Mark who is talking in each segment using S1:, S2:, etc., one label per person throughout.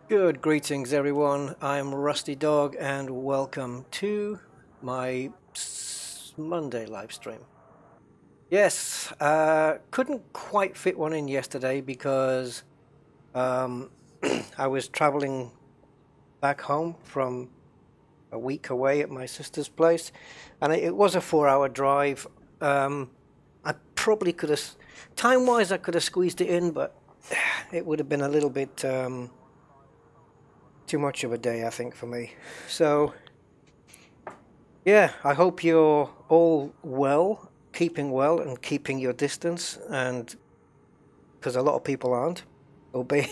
S1: Good greetings, everyone. I'm Rusty Dog, and welcome to my Monday live stream. Yes, couldn't quite fit one in yesterday because um, I was traveling back home from a week away at my sister's place, and it was a 4-hour drive. I probably could have, time-wise, I could have squeezed it in, but it would have been a little bit too much of a day, I think, for me. So, yeah, I hope you're all well, keeping well, and keeping your distance. And because a lot of people aren't, obey,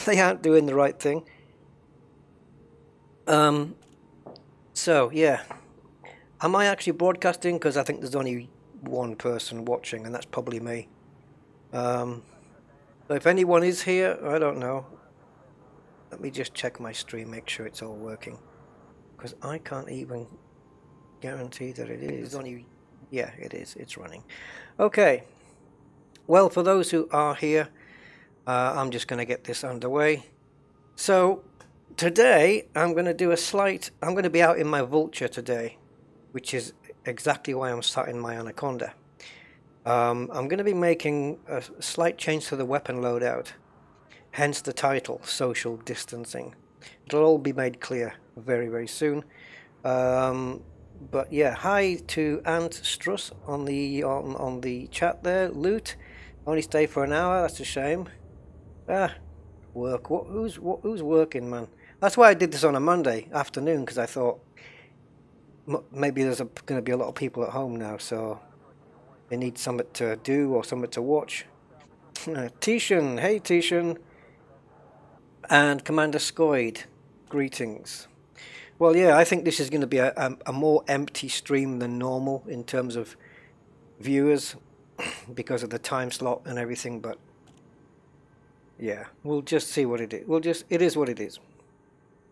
S1: they aren't doing the right thing. So yeah, am I actually broadcasting? Because I think there's only one person watching, and that's probably me. So if anyone is here, I don't know. Let me just check my stream, make sure it's all working, because I can't even guarantee that it is. Yeah, it is. It's running. Okay. Well, for those who are here, I'm just going to get this underway. So today I'm going to do I'm going to be out in my Vulture today, which is exactly why I'm sat in my Anaconda. I'm going to be making a slight change to the weapon loadout, hence the title, Social Distancing. It'll all be made clear very, very soon. But yeah, hi to Ant Struss on the chat there. Loot, only stay for an hour. That's a shame. Work. Who's working, man? That's why I did this on a Monday afternoon, because I thought maybe there's going to be a lot of people at home now, so they need something to do or something to watch. Tishan, hey Tishan, and Commander Scoid, greetings. Well, yeah, I think this is going to be a more empty stream than normal in terms of viewers because of the time slot and everything, but yeah, we'll just see what it is. It is what it is.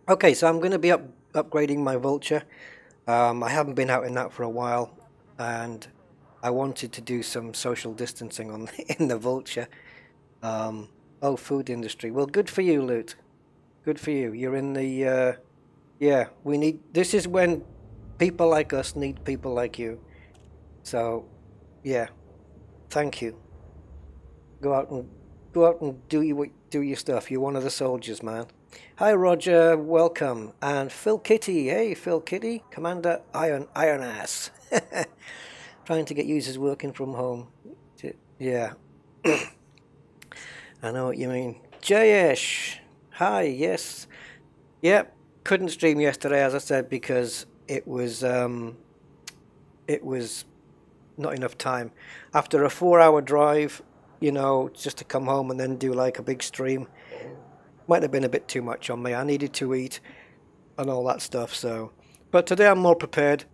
S1: Okay, so I'm going to be upgrading my Vulture. I haven't been out in that for a while, and I wanted to do some social distancing in the Vulture. Oh, food industry. Well, good for you, Loot. Good for you. You're in the... yeah, this is when people like us need people like you. So, yeah, thank you. Go out and do your stuff. You're one of the soldiers, man. Hi, Roger. Welcome. And Phil Kitty. Hey, Phil Kitty. Commander Iron Ass. Trying to get users working from home. Yeah. I know what you mean. Jayesh. Hi. Yes. Yep. Couldn't stream yesterday, as I said, because it was not enough time. After a 4-hour drive, you know, just to come home and then do like a big stream, might have been a bit too much on me. I needed to eat and all that stuff. So, but today I'm more prepared.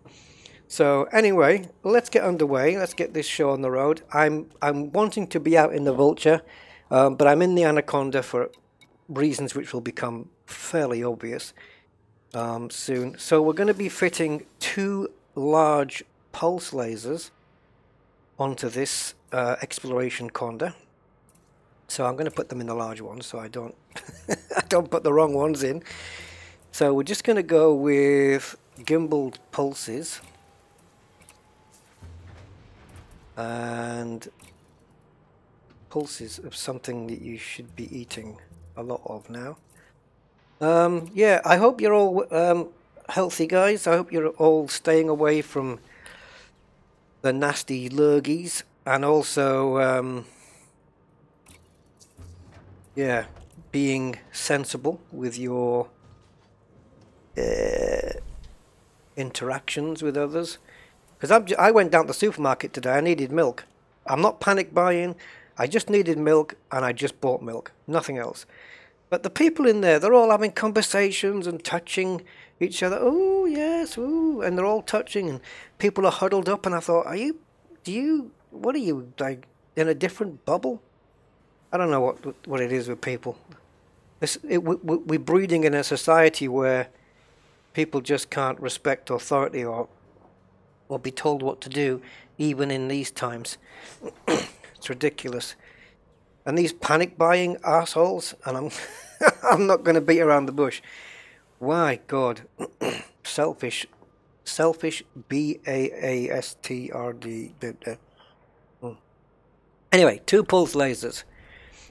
S1: So anyway, let's get underway. Let's get this show on the road. I'm wanting to be out in the Vulture, but I'm in the Anaconda for reasons which will become fairly obvious soon. So we're going to be fitting 2 large pulse lasers onto this exploration conda. So I'm going to put them in the large ones so I don't I don't put the wrong ones in. So we're just going to go with gimbaled pulses and pulses of something that you should be eating a lot of now. Yeah, I hope you're all healthy, guys. I hope you're all staying away from the nasty lurgies, and also yeah, being sensible with your interactions with others. Because I went down to the supermarket today. I needed milk. I'm not panic buying. I just needed milk, and I just bought milk. Nothing else. But the people in there, they're all having conversations and touching each other. Oh, yes, ooh. And they're all touching, and people are huddled up. And I thought, what are you, like, in a different bubble? I don't know what it is with people. We're breeding in a society where people just can't respect authority or be told what to do, even in these times. It's ridiculous. And these panic buying assholes, and I'm not going to beat around the bush. Why, God. Selfish. Selfish. B-A-A-S-T-R-D. Anyway, 2 pulse lasers.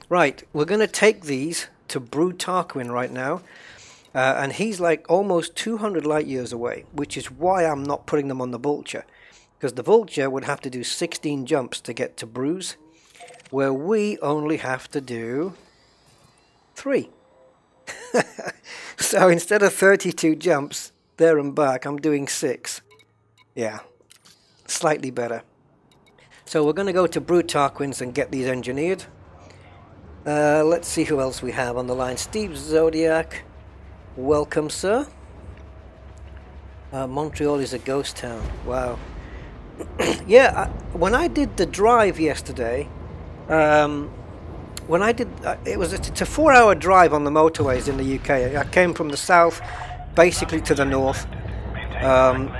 S1: Right, we're going to take these to Brew Tarquin right now. And he's like almost 200 light years away, which is why I'm not putting them on the Vulture. Because the Vulture would have to do 16 jumps to get to Brews, where we only have to do 3. So instead of 32 jumps there and back, I'm doing 6. Yeah, slightly better. So we're going to go to Brew Tarquins and get these engineered. Let's see who else we have on the line. Steve Zodiac, welcome, sir. Montreal is a ghost town. Wow. Yeah, when I did the drive yesterday, when I did, it's a 4-hour drive on the motorways in the UK. I came from the south, basically to the north,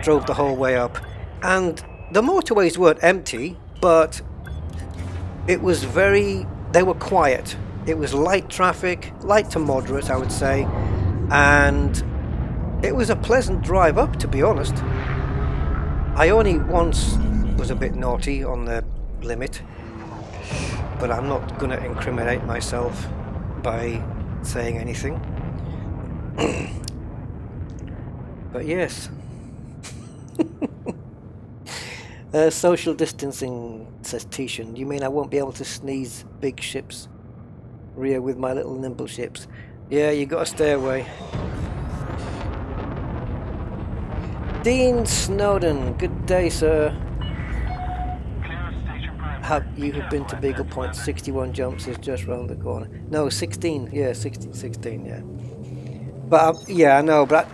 S1: drove the whole way up, and the motorways weren't empty, but it was they were quiet. It was light traffic, light to moderate, I would say, and it was a pleasant drive up, to be honest. I only once was a bit naughty on the limit, but I'm not going to incriminate myself by saying anything. But yes. Social distancing, says Tishan. You mean I won't be able to sneeze big ships rear with my little nimble ships? Yeah, you got to stay away. Dean Snowden, good day, sir. You have been to Beagle Point. 61 jumps is just round the corner. No, 16. Yeah, 16. Yeah. But yeah, I know. But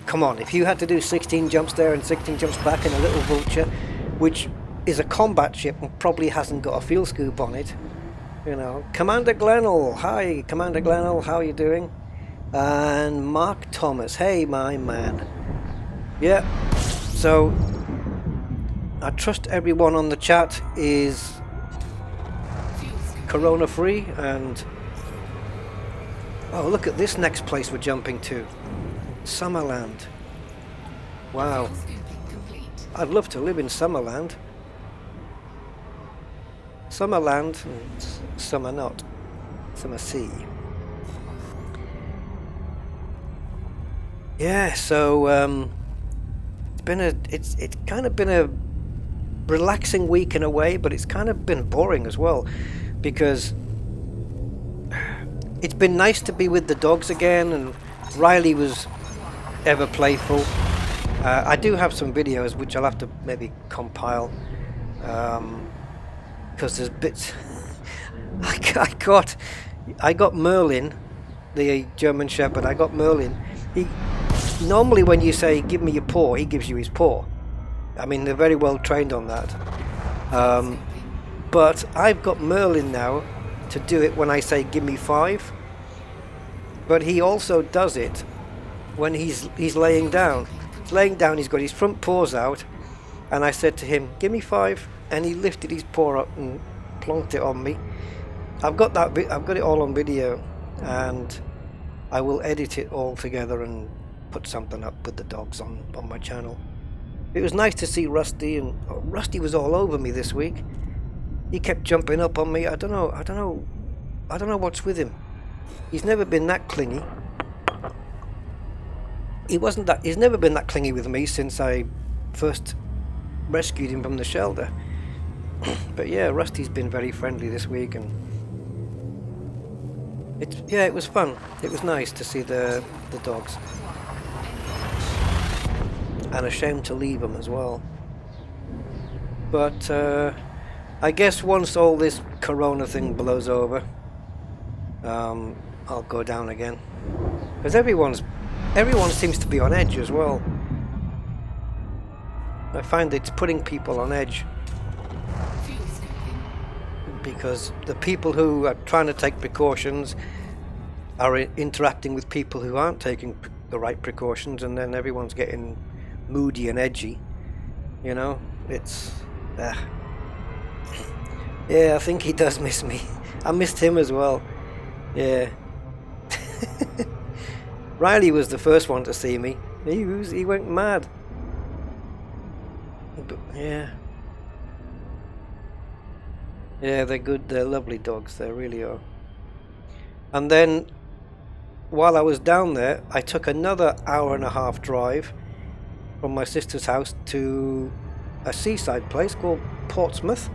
S1: come on, if you had to do 16 jumps there and 16 jumps back in a little Vulture, which is a combat ship and probably hasn't got a fuel scoop on it, you know. Commander Glenell, hi, Commander Glenell, how are you doing? And Mark Thomas, hey, my man. Yeah. So I trust everyone on the chat is corona free, and oh, look at this next place we're jumping to. Summerland. Wow. I'd love to live in Summerland. Summerland and summer not. Summer sea. Yeah, so it's kind of been a relaxing week in a way, but it's kind of been boring as well, because it's been nice to be with the dogs again, and Riley was ever playful. I do have some videos which I'll have to maybe compile, because there's bits. I got Merlin, the German Shepherd. I got Merlin. Normally when you say give me your paw, he gives you his paw. I mean, they're very well trained on that. But I've got Merlin now to do it when I say give me 5. But he also does it when he's laying down. He's laying down, he's got his front paws out, and I said to him, give me 5, and he lifted his paw up and plonked it on me. I've got it all on video, and I will edit it all together and put something up with the dogs on my channel. It was nice to see Rusty, and Rusty was all over me this week. He kept jumping up on me. I don't know what's with him. He's never been that clingy. He's never been that clingy with me since I first rescued him from the shelter. But yeah, Rusty's been very friendly this week, and it was fun. It was nice to see the dogs. And a shame to leave them as well. But I guess once all this corona thing blows over, I'll go down again, because everyone seems to be on edge as well. I find it's putting people on edge, because the people who are trying to take precautions are interacting with people who aren't taking the right precautions, and then everyone's getting moody and edgy, you know. It's yeah, I think he does miss me. I missed him as well. Yeah. Riley was the first one to see me. He went mad. But, yeah. Yeah, they're good. They're lovely dogs. They really are. And then, while I was down there, I took another hour-and-a-half drive from my sister's house to a seaside place called Portsmouth,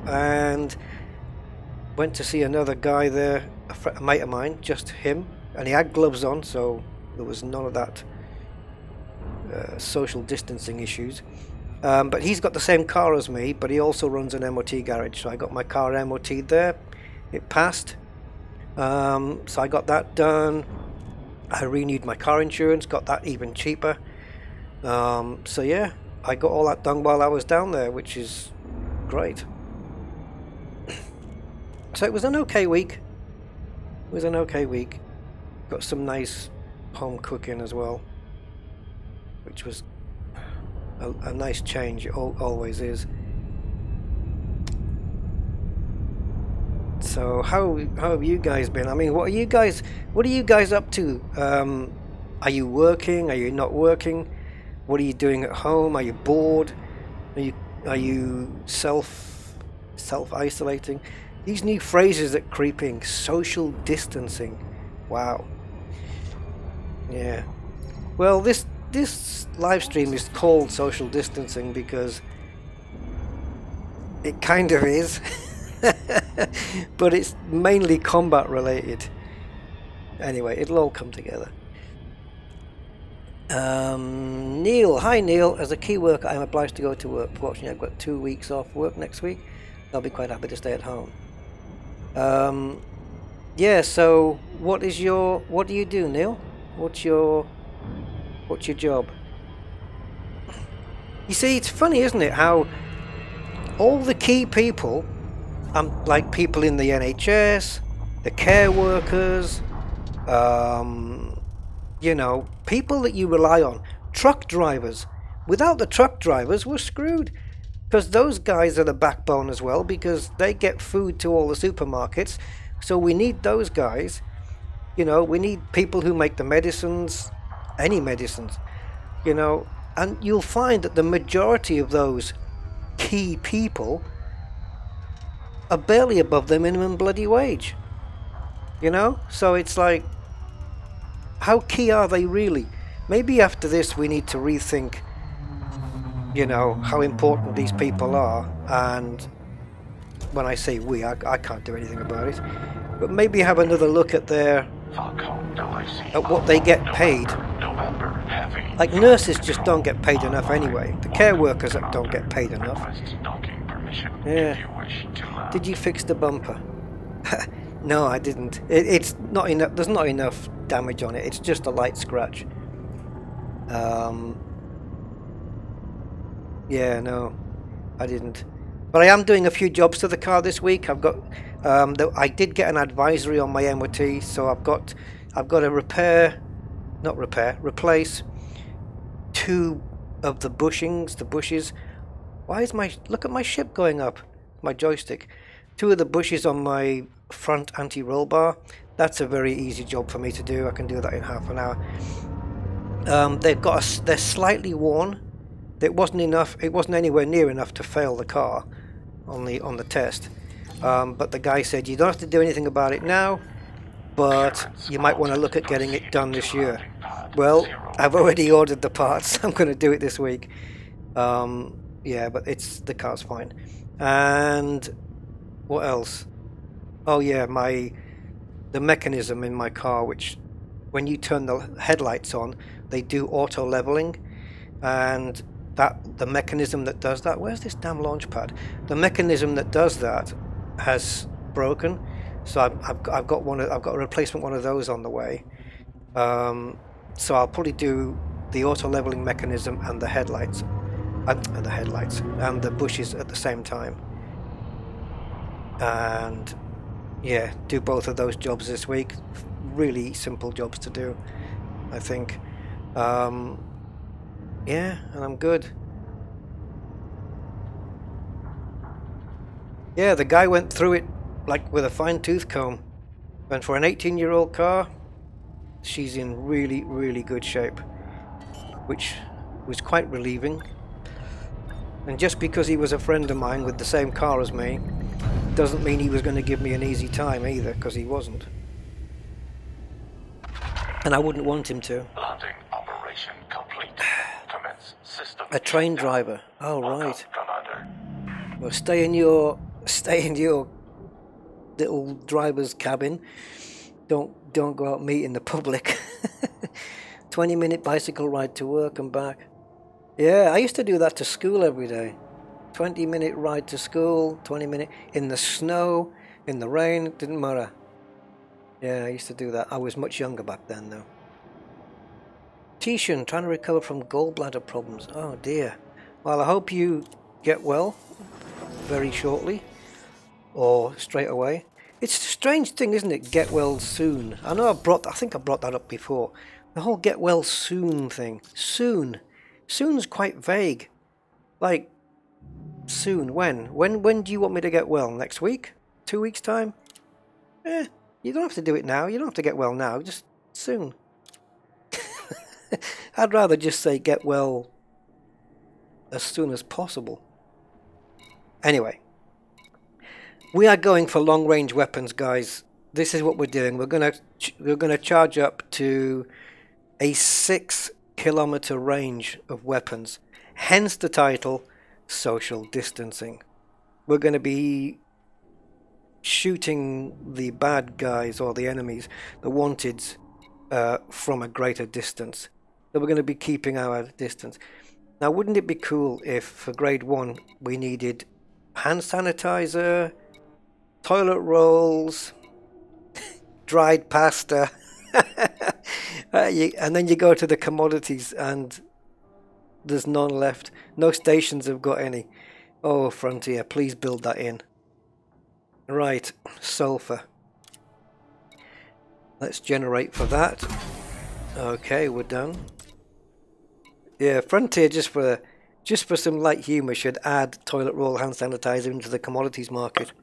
S1: and went to see another guy there, a mate of mine, just him, and he had gloves on, so there was none of that social distancing issues. But he's got the same car as me, but he also runs an MOT garage, so I got my car MOT'd there. It passed, so I got that done. I renewed my car insurance, got that even cheaper. So yeah, I got all that done while I was down there, which is great. So it was an okay week. Got some nice home cooking as well, which was a nice change. It always is. So how have you guys been? I mean, what are you guys up to? Are you working? Are you not working? What are you doing at home? Are you bored? Are you self-isolating? These new phrases that creep in: social distancing. Wow. Yeah. Well, this live stream is called social distancing because it kind of is. But it's mainly combat related. Anyway, it'll all come together. Neil, hi Neil. As a key worker, I'm obliged to go to work. Fortunately, I've got 2 weeks off work next week. I'll be quite happy to stay at home. Yeah. So, what do you do, Neil? What's your job? You see, it's funny, isn't it? How all the key people, like people in the NHS, the care workers, you know, people that you rely on, truck drivers. Without the truck drivers, we're screwed. Because those guys are the backbone as well, because they get food to all the supermarkets. So we need those guys. You know, we need people who make the medicines, any medicines, you know. And you'll find that the majority of those key people are barely above the minimum bloody wage. You know? So it's like, how key are they really? Maybe after this we need to rethink, you know, how important these people are. And when I say we, I can't do anything about it. But maybe have another look at what they get paid. Like nurses just don't get paid enough anyway. The care workers don't get paid enough. Yeah. Did you fix the bumper? No, I didn't. It's not enough. There's not enough damage on it. It's just a light scratch. Yeah, no, I didn't. But I am doing a few jobs to the car this week. I've got, I did get an advisory on my MOT, so I've got to replace 2 of the bushes. Why is look at my ship going up, my joystick. 2 of the bushes on my front anti-roll bar. That's a very easy job for me to do. I can do that in half an hour. They're slightly worn. It wasn't enough. It wasn't anywhere near enough to fail the car on the test. But the guy said you don't have to do anything about it now, but you might want to look at getting it done this year. Well, I've already ordered the parts. I'm going to do it this week. Yeah, but the car's fine. And what else? Oh yeah, the mechanism in my car, which when you turn the headlights on, they do auto leveling, and the mechanism that does that. Where's this damn launch pad? The mechanism that does that has broken, so I've got a replacement one of those on the way. So I'll probably do the auto leveling mechanism and the headlights, and the bushes at the same time. And yeah, do both of those jobs this week. Really simple jobs to do, I think. Yeah, and I'm good. Yeah, the guy went through it like with a fine-tooth comb. And for an 18-year-old car, she's in really, really good shape, which was quite relieving. And just because he was a friend of mine with the same car as me, doesn't mean he was going to give me an easy time either, because he wasn't. And I wouldn't want him to.
S2: Landing operation complete. Commence system.
S1: A train driver. Oh, right.
S2: Commander.
S1: Well, stay in your little driver's cabin. Don't go out meeting the public. 20-minute bicycle ride to work and back. Yeah, I used to do that to school every day. 20-minute ride to school, 20-minute in the snow, in the rain, it didn't matter. Yeah, I used to do that. I was much younger back then, though. Tishan, trying to recover from gallbladder problems. Oh, dear. Well, I hope you get well very shortly, or straight away. It's a strange thing, isn't it? Get well soon. I think I brought that up before. The whole get well soon thing. Soon. Soon's quite vague. Like, soon, when? When do you want me to get well? Next week? 2 weeks' time? You don't have to do it now. You don't have to get well now. Just soon. I'd rather just say get well as soon as possible. Anyway. We are going for long-range weapons, guys. This is what we're doing. We're gonna charge up to a 6-kilometer range of weapons. Hence the title, Social Distancing. We're going to be shooting the bad guys or the enemies, the wanteds, from a greater distance. So we're going to be keeping our distance. Now, wouldn't it be cool if for grade 1 we needed hand sanitizer, toilet rolls, dried pasta, and then you go to the commodities and there's none left. No stations have got any. Oh, Frontier, please build that in. Right, sulfur. Let's generate for that. Okay, we're done. Yeah, Frontier, just for some light humour, should add toilet roll hand sanitizer into the commodities market.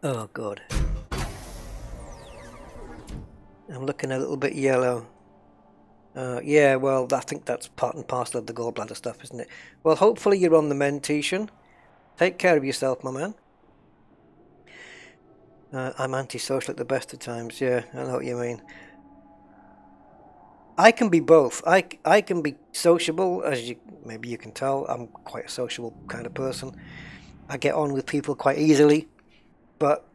S1: Oh, God. I'm looking a little bit yellow. Yeah, well, I think that's part and parcel of the gallbladder stuff, isn't it? Well, hopefully you're on the mend, Tishan. Take care of yourself, my man. I'm antisocial at the best of times. Yeah, I know what you mean. I can be both. I can be sociable, as maybe you can tell. I'm quite a sociable kind of person. I get on with people quite easily. But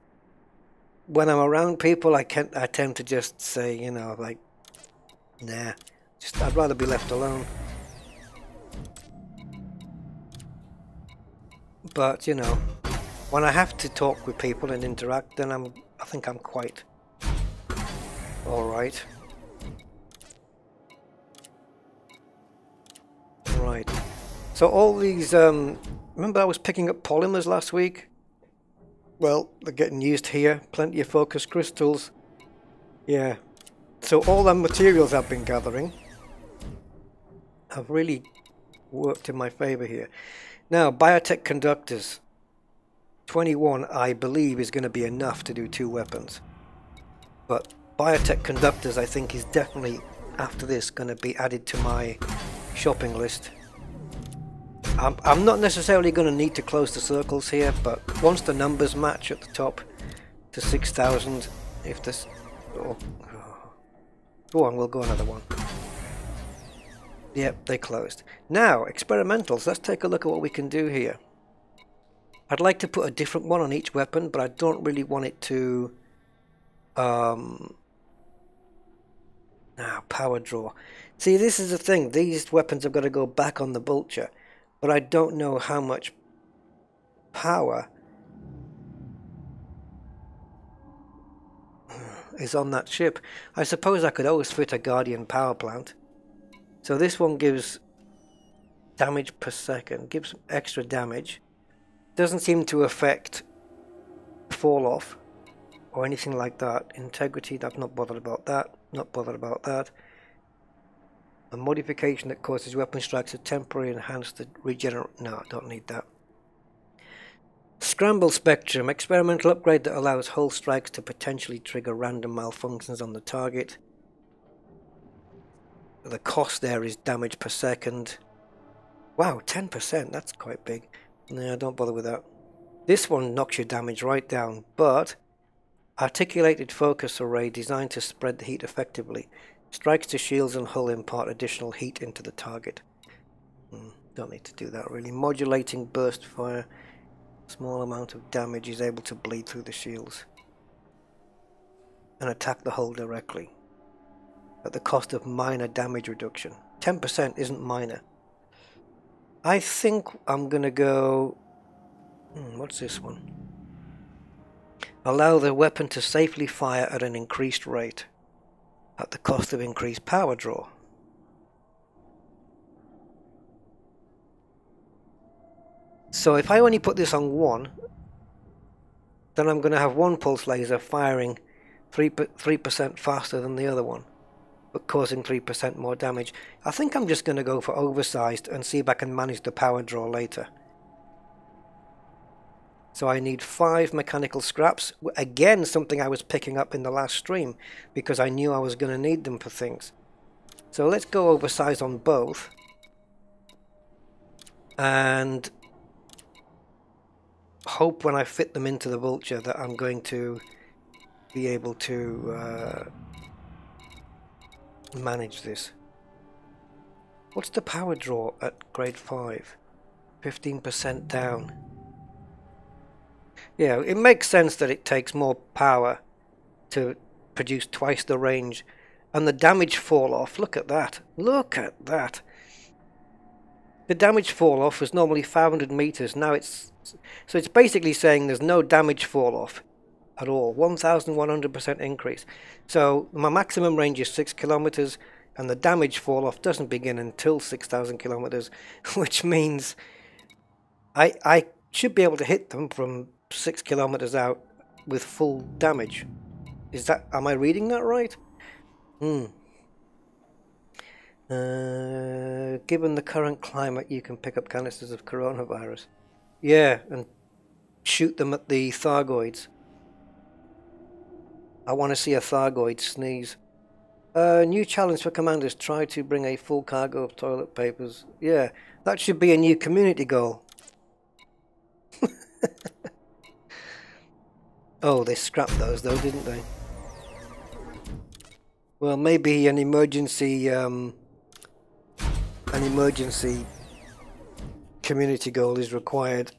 S1: when I'm around people, I tend to just say, you know, like, nah, I'd rather be left alone. But, you know, when I have to talk with people and interact, then I think I'm quite alright. Right. So all these, remember I was picking up polymers last week? Well, they're getting used here. Plenty of focus crystals. Yeah. So all the materials I've been gathering have really worked in my favour here. Now, biotech conductors. 21, I believe, is going to be enough to do 2 weapons. But biotech conductors, I think, is definitely, after this, going to be added to my shopping list. I'm not necessarily going to need to close the circles here, but once the numbers match at the top to 6,000, if this... Oh, go on, we'll go another one. Yep, they closed. Now, experimentals. Let's take a look at what we can do here. I'd like to put a different one on each weapon, but I don't really want it to... Now, power draw. See, this is the thing. These weapons have got to go back on the Vulture. But I don't know how much power is on that ship. I suppose I could always fit a Guardian power plant. So this one gives damage per second, gives extra damage. Doesn't seem to affect fall off or anything like that. Integrity, I'm not bothered about that. Not bothered about that. A modification that causes weapon strikes to temporarily enhance the regenerate. No, I don't need that. Scramble Spectrum, experimental upgrade that allows hull strikes to potentially trigger random malfunctions on the target. The cost there is damage per second. Wow, 10%, that's quite big. No, don't bother with that. This one knocks your damage right down, but articulated focus array designed to spread the heat effectively. Strikes to shields and hull impart additional heat into the target. Don't need to do that really. Modulating burst fire. Small amount of damage is able to bleed through the shields and attack the hull directly at the cost of minor damage reduction. 10% isn't minor. I think I'm gonna go... what's this one? Allow the weapon to safely fire at an increased rate at the cost of increased power draw. So if I only put this on 1, then I'm going to have one pulse laser firing 3% faster than the other one, but causing 3% more damage. I think I'm just going to go for oversized and see if I can manage the power draw later. So I need 5 mechanical scraps. Again, something I was picking up in the last stream because I knew I was going to need them for things. So let's go oversized on both. And hope when I fit them into the vulture that I'm going to be able to manage this. What's the power draw at grade 5? 15% down. Yeah, it makes sense that it takes more power to produce twice the range. And the damage fall off, look at that. Look at that. The damage fall off was normally 500 meters. Now it's... So it's basically saying there's no damage fall off at all. 1,100% increase. So my maximum range is 6 kilometers and the damage fall off doesn't begin until 6,000 kilometers, which means I should be able to hit them from 6 kilometers out with full damage. Am I reading that right? Given the current climate, you can pick up canisters of coronavirus. Yeah, and shoot them at the Thargoids. I want to see a Thargoid sneeze. New challenge for commanders. Try to bring a full cargo of toilet papers. Yeah, that should be a new community goal. Oh, they scrapped those though, didn't they? Well, maybe an emergency community goal is required.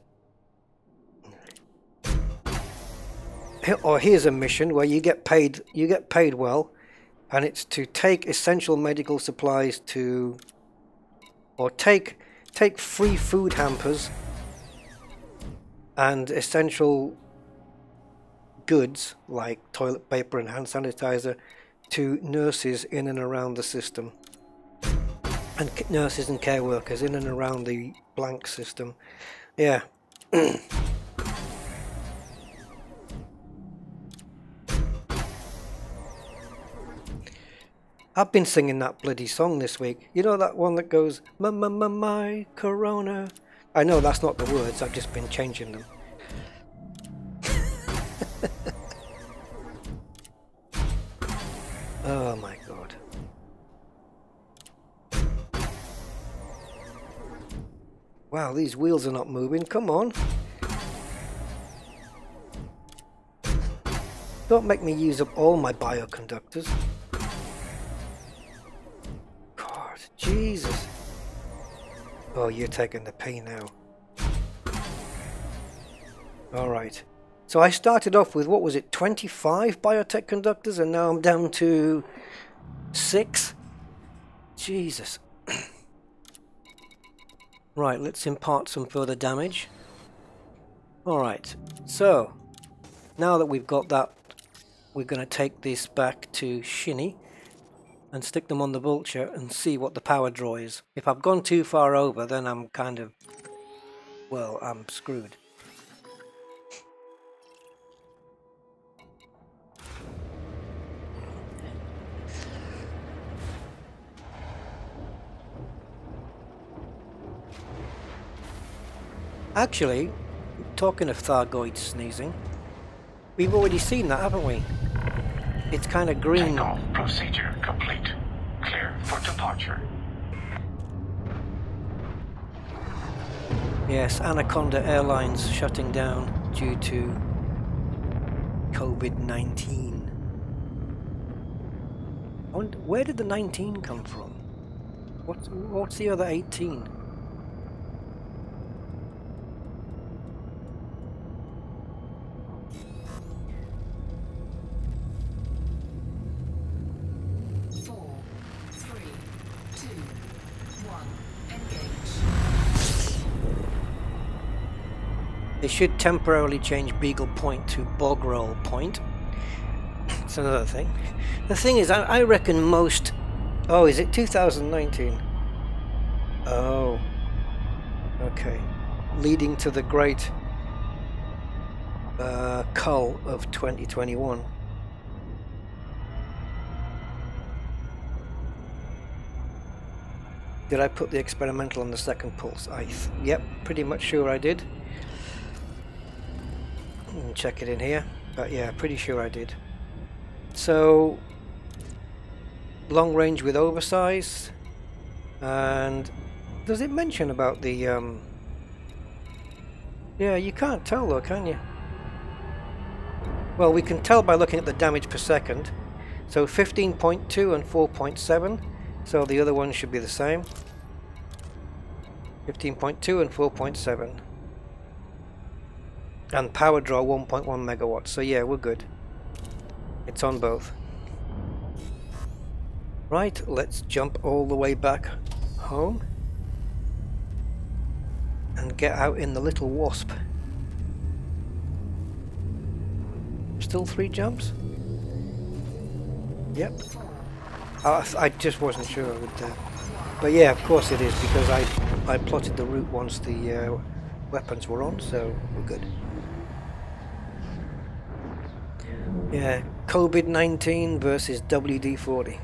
S1: Or here's a mission where you get paid well, and it's to take essential medical supplies to, or take free food hampers and essential goods like toilet paper and hand sanitizer to nurses in and around the system, and nurses and care workers in and around the blank system. Yeah. I've been singing that bloody song this week. You know that one that goes, my corona. I know that's not the words, I've just been changing them. Oh my god. Wow, these wheels are not moving, come on. Don't make me use up all my bioconductors. God, Jesus. Oh, you're taking the pay now. Alright. So I started off with, what was it, 25 biotech conductors, and now I'm down to 6? Jesus. Right, let's impart some further damage. Alright, so now that we've got that, we're going to take this back to Shinny and stick them on the vulture and see what the power draw is. If I've gone too far over, then I'm kind of, well, I'm screwed. Actually, talking of Thargoids sneezing, we've already seen that, haven't we? It's kind of green.
S2: Takeoff procedure complete. Clear for departure.
S1: Yes, Anaconda Airlines shutting down due to COVID-19. Where did the 19 come from? What's the other 18? They should temporarily change Beagle Point to Bog Roll Point. It's another thing. The thing is, I reckon most... Oh, is it 2019? Oh. Okay. Leading to the great cull of 2021. Did I put the experimental on the second pulse? Yep, pretty much sure I did. Check it in here, but yeah, pretty sure I did. So long range with oversize, and does it mention about the yeah, you can't tell though, can you? Well, we can tell by looking at the damage per second. So 15.2 and 4.7, so the other one should be the same. 15.2 and 4.7. And power draw 1.1 megawatts, so yeah, we're good. It's on both. Right, let's jump all the way back home and get out in the little Wasp. Still 3 jumps? Yep. I just wasn't sure with that. But yeah, of course it is, because I plotted the route once the weapons were on, so we're good. Yeah, COVID-19 versus WD-40.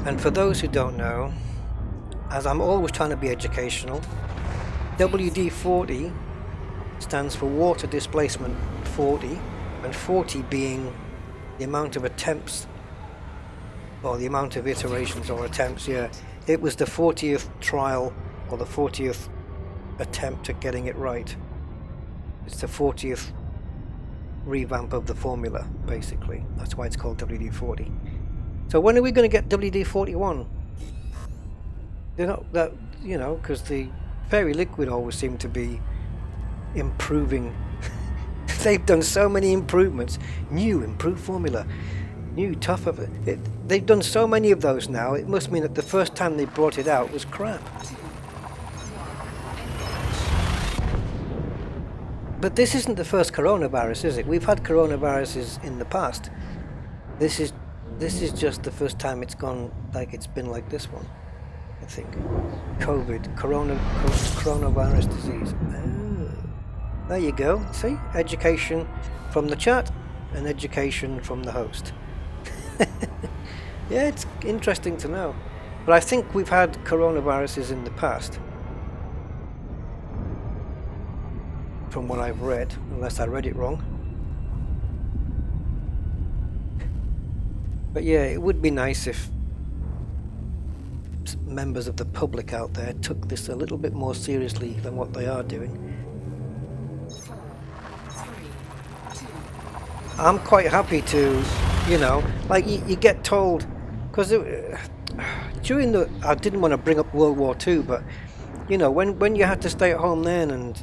S1: And for those who don't know, as I'm always trying to be educational, WD-40 stands for water displacement 40, and 40 being the amount of attempts, or the amount of iterations or attempts. Yeah, it was the 40th trial, or the 40th attempt at getting it right. It's the 40th revamp of the formula, basically. That's why it's called WD-40. So when are we going to get WD-41? They're not that, you know, because the Fairy Liquid always seem to be improving. They've done so many improvements. New, improved formula. New, tougher. They've done so many of those now. It must mean that the first time they brought it out was crap. But this isn't the first coronavirus, is it? We've had coronaviruses in the past. This is just the first time it's gone like it's been like this one, I think. COVID, coronavirus disease. Oh, there you go. See? Education from the chat and education from the host. Yeah, it's interesting to know. But I think we've had coronaviruses in the past. From what I've read, unless I read it wrong. But yeah, it would be nice if members of the public out there took this a little bit more seriously than what they are doing. I'm quite happy to, you know, like you get told, because during the, I didn't want to bring up World War II, but you know, when you had to stay at home then and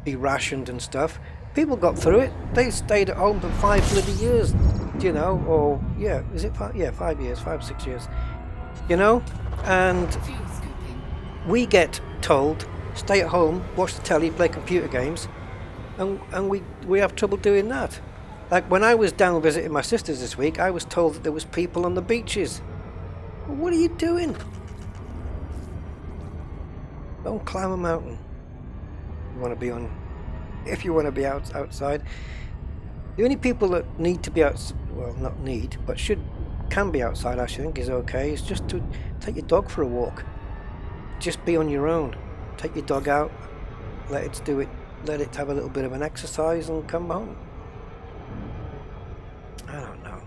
S1: be rationed and stuff, people got through it. They stayed at home for 5 bloody years, you know, or yeah, is it 5? Yeah, 5 years, 5, 6 years, you know. And we get told stay at home, watch the telly, play computer games, and we have trouble doing that. Like when I was down visiting my sisters this week, I was told that there was people on the beaches. Well, what are you doing? Don't climb a mountain. You want to be on, if you want to be outside. The only people that need to be out, well, not need, but can be outside, I think is okay, is just to take your dog for a walk. Just be on your own. take your dog out, let it do it, let it have a little bit of an exercise and come home. I don't know.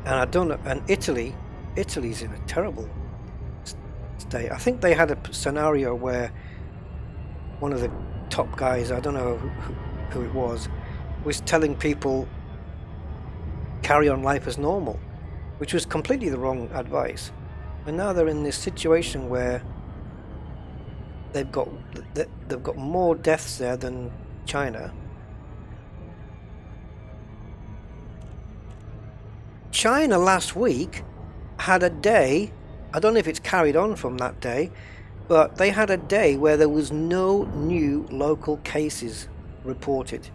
S1: And I don't know, and Italy's in a terrible state. I think they had a scenario where one of the top guys, I don't know who it was telling people carry on life as normal, which was completely the wrong advice. And now they're in this situation where they've got more deaths there than China. China last week had a day, I don't know if it's carried on from that day, but they had a day where there was no new local cases reported.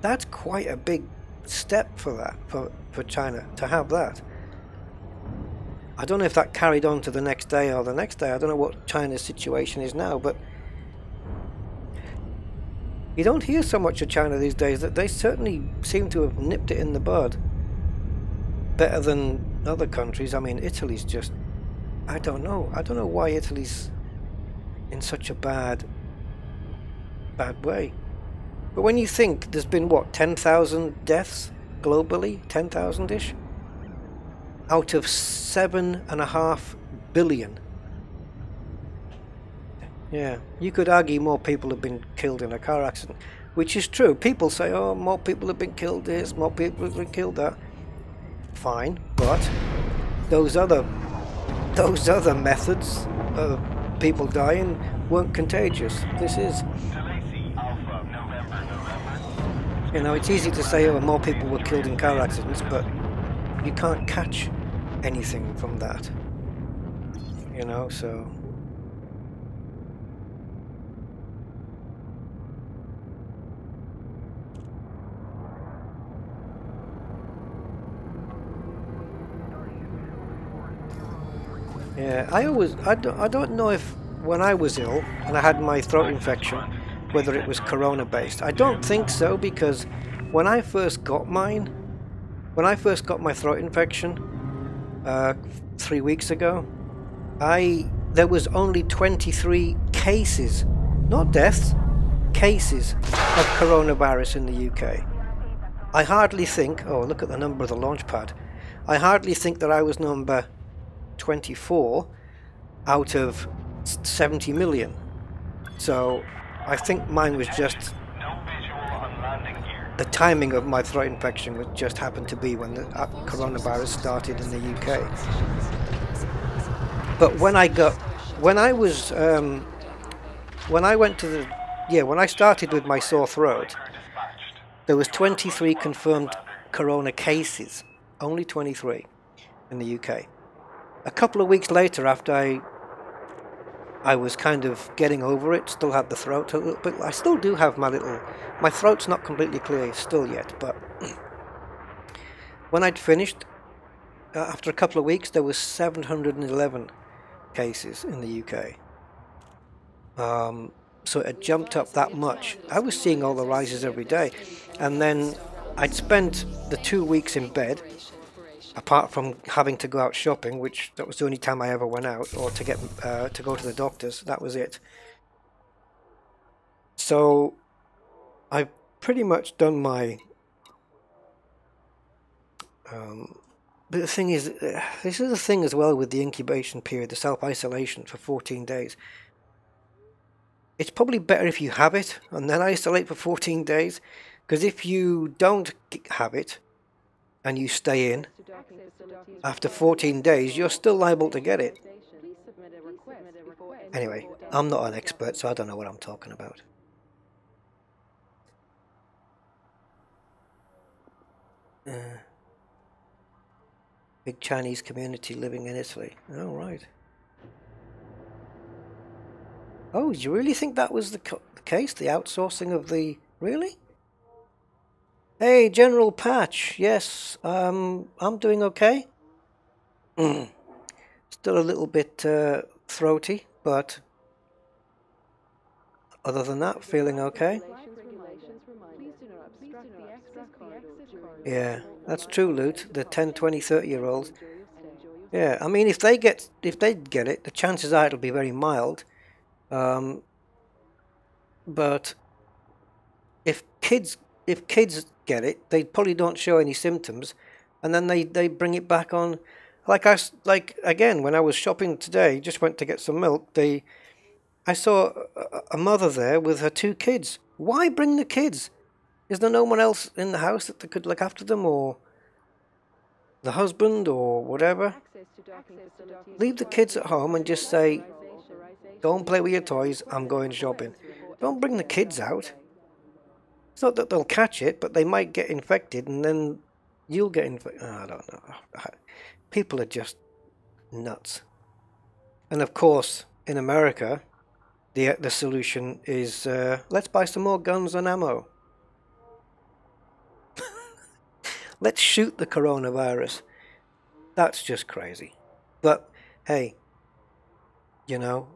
S1: That's quite a big step for that, for China to have that. I don't know if that carried on to the next day or the next day. I don't know what China's situation is now, but you don't hear so much of China these days. That they certainly seem to have nipped it in the bud better than other countries. I mean, Italy's just, I don't know why Italy's in such a bad way. But when you think there's been what, 10,000 deaths globally, 10,000-ish, out of 7.5 billion. Yeah, you could argue more people have been killed in a car accident, which is true. People say, oh, more people have been killed this, more people have been killed that. Fine, but those other methods of people dying weren't contagious. This is. You know, it's easy to say, oh, more people were killed in car accidents, but you can't catch anything from that. You know, so. Yeah, I don't know if when I was ill and I had my throat infection, whether it was corona based. I don't think so, because when I first got my throat infection 3 weeks ago, there was only 23 cases, not deaths, cases of coronavirus in the UK. I hardly think, oh look at the number of the launch pad, I hardly think that I was number 24 out of 70 million. So I think mine was just the timing of my throat infection was just happened to be when the coronavirus started in the UK. But when I started with my sore throat, there was 23 confirmed corona cases, only 23 in the UK. A couple of weeks later, after I was kind of getting over it, still had the throat a little bit. I still do have my throat's not completely clear still yet, but when I'd finished, after a couple of weeks, there was 711 cases in the UK. So it had jumped up that much. I was seeing all the rises every day, and then I'd spent the 2 weeks in bed, apart from having to go out shopping, which that was the only time I ever went out, or to go to the doctors. That was it. So I've pretty much done my but the thing is, this is the thing as well with the incubation period, the self-isolation for 14 days. It's probably better if you have it and then isolate for 14 days, because if you don't have it and you stay in, after 14 days, you're still liable to get it. Anyway, I'm not an expert, so I don't know what I'm talking about. Big Chinese community living in Italy. Oh, right. Oh, do you really think that was the case? The outsourcing of the... Really? Hey, General Patch. Yes, I'm doing okay. Still a little bit throaty, but other than that, feeling okay. Yeah, that's true, Loot. The 10, 20, 30-year-olds. Yeah, I mean, if they get it, the chances are it'll be very mild. But if kids get it, they probably don't show any symptoms, and then they bring it back on. Like again, when I was shopping today, just went to get some milk. I saw a mother there with her 2 kids. Why bring the kids? Is there no one else in the house that could look after them, or the husband, or whatever? Leave the kids at home and just say, don't play with your toys, I'm going shopping. Don't bring the kids out. It's not that they'll catch it, but they might get infected, and then you'll get infected. I don't know. People are just nuts. And of course, in America, the solution is, let's buy some more guns and ammo. Let's shoot the coronavirus. That's just crazy. But hey, you know,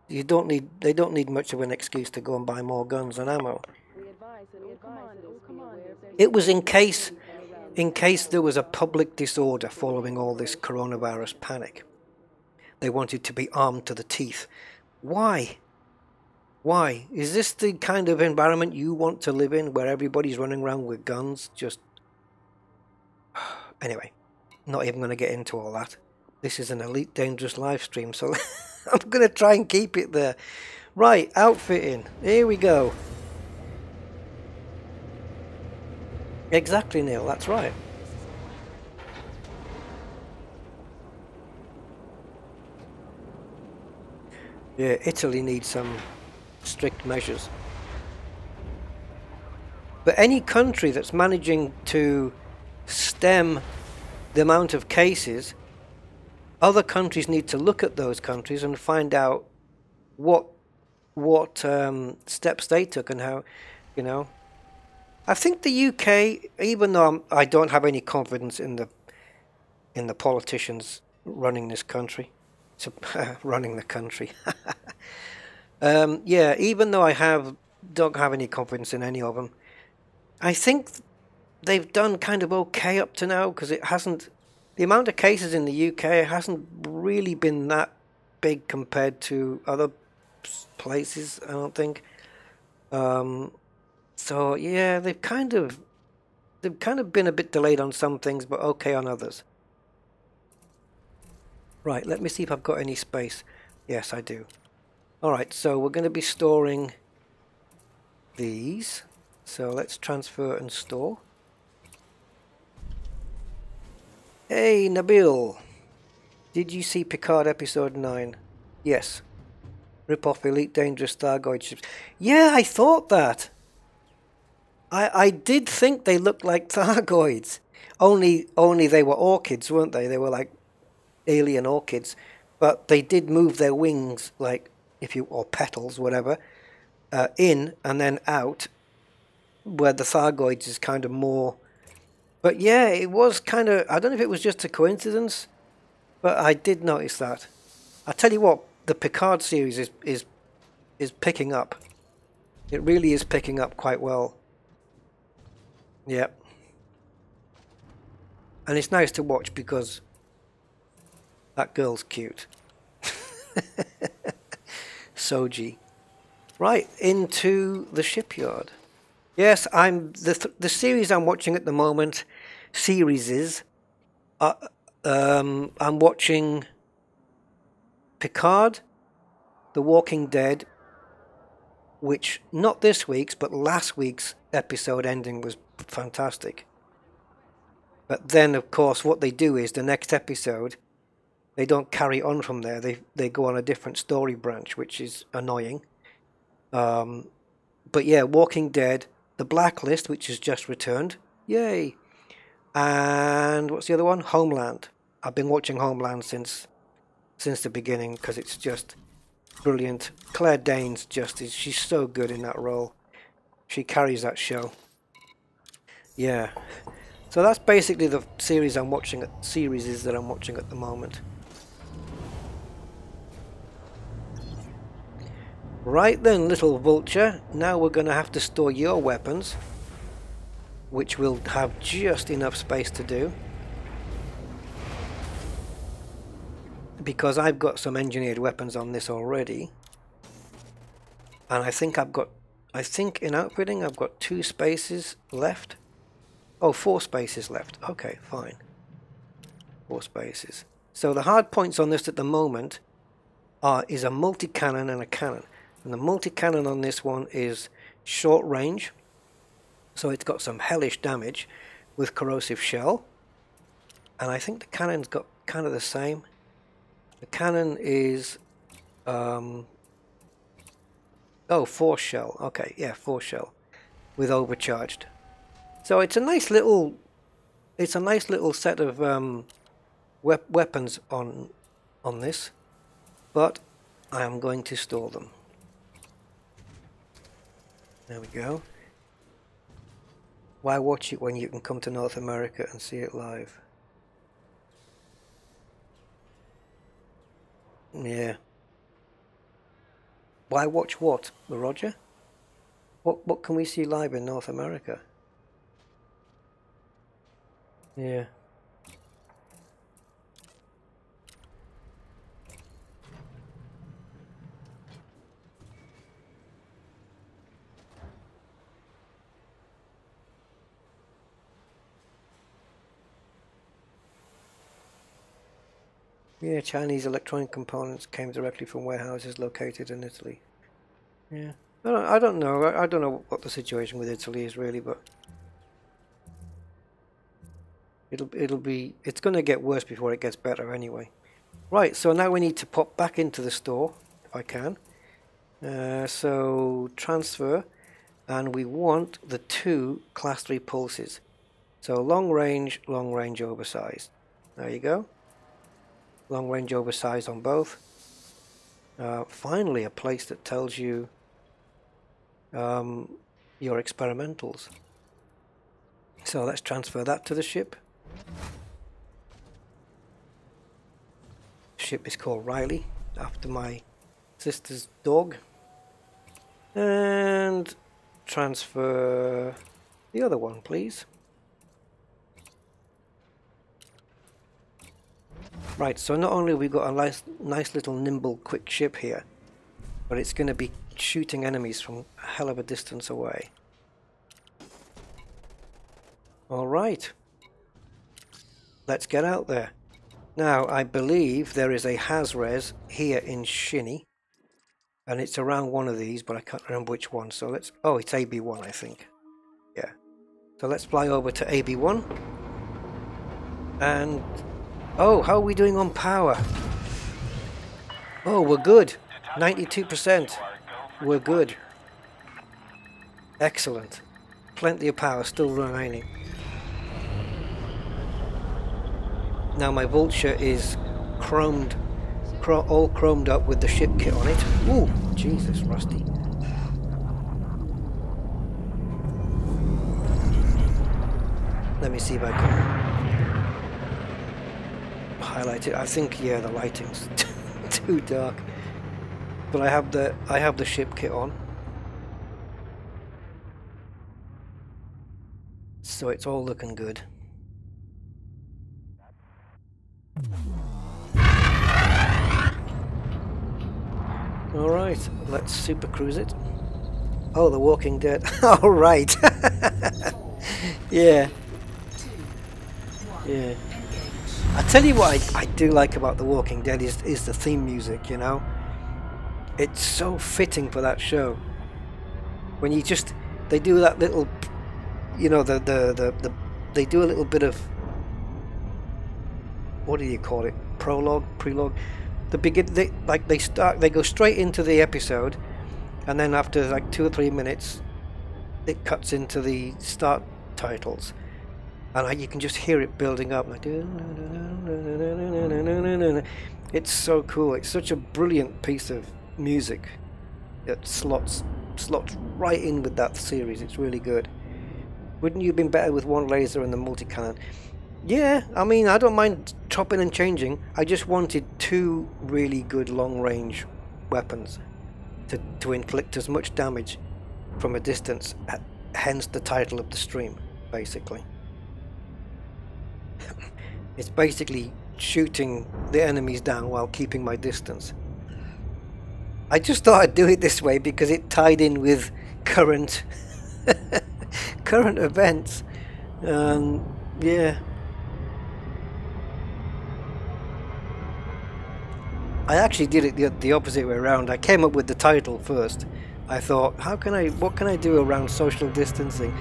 S1: they don't need much of an excuse to go and buy more guns and ammo. It was in case there was a public disorder following all this coronavirus panic. They wanted to be armed to the teeth. Why? Why? Is this the kind of environment you want to live in, where everybody's running around with guns? Just... Anyway, not even going to get into all that. This is an Elite Dangerous live stream, so I'm going to try and keep it there. Right, outfitting. Here we go. Exactly, Neil, that's right. Yeah, Italy needs some strict measures. But any country that's managing to stem the amount of cases, other countries need to look at those countries and find out what steps they took and how, you know. I think the UK, even though I don't have any confidence in the politicians running this country, running the country. Yeah, even though don't have any confidence in any of them, I think they've done kind of okay up to now, because the amount of cases in the UK hasn't really been that big compared to other places, I don't think. So yeah, they've kind of been a bit delayed on some things, but okay on others. Right, let me see if I've got any space. Yes, I do. Alright, so we're going to be storing these. So let's transfer and store. Hey, Nabil! Did you see Picard episode 9? Yes. Rip off Elite Dangerous Thargoid ships. Yeah, I thought that! I did think they looked like Thargoids. Only they were orchids, weren't they? They were like alien orchids. But they did move their wings, like, or petals, whatever, in and then out, where the Thargoids is kind of more... But yeah, it was kind of... I don't know if it was just a coincidence, but I did notice that. I tell you what, the Picard series is picking up. It really is picking up quite well. Yep. And it's nice to watch because that girl's cute. Soji. Right, into the shipyard. Yes, the series I'm watching at the moment, I'm watching Picard, The Walking Dead, which not this week's, but last week's episode ending was fantastic. But then, of course, what they do is the next episode, they don't carry on from there. They go on a different story branch, which is annoying. But yeah, Walking Dead, The Blacklist, which has just returned. Yay! And what's the other one? Homeland. I've been watching Homeland since the beginning because it's just brilliant. Claire Danes she's so good in that role. She carries that show. Yeah. So that's basically the series that I'm watching at the moment. Right then, little vulture, now we're going to have to store your weapons, which will have just enough space to do. because I've got some engineered weapons on this already, and I think in outfitting I've got 2 spaces left. Oh, 4 spaces left. Okay, fine. 4 spaces. So the hard points on this at the moment is a multi-cannon and a cannon. And the multi-cannon on this one is short range, so it's got some hellish damage with corrosive shell. And I think the cannon's got kind of the same. The cannon is force shell. Okay, yeah, force shell with overcharged. So it's a nice little set of weapons on this, but I am going to store them. There we go. Why watch it when you can come to North America and see it live? Yeah. Why watch what, Roger? What can we see live in North America? Yeah. Yeah, Chinese electronic components came directly from warehouses located in Italy. Yeah, I don't know. I don't know what the situation with Italy is really, but it's going to get worse before it gets better anyway. Right, so now we need to pop back into the store if I can. So transfer, and we want the 2 class 3 pulses. So long range, oversized. There you go. Long range oversized on both. Finally a place that tells you your experimentals. So let's transfer that to the ship. Ship is called Riley, after my sister's dog. And transfer the other one, please. Right, so not only have we got a nice little nimble quick ship here, but it's going to be shooting enemies from a hell of a distance away. Alright, let's get out there. Now, I believe there is a Hazres here in Shinny, and it's around one of these, but I can't remember which one. So let's, oh, it's AB1, I think. Yeah. So let's fly over to AB1. And, oh, how are we doing on power? Oh, we're good. 92%. We're good. Excellent. Plenty of power still remaining. Now my Vulture is chromed, all chromed up with the ship kit on it. Ooh, Jesus, rusty. Let me see if I can highlight it. I think, yeah, the lighting's too dark. But I have the ship kit on, so it's all looking good. Alright, let's super cruise it. Oh, The Walking Dead. Alright. Yeah. Yeah. I tell you what I do like about The Walking Dead is the theme music, you know. It's so fitting for that show. When you just, they do that little, you know, they do a little bit of, what do you call it? Prologue, prelogue. They go straight into the episode, and then after like 2 or 3 minutes, it cuts into the start titles, and you can just hear it building up. Like, it's so cool. It's such a brilliant piece of music. It slots right in with that series. It's really good. Wouldn't you have been better with one laser and the multi-cannon? Yeah, I mean, I don't mind chopping and changing. I just wanted 2 really good long-range weapons to inflict as much damage from a distance, hence the title of the stream, basically. It's basically shooting the enemies down while keeping my distance. I just thought I'd do it this way because it tied in with current current events. Yeah. I actually did it the opposite way around. I came up with the title first. I thought, what can I do around social distancing?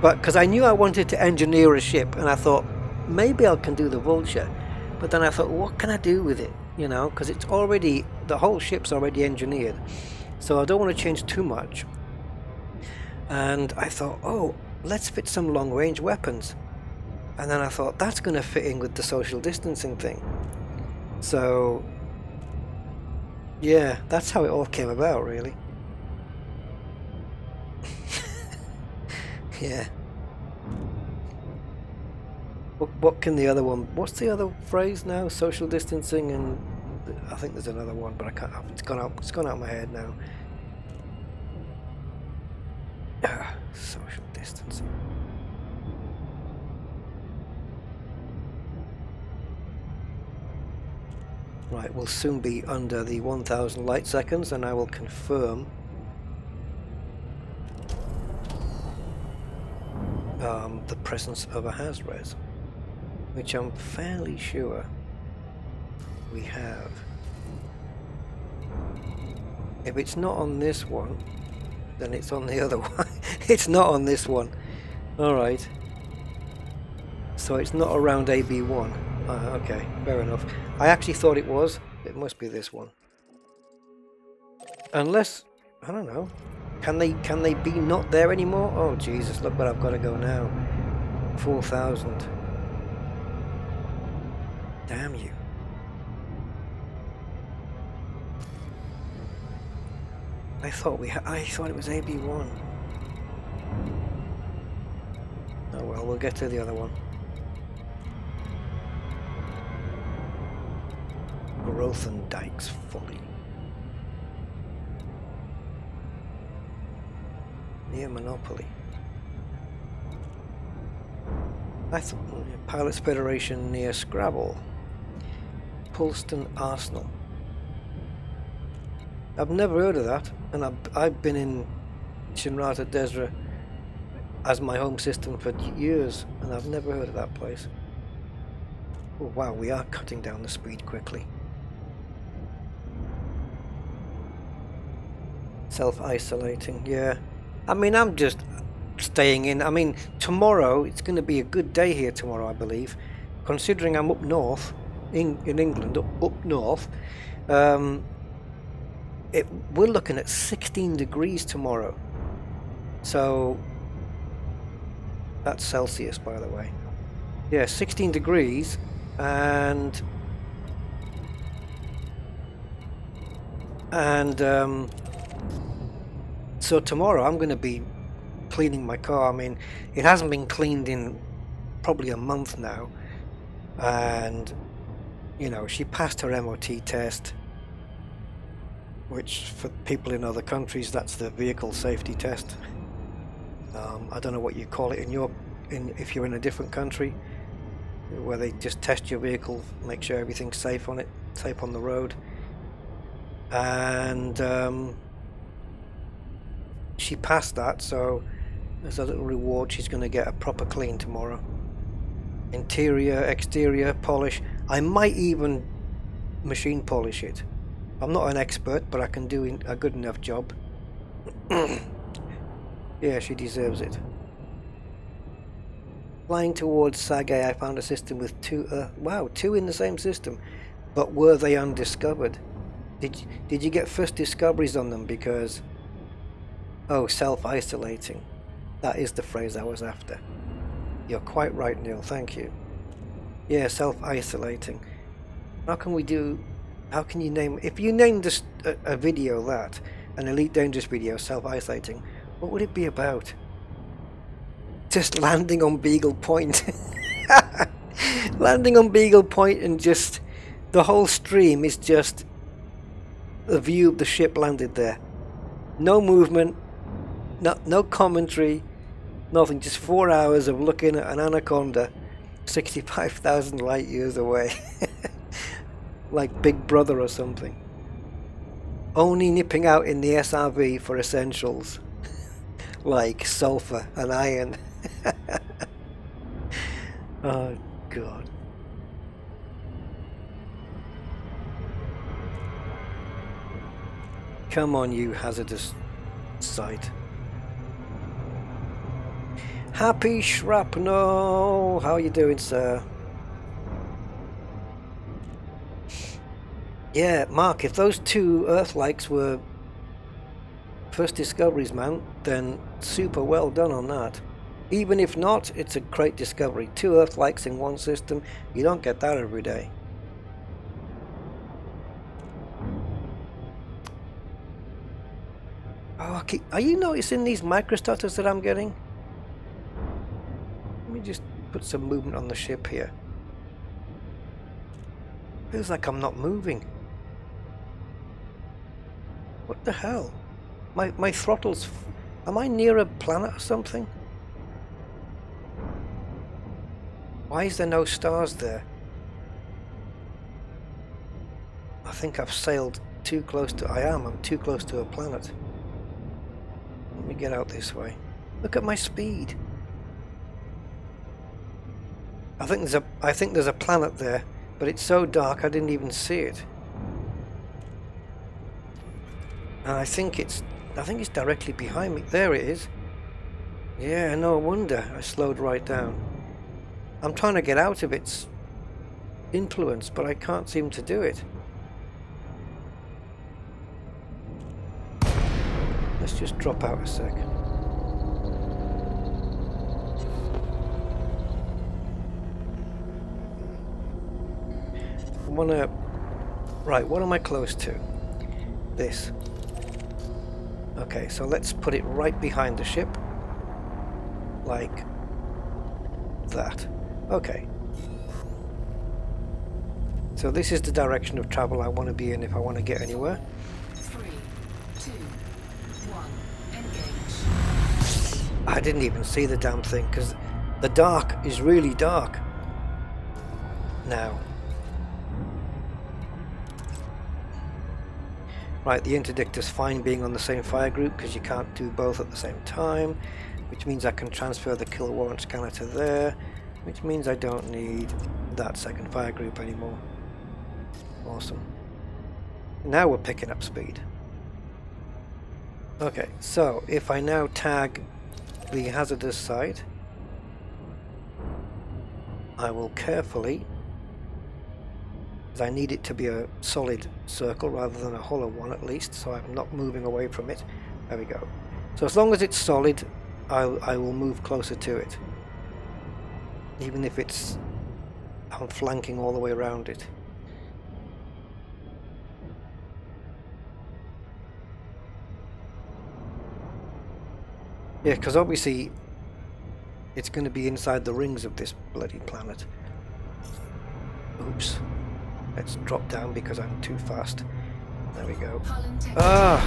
S1: But because I knew I wanted to engineer a ship, and I thought maybe I can do the Vulture. But then I thought, what can I do with it? You know, because it's already, the whole ship's already engineered, so I don't want to change too much. And I thought, oh, let's fit some long-range weapons. And then I thought that's going to fit in with the social distancing thing. So yeah, that's how it all came about, really. Yeah. What can the other one? What's the other phrase now? Social distancing, and I think there's another one, but I can't. It's gone out. It's gone out of my head now. Social distancing. Right, we'll soon be under the 1000 light seconds, and I will confirm the presence of a HASRES, which I'm fairly sure we have. If it's not on this one, then it's on the other one. It's not on this one. Alright. So it's not around AB1. Okay, fair enough. I actually thought it was. It must be this one. Unless, I don't know. Can they be not there anymore? Oh Jesus, look where I've got to go now. 4,000. Damn you. I thought it was AB1. Oh well, we'll get to the other one. Grothendieck's Folly. Near Monopoly. I thought Pilots Federation near Scrabble. Pulston Arsenal. I've never heard of that, and I've been in Shinrata Desra as my home system for years, and I've never heard of that place. Oh wow, we are cutting down the speed quickly. Self-isolating, yeah. I mean, I'm just staying in. I mean, tomorrow, it's going to be a good day here tomorrow, I believe. Considering I'm up north, in England, up north, we're looking at 16 degrees tomorrow. So, that's Celsius, by the way. Yeah, 16 degrees, and so tomorrow I'm going to be cleaning my car. I mean, it hasn't been cleaned in probably a month now, and you know, she passed her MOT test, which for people in other countries, that's the vehicle safety test. I don't know what you call it if you're in a different country, where they just test your vehicle, make sure everything's safe on it, safe on the road. And she passed that, so as a little reward she's going to get a proper clean tomorrow. Interior, exterior, polish. I might even machine polish it. I'm not an expert, but I can do a good enough job. Yeah, she deserves it. Flying towards Sage, I found a system with two in the same system, but were they undiscovered? Did you get first discoveries on them? Because, oh, self-isolating. That is the phrase I was after. You're quite right, Neil, thank you. Yeah, self-isolating. How can you name, if you named a video that, an Elite Dangerous video, self-isolating, what would it be about? Just landing on Beagle Point. Landing on Beagle Point, and just, the whole stream is just the view of the ship landed there. No movement, no commentary, nothing, just 4 hours of looking at an anaconda 65,000 light years away. Like Big Brother or something. Only nipping out in the SRV for essentials. Like sulfur and iron. Oh God. Come on, you hazardous site. Happy Shrapnel! How are you doing, sir? Yeah, Mark, if those two Earth-likes were first discoveries, man, then super well done on that. Even if not, it's a great discovery. 2 Earth-likes in one system, you don't get that every day. Oh, are you noticing these microstutters that I'm getting? Let me just put some movement on the ship here. Feels like I'm not moving. What the hell? My throttle's... Am I near a planet or something? Why is there no stars there? I think I've sailed too close to... I'm too close to a planet. Let me get out this way. Look at my speed. I think there's a planet there, but it's so dark I didn't even see it. And I think it's directly behind me. There it is. Yeah, no wonder I slowed right down. I'm trying to get out of its influence, but I can't seem to do it. Let's just drop out a sec. I wanna... Right, what am I close to? This. Okay, so let's put it right behind the ship. Like that. Okay. So this is the direction of travel I want to be in if I want to get anywhere.
S3: 3, 2, 1, engage.
S1: I didn't even see the damn thing because the dark is really dark now. Right, the interdictor's fine being on the same fire group because you can't do both at the same time, which means I can transfer the kill warrant scanner to there, which means I don't need that second fire group anymore. Awesome. Now we're picking up speed. Okay, so if I now tag the hazardous site, I will carefully, because I need it to be a solid circle rather than a hollow one at least, so I'm not moving away from it. There we go. So as long as it's solid, I will move closer to it, even if I'm flanking all the way around it. Yeah, because obviously it's going to be inside the rings of this bloody planet. Oops. Let's drop down because I'm too fast. There we go. Ah!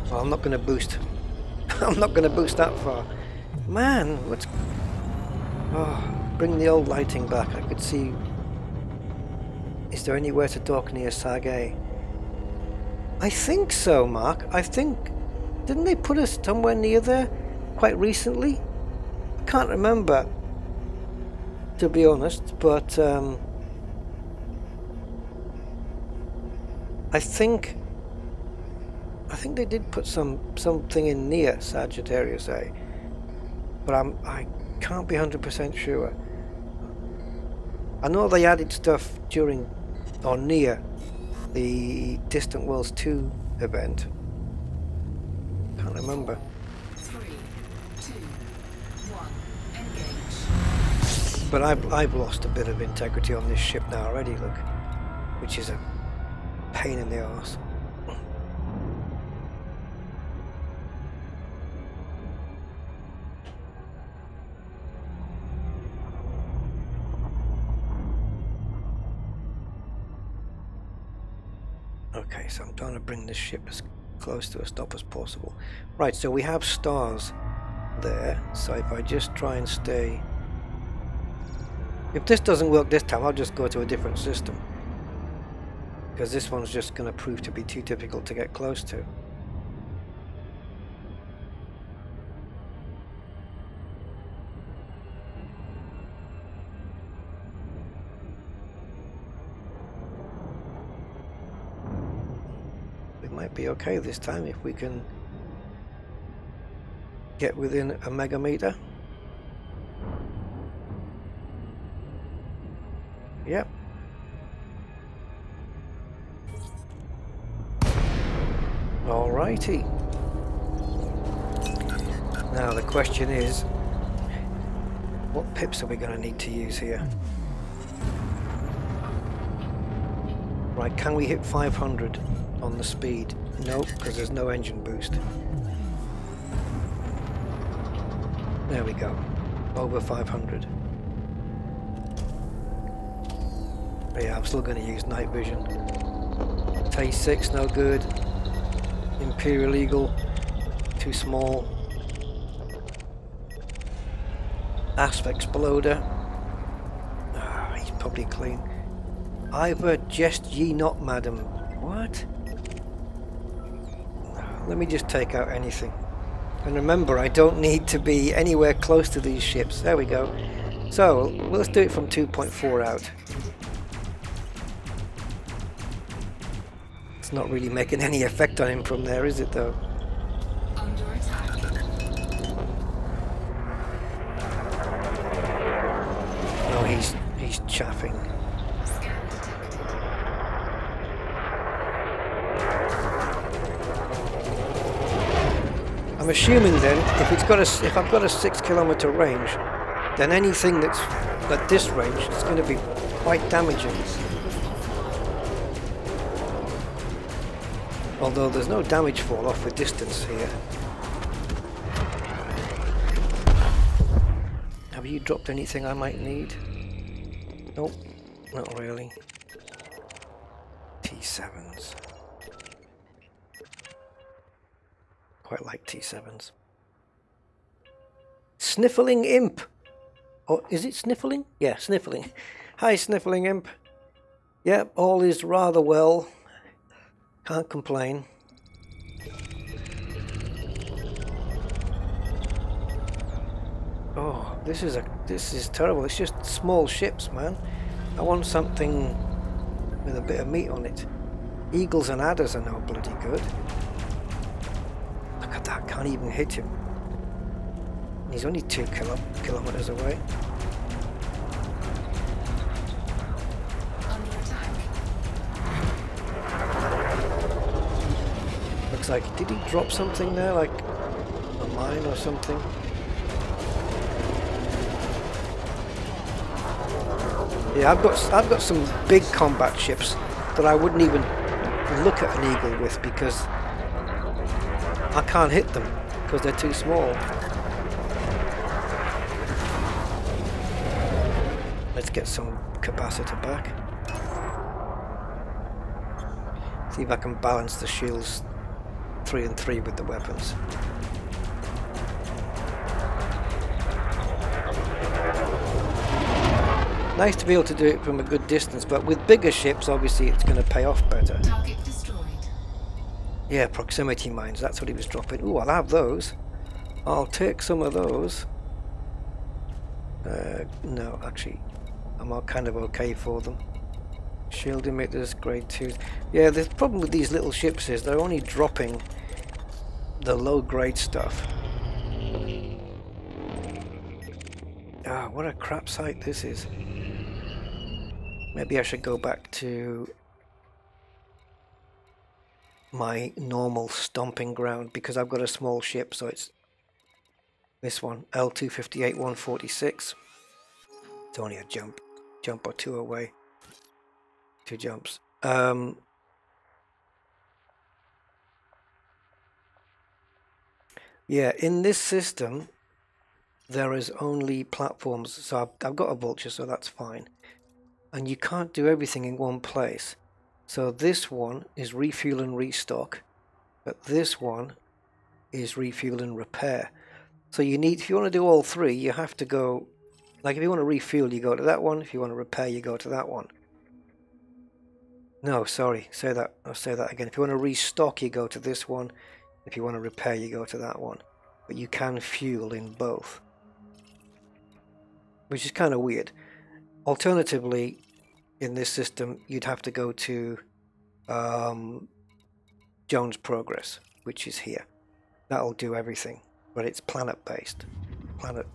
S1: Well, I'm not going to boost. I'm not going to boost that far. Man, what's... Oh, bring the old lighting back. I could see... Is there anywhere to dock near Sage? I think so, Mark. I think... Didn't they put us somewhere near there quite recently? I can't remember, to be honest, but I think they did put something in near Sagittarius A, but I can't be 100% sure. I know they added stuff during or near the Distant Worlds 2 event. Can't remember.
S3: 3, 2, 1, engage.
S1: But I've lost a bit of integrity on this ship now already, look, which is a pain in the arse. Okay, so I'm trying to bring this ship as close to a stop as possible. Right, so we have stars there. So if I just try and stay... If this doesn't work this time, I'll just go to a different system. Because this one's just going to prove to be too difficult to get close to. We might be okay this time if we can get within a megameter. Yep. Alrighty. Now the question is, what pips are we going to need to use here? Right, can we hit 500 on the speed? Nope, because there's no engine boost. There we go. Over 500. Yeah, I'm still going to use night vision. T6, no good. Imperial Eagle, too small. Asp Exploder. Ah, he's probably clean. Ivor, jest ye not, madam. What? Let me just take out anything. And remember, I don't need to be anywhere close to these ships. There we go. So, let's do it from 2.4 out. Not really making any effect on him from there, is it though?
S3: Under attack.
S1: No, he's chaffing.
S3: Scan detected.
S1: I'm assuming then if I've got a 6 kilometer range, then anything that's at this range is going to be quite damaging. Although there's no damage fall off with distance here. Have you dropped anything I might need? Nope, not really. T7s. Quite like T7s. Sniffling Imp! Oh, is it Sniffling? Yeah, Sniffling. Hi, Sniffling Imp. Yep, all is rather well. Can't complain. Oh, this is terrible. It's just small ships, man. I want something with a bit of meat on it. Eagles and adders are no bloody good. Look at that, can't even hit him. He's only 2 kilometers away. Looks like, did he drop something there, like a mine or something? Yeah, I've got some big combat ships that I wouldn't even look at an Eagle with because I can't hit them because they're too small. Let's get some capacitor back. See if I can balance the shields 3 and 3 with the weapons. Nice to be able to do it from a good distance, but with bigger ships obviously it's going to pay off better.
S3: Target destroyed.
S1: Yeah, proximity mines, that's what he was dropping. Ooh, I'll have those. I'll take some of those. No, actually, I'm all kind of okay for them. Shield emitters, grade 2s. Yeah, the problem with these little ships is they're only dropping the low grade stuff. Ah, what a crap site this is. Maybe I should go back to my normal stomping ground because I've got a small ship, so it's this one, L258 146. It's only a jump or two away. 2 jumps. Yeah, in this system there is only platforms, so I've got a vulture, so that's fine. And you can't do everything in one place. So this one is refuel and restock, but this one is refuel and repair. So you need, if you want to do all three, you have to go, like if you want to refuel, you go to that one. If you want to repair, you go to that one. No, sorry, I'll say that again. If you want to restock, you go to this one. If you want to repair, you go to that one. But you can fuel in both, which is kind of weird. Alternatively, in this system, you'd have to go to Jones Progress, which is here. That'll do everything, but it's planet based. Planet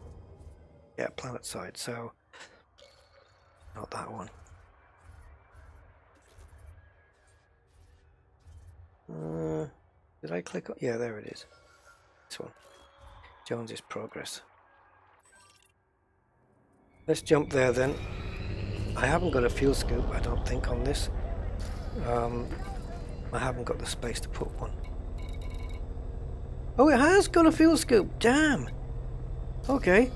S1: side, so not that one. Did I click on? Yeah, there it is. This one. Jones's Progress. Let's jump there then. I haven't got a fuel scoop, I don't think, on this. I haven't got the space to put one. Oh, it has got a fuel scoop! Damn! Okay,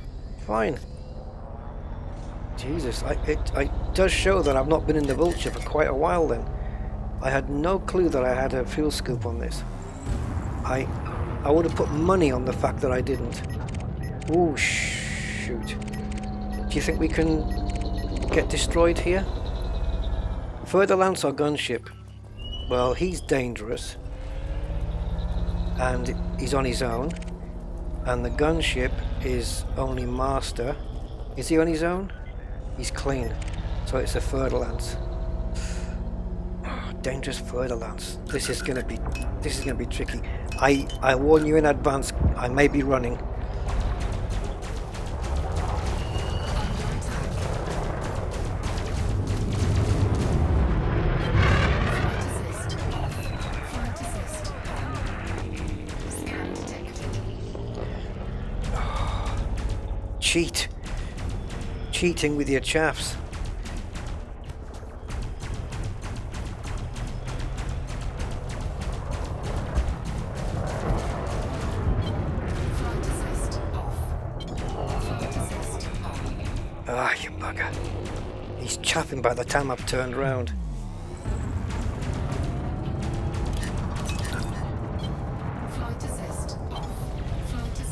S1: fine. Jesus, it does show that I've not been in the Vulture for quite a while then. I had no clue that I had a fuel scoop on this. I would have put money on the fact that I didn't. Oh, shoot. Do you think we can get destroyed here? Further Lance or gunship? Well, he's dangerous. And he's on his own. And the gunship is only master. Is he on his own? He's clean. So it's a Further Lance. Oh, dangerous Further Lance. This is gonna be tricky. I warn you in advance, I may be running. Cheating with your chaffs. Ah, you bugger. He's chaffing by the time I've turned round.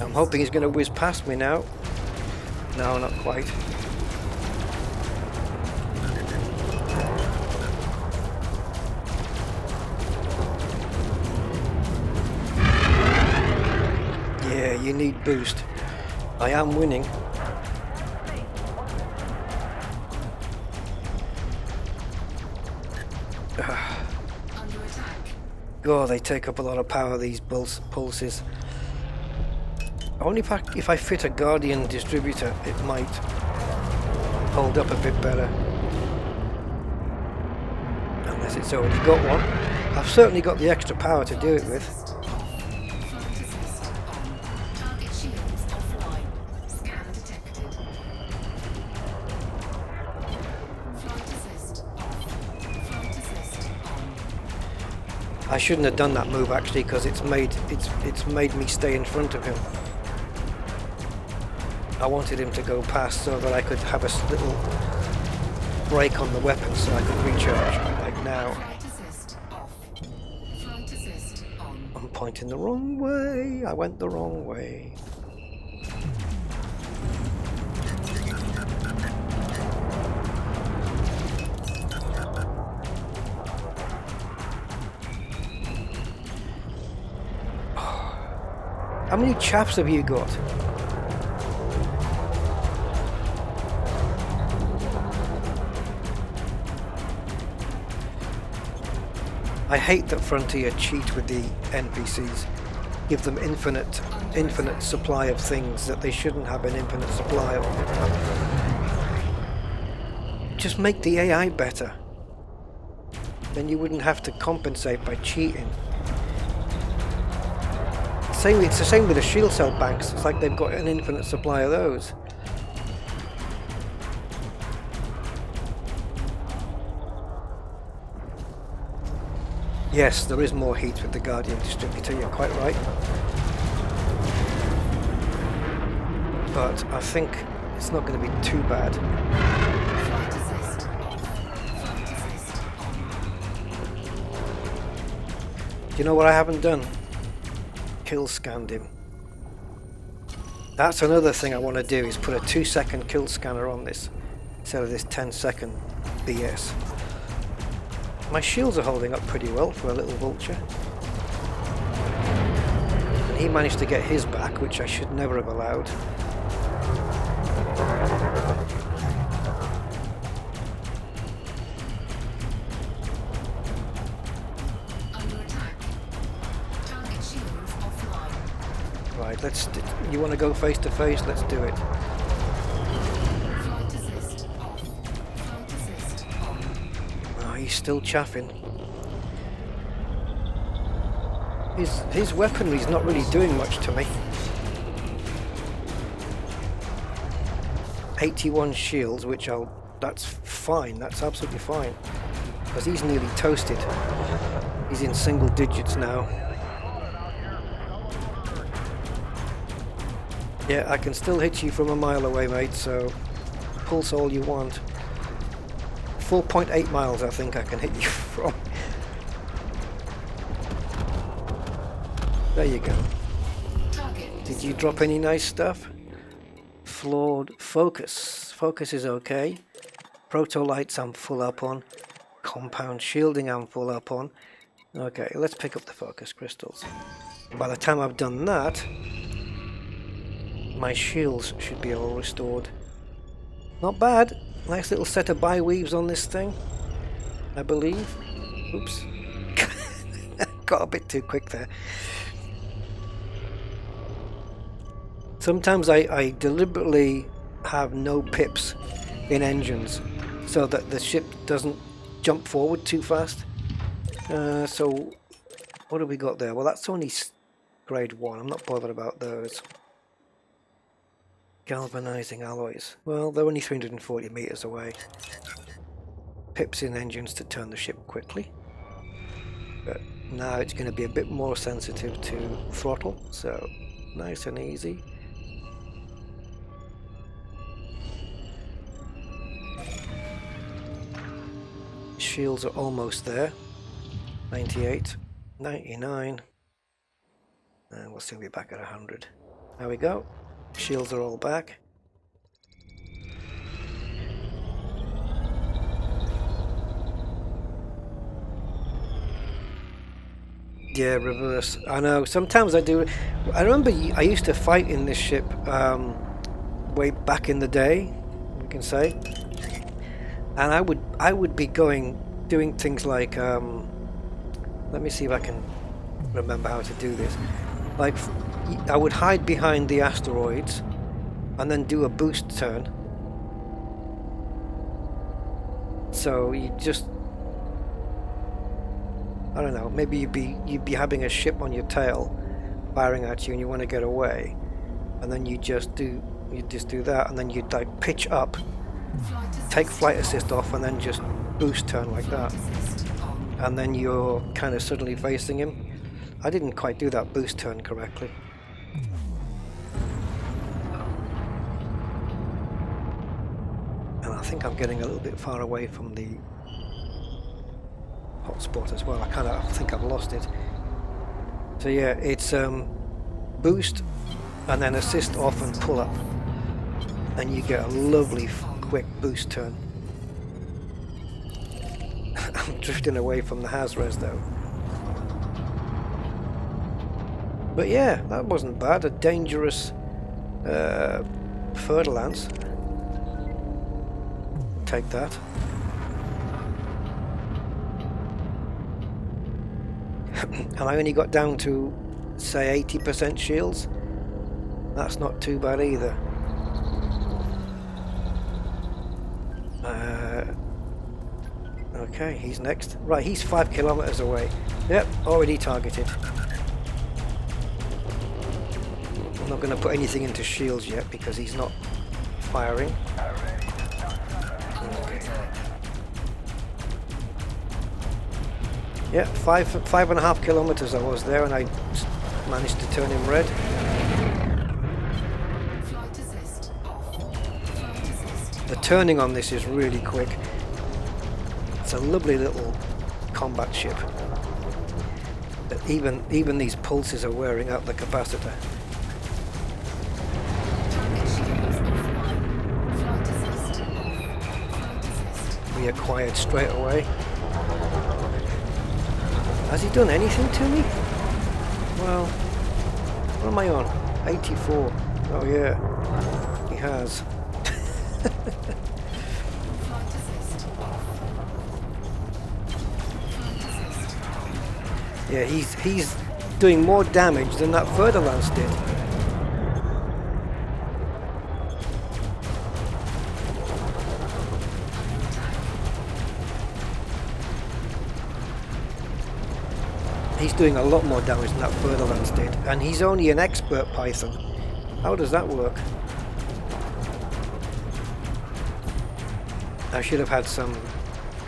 S1: I'm hoping he's going to whiz past me now. No, not quite. Yeah, you need boost. I am winning. God, they take up a lot of power, these pulses. Only if I fit a Guardian distributor, it might hold up a bit better. Unless it's already got one. I've certainly got the extra power to do it with. I shouldn't have done that move actually, because it's made me stay in front of him. I wanted him to go past so that I could have a little break on the weapon so I could recharge, like now. I'm pointing the wrong way. I went the wrong way. How many chaps have you got? I hate that Frontier cheat with the NPCs. Give them infinite supply of things that they shouldn't have an infinite supply of. Just make the AI better. Then you wouldn't have to compensate by cheating. It's the same with the shield cell banks. It's like they've got an infinite supply of those. Yes, there is more heat with the Guardian distributor, you're quite right. But I think it's not going to be too bad. Do you know what I haven't done? Kill scanned him. That's another thing I want to do, is put a 2-second kill scanner on this instead of this 10-second BS. My shields are holding up pretty well for a little vulture. And he managed to get his back, which I should never have allowed. Right, let's. You want to go face to face? Let's do it. Oh, he's still chaffing. His weaponry's not really doing much to me. 81 shields, which that's fine. That's absolutely fine, because he's nearly toasted. He's in single digits now. Yeah, I can still hit you from a mile away, mate, so pulse all you want. 4.8 miles I think I can hit you from. There you go. Did you drop any nice stuff? Flawed focus. Focus is okay. Proto-lights I'm full up on. Compound shielding I'm full up on. Okay, let's pick up the focus crystals. By the time I've done that, my shields should be all restored. Not bad. Nice little set of bi-weaves on this thing, I believe. Oops. Got a bit too quick there. Sometimes I deliberately have no pips in engines so that the ship doesn't jump forward too fast. So what have we got there? Well, that's only grade 1. I'm not bothered about those. Galvanizing alloys. Well, they're only 340 meters away. Pips in engines to turn the ship quickly. But now it's going to be a bit more sensitive to throttle, so nice and easy. Shields are almost there. 98, 99, and we'll soon be back at 100. There we go. Shields are all back. Yeah, reverse. I know. Sometimes I do. I remember I used to fight in this ship way back in the day, we can say. And I would be doing things like let me see if I can remember how to do this. Like, I would hide behind the asteroids and then do a boost turn. So you just, I don't know, maybe you'd be having a ship on your tail firing at you and you want to get away, and then you just do that, and then you'd like pitch up, take flight assist off, and then just boost turn like that, and then you're kind of suddenly facing him. I didn't quite do that boost turn correctly. And I think I'm getting a little bit far away from the hotspot as well. I think I've lost it. So yeah, it's boost and then assist off and pull up, and you get a lovely quick boost turn. I'm drifting away from the Hazres though. But yeah, that wasn't bad. A dangerous Fer-de-Lance. Take that. And I only got down to, say, 80% shields. That's not too bad either. Okay, he's next. Right, he's 5 kilometers away. Yep, already targeted. I'm not going to put anything into shields yet because he's not firing. Okay. Yeah, 5.5 kilometers I was there, and I managed to turn him red. The turning on this is really quick. It's a lovely little combat ship. But even these pulses are wearing out the capacitor. be acquired straight away. Has he done anything to me? Well, what am I on? 84. Oh yeah, he has.
S3: Flight assist off. Flight assist.
S1: Yeah, he's doing more damage than that further lance did. He's doing a lot more damage than that further lance did, and he's only an expert Python. How does that work? I should have had some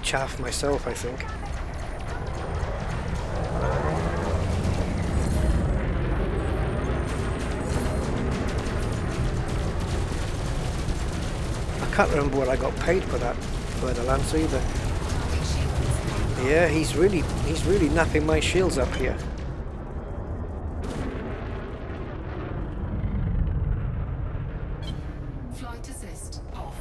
S1: chaff myself, I think. I can't remember what I got paid for that further lance either. Yeah, he's really napping my shields up here.
S3: Flight assist off.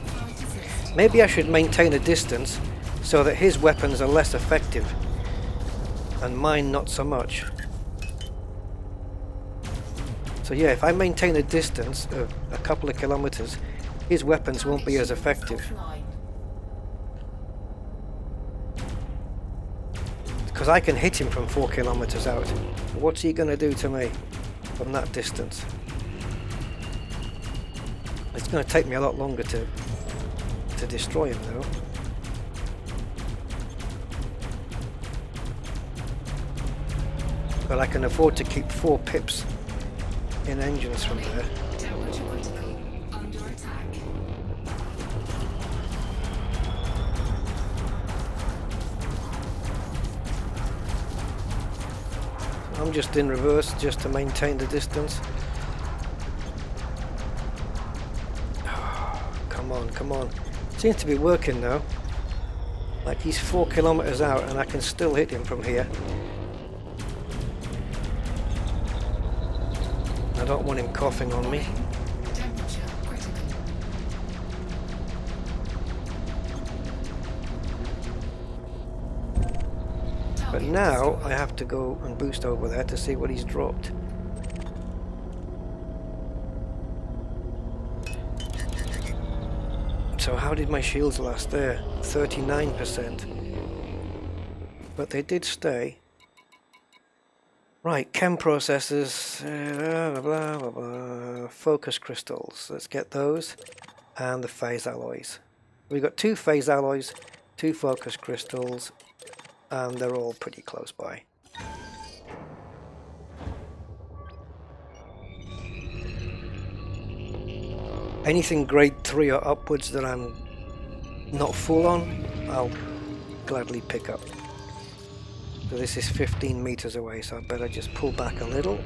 S3: Flight assist.
S1: Maybe I should maintain a distance so that his weapons are less effective and mine not so much. So yeah, if I maintain a distance of a couple of kilometers, his weapons won't be as effective.
S3: Offline.
S1: Because I can hit him from 4 kilometers out. What's he going to do to me from that distance? It's going to take me a lot longer to destroy him though. But I can afford to keep 4 pips in engines from there.
S3: Temperature critical. Under attack.
S1: I'm just in reverse just to maintain the distance. Come on, come on. Seems to be working now. Like he's 4 kilometers out and I can still hit him from here. I don't want him coughing on me.
S3: Temperature critical.
S1: But
S3: Target
S1: now
S3: destroyed.
S1: I have to go and boost over there to see what he's dropped. So how did my shields last there? 39%. But they did stay. Right, chem processors, blah, blah, blah, blah. Focus crystals. Let's get those. And the phase alloys. We've got 2 phase alloys, 2 focus crystals, and they're all pretty close by. Anything grade 3 or upwards that I'm not full on, I'll gladly pick up. So this is 15 meters away, so I better just pull back a little.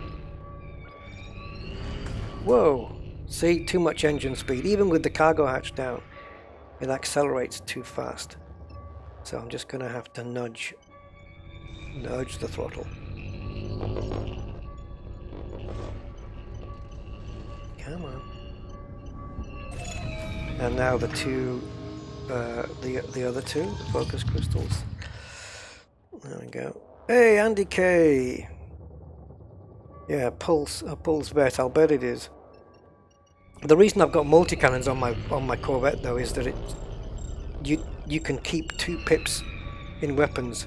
S1: Whoa! See, too much engine speed. Even with the cargo hatch down, it accelerates too fast. So I'm just going to have to nudge the throttle. Come on. And now the other two focus crystals. There we go. Hey, Andy K. Yeah, a pulse vet. I'll bet it is. The reason I've got multi-cannons on my Corvette though is that you can keep 2 pips in weapons,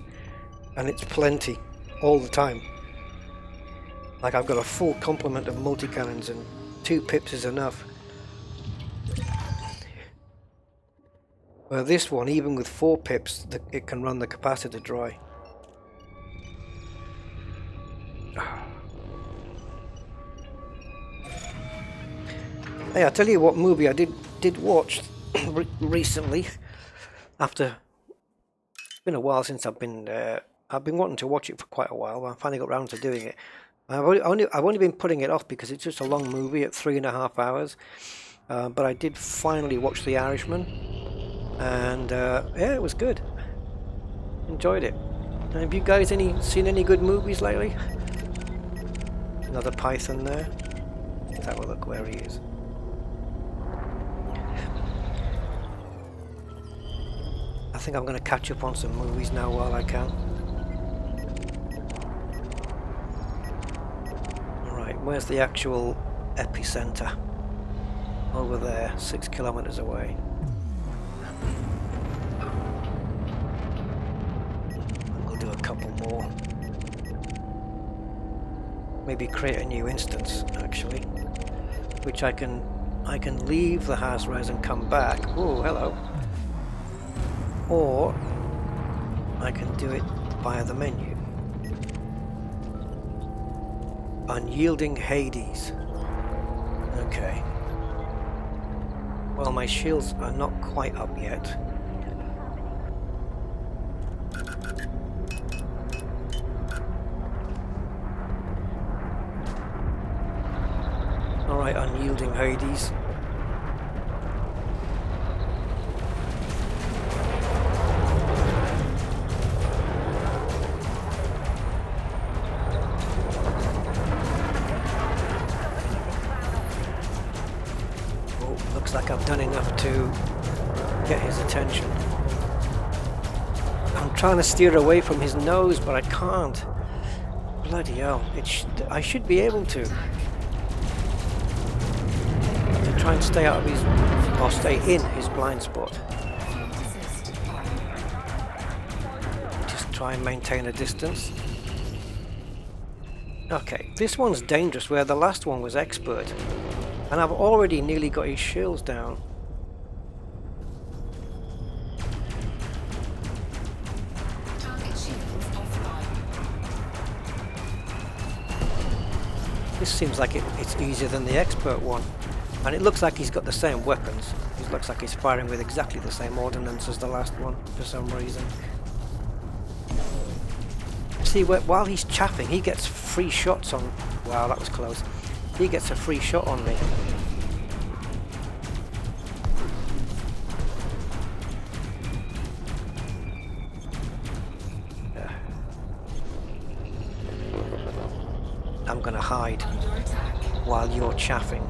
S1: and it's plenty all the time. Like I've got a full complement of multi-cannons, and 2 pips is enough. Well, this one, even with 4 pips, it can run the capacitor dry. Hey, I'll tell you what movie I did watch recently. After it's been a while since I've been wanting to watch it for quite a while. I finally got around to doing it. I've only been putting it off because it's just a long movie at 3.5 hours. But I did finally watch The Irishman, and yeah, it was good. Enjoyed it. And have you guys seen any good movies lately? Another Python there. Let's have a look where he is. I think I'm going to catch up on some movies now while I can. Alright, where's the actual epicenter? Over there, 6 kilometers away. We'll do a couple more. Maybe create a new instance, actually, which I can leave the house res and come back. Oh, hello. Or I can do it via the menu. Unyielding Hades. Okay. Well, my shields are not quite up yet. Alright, Unyielding Hades. Looks like I've done enough to get his attention. I'm trying to steer away from his nose, but I can't. Bloody hell. I should be able to try and stay out of his, or stay in his blind spot. Just try and maintain a distance. Okay, this one's dangerous where the last one was expert. And I've already nearly got his shields down. This seems like it's easier than the expert one. And it looks like he's got the same weapons. It looks like he's firing with exactly the same ordnance as the last one, for some reason. See, while he's chaffing, he gets free shots on... Wow, that was close. He gets a free shot on me. I'm gonna hide while you're chaffing.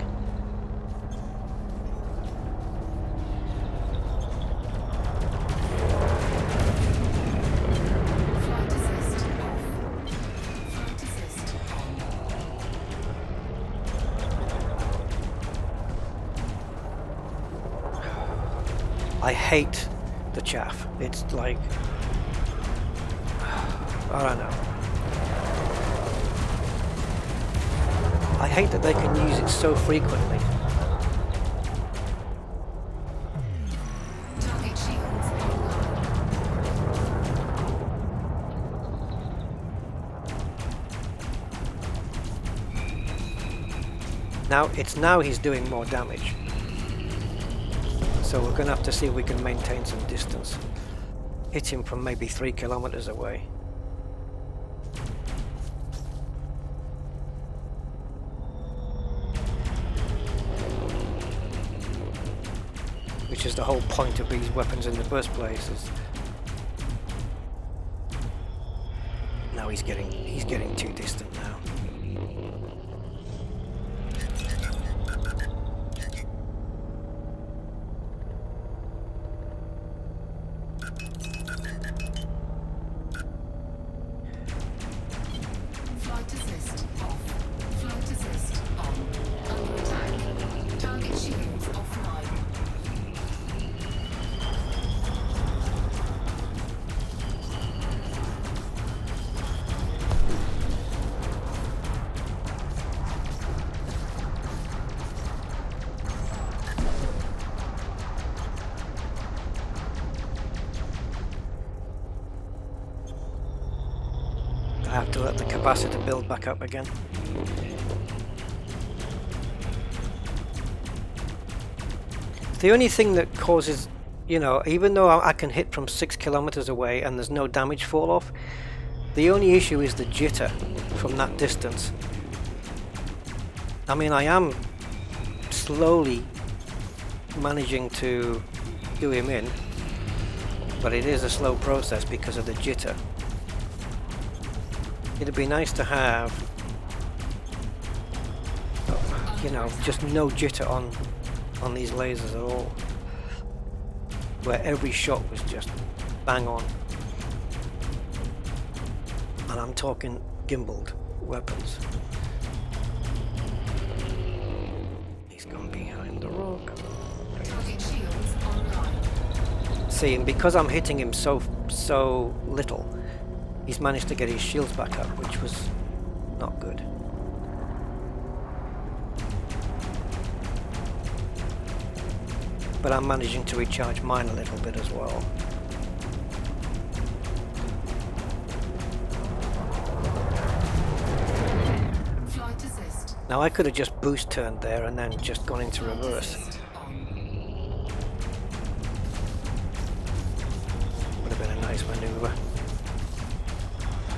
S1: I hate the chaff. It's like, I don't know. I hate that they can use it so frequently. Now he's doing more damage. So we're going to have to see if we can maintain some distance. Hit him from maybe 3 kilometers away. Which is the whole point of these weapons in the first place. Now he's getting too distant now. I have to let the capacitor build back up again. The only thing that causes, you know, even though I can hit from 6 kilometers away and there's no damage fall off, the only issue is the jitter from that distance. I mean, I am slowly managing to do him in, but it is a slow process because of the jitter. It'd be nice to have, you know, just no jitter on these lasers at all. where every shot was just bang on. And I'm talking gimbaled weapons. He's gone behind the rock.
S3: Target shields online.
S1: See, and because I'm hitting him so little, he's managed to get his shields back up, which was not good. But I'm managing to recharge mine a little bit as well.
S3: Flight assist.
S1: Now I could have just boost turned there and then just gone into reverse.
S3: Assist on.
S1: Would have been a nice maneuver.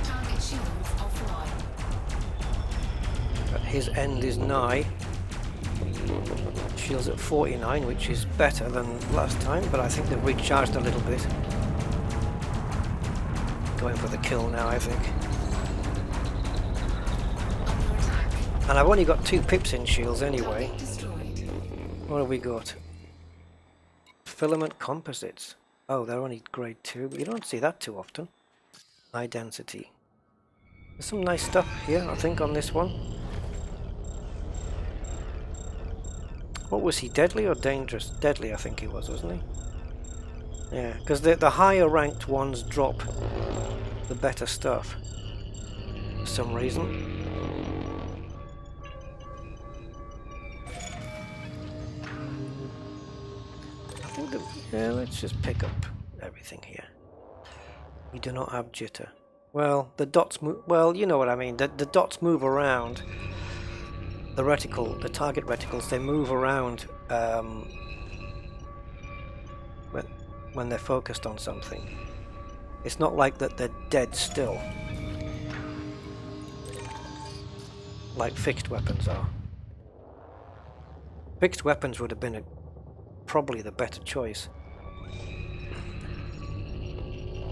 S3: Target shields offline.
S1: But his end is nigh. Shields at 49, which is better than last time, but I think they've recharged a little bit. Going for the kill now, I think.
S3: Under attack.
S1: And I've only got 2 pips in shields anyway.
S3: Target destroyed.
S1: What have we got? Filament composites. Oh, they're only grade 2, but you don't see that too often. High density. There's some nice stuff here, I think, on this one. What was he, deadly or dangerous? Deadly, I think he was, wasn't he? Yeah, because the higher ranked ones drop the better stuff for some reason. I think that, yeah, let's just pick up everything here. We do not have jitter. Well, the dots move, well, you know what I mean, the dots move around. The reticle, the target reticles, they move around when they're focused on something. It's not like that they're dead still, like fixed weapons are. Fixed weapons would have been probably the better choice.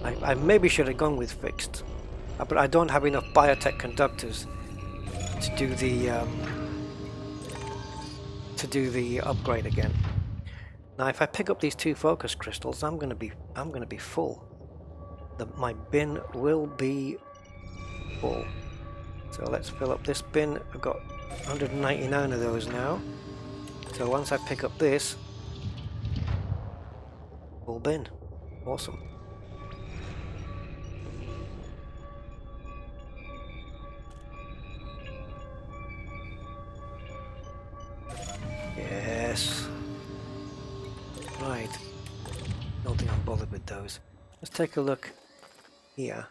S1: I maybe should have gone with fixed, but I don't have enough biotech conductors to do the upgrade again. Now, if I pick up these 2 focus crystals, I'm gonna be full. My bin will be full. So let's fill up this bin. I've got 199 of those now. So once I pick up this, full bin. Awesome. Yes. Right. Don't think I'm bothered with those. Let's take a look here.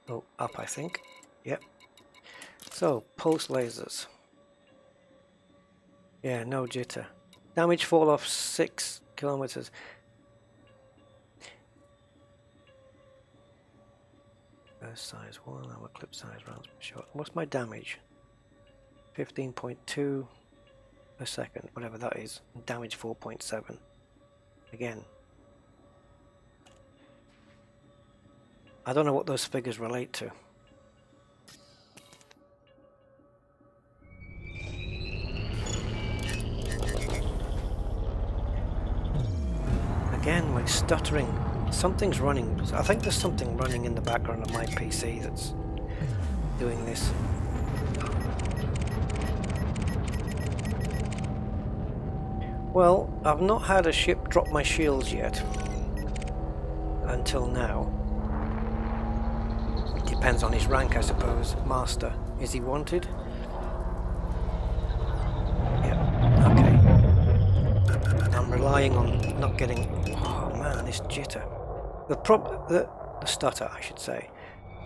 S1: Oh, up I think. Yep. So, pulse lasers. Yeah, no jitter. Damage fall off 6 kilometers. Burst size 1, our clip size rounds per shot. What's my damage? 15.2 per second, whatever that is. Damage 4.7. Again, I don't know what those figures relate to. Again, like stuttering. Something's running. I think there's something running in the background of my PC that's doing this. Well, I've not had a ship drop my shields yet. Until now. It depends on his rank, I suppose. Master. Is he wanted? Yeah, okay. I'm relying on not getting... Oh man, this jitter. The stutter, I should say.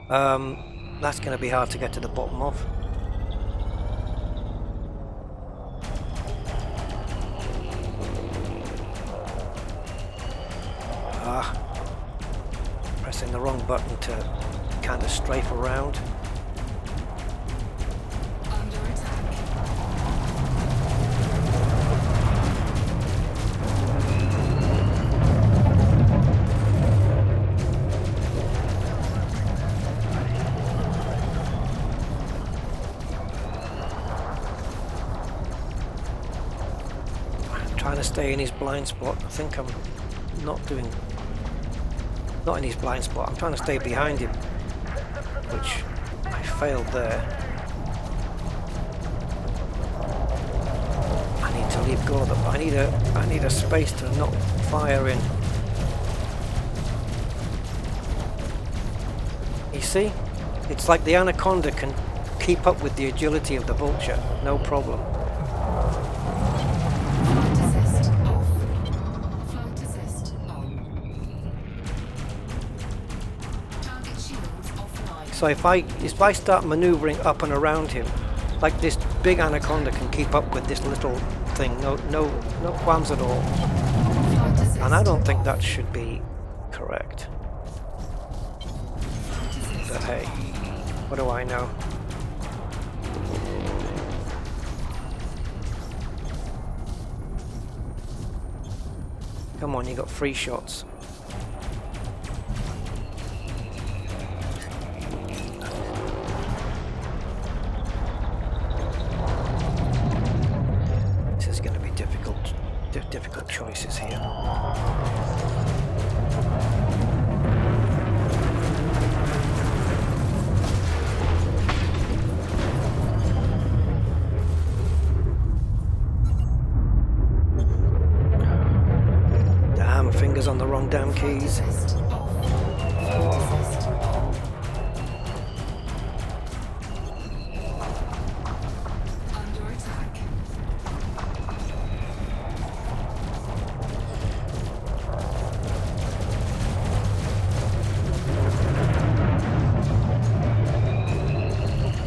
S1: That's going to be hard to get to the bottom of. Pressing the wrong button to kind of strafe around.
S3: Under attack.
S1: stay in his blind spot. I think I'm not in his blind spot. I'm trying to stay behind him, which I failed there. I need to leave go of them. I need a space to not fire in. You see? It's like the Anaconda can keep up with the agility of the Vulture, no problem.
S3: Flight assist off. Flight assist on. Target shields offline.
S1: So if I start maneuvering up and around him, like this big Anaconda can keep up with this little thing, no qualms at all.
S3: Flight assist
S1: And I don't think that should be correct. But hey, what do I know? Come on, you got 3 shots. This is going to be difficult choices here. Fingers on the wrong damn keys.
S3: assist off. Flight assist on. Under attack.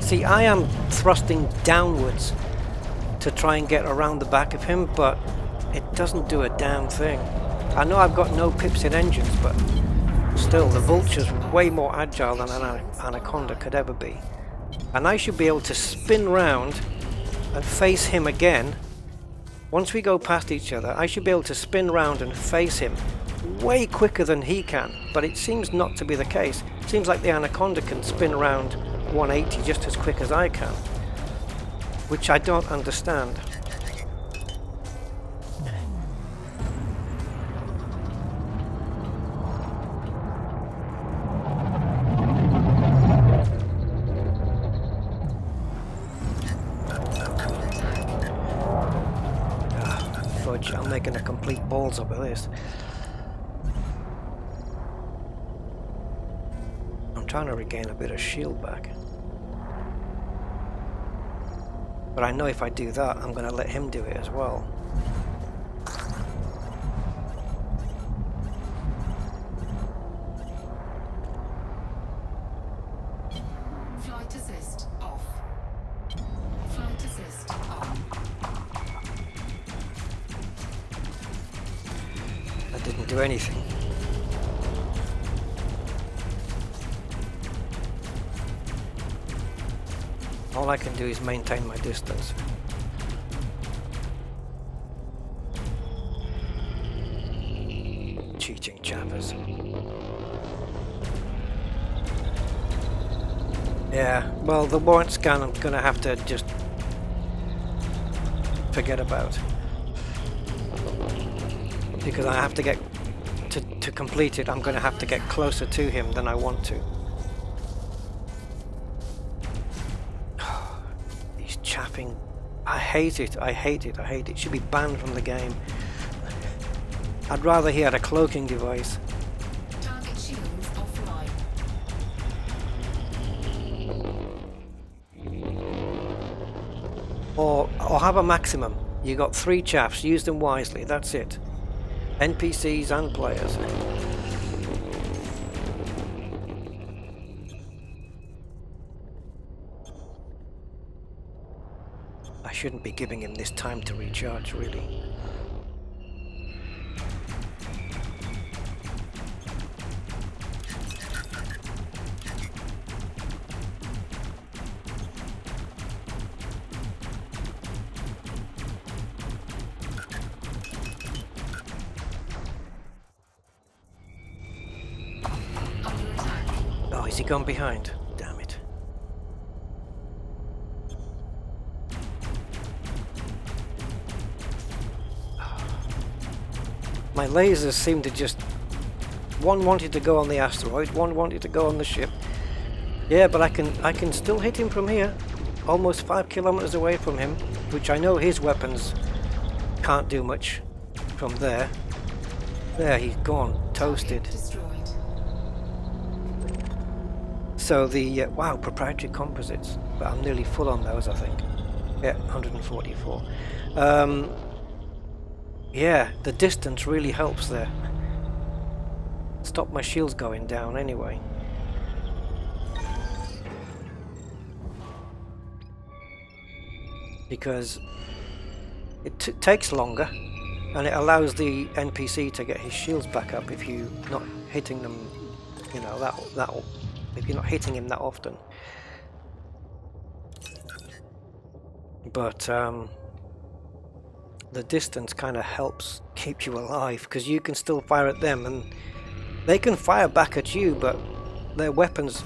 S1: See, I am thrusting downwards to try and get around the back of him, but it doesn't do a damn thing. I know I've got no pips in engines, but still, the Vulture's way more agile than an Anaconda could ever be. And I should be able to spin round and face him again. Once we go past each other, I should be able to spin round and face him way quicker than he can. But it seems not to be the case. It seems like the Anaconda can spin around 180 just as quick as I can, which I don't understand. I'm making a complete balls up of this. I'm trying to regain a bit of shield back. But I know if I do that, I'm going to let him do it as well.
S3: Flight assist off. Flight assist on.
S1: That didn't do anything. All I can do is maintain my distance. Cheating chappers. Yeah, well, the warrant scan I'm gonna have to just forget about, because I have to get to complete it. I'm gonna have to get closer to him than I want to. He's chaffing. I hate it. I hate it. I hate it. It should be banned from the game. I'd rather he had a cloaking device.
S3: Target shields offline.
S1: Or have a maximum. You got 3 chaffs, use them wisely, that's it. NPCs and players. I shouldn't be giving him this time to recharge, really. Has he gone behind? Damn it. My lasers seem to just... One wanted to go on the asteroid, one wanted to go on the ship. Yeah, but I can still hit him from here. Almost 5 kilometers away from him, which I know his weapons can't do much from there. There, he's gone. Toasted.
S3: Destroyed.
S1: So the... wow, proprietary composites. But I'm nearly full on those, I think. Yeah, 144. Yeah, the distance really helps there. Stop my shields going down anyway. Because it takes longer, and it allows the NPC to get his shields back up if you're not hitting them, you know, if you're not hitting him that often. But the distance kind of helps keep you alive, because you can still fire at them and they can fire back at you, but their weapons,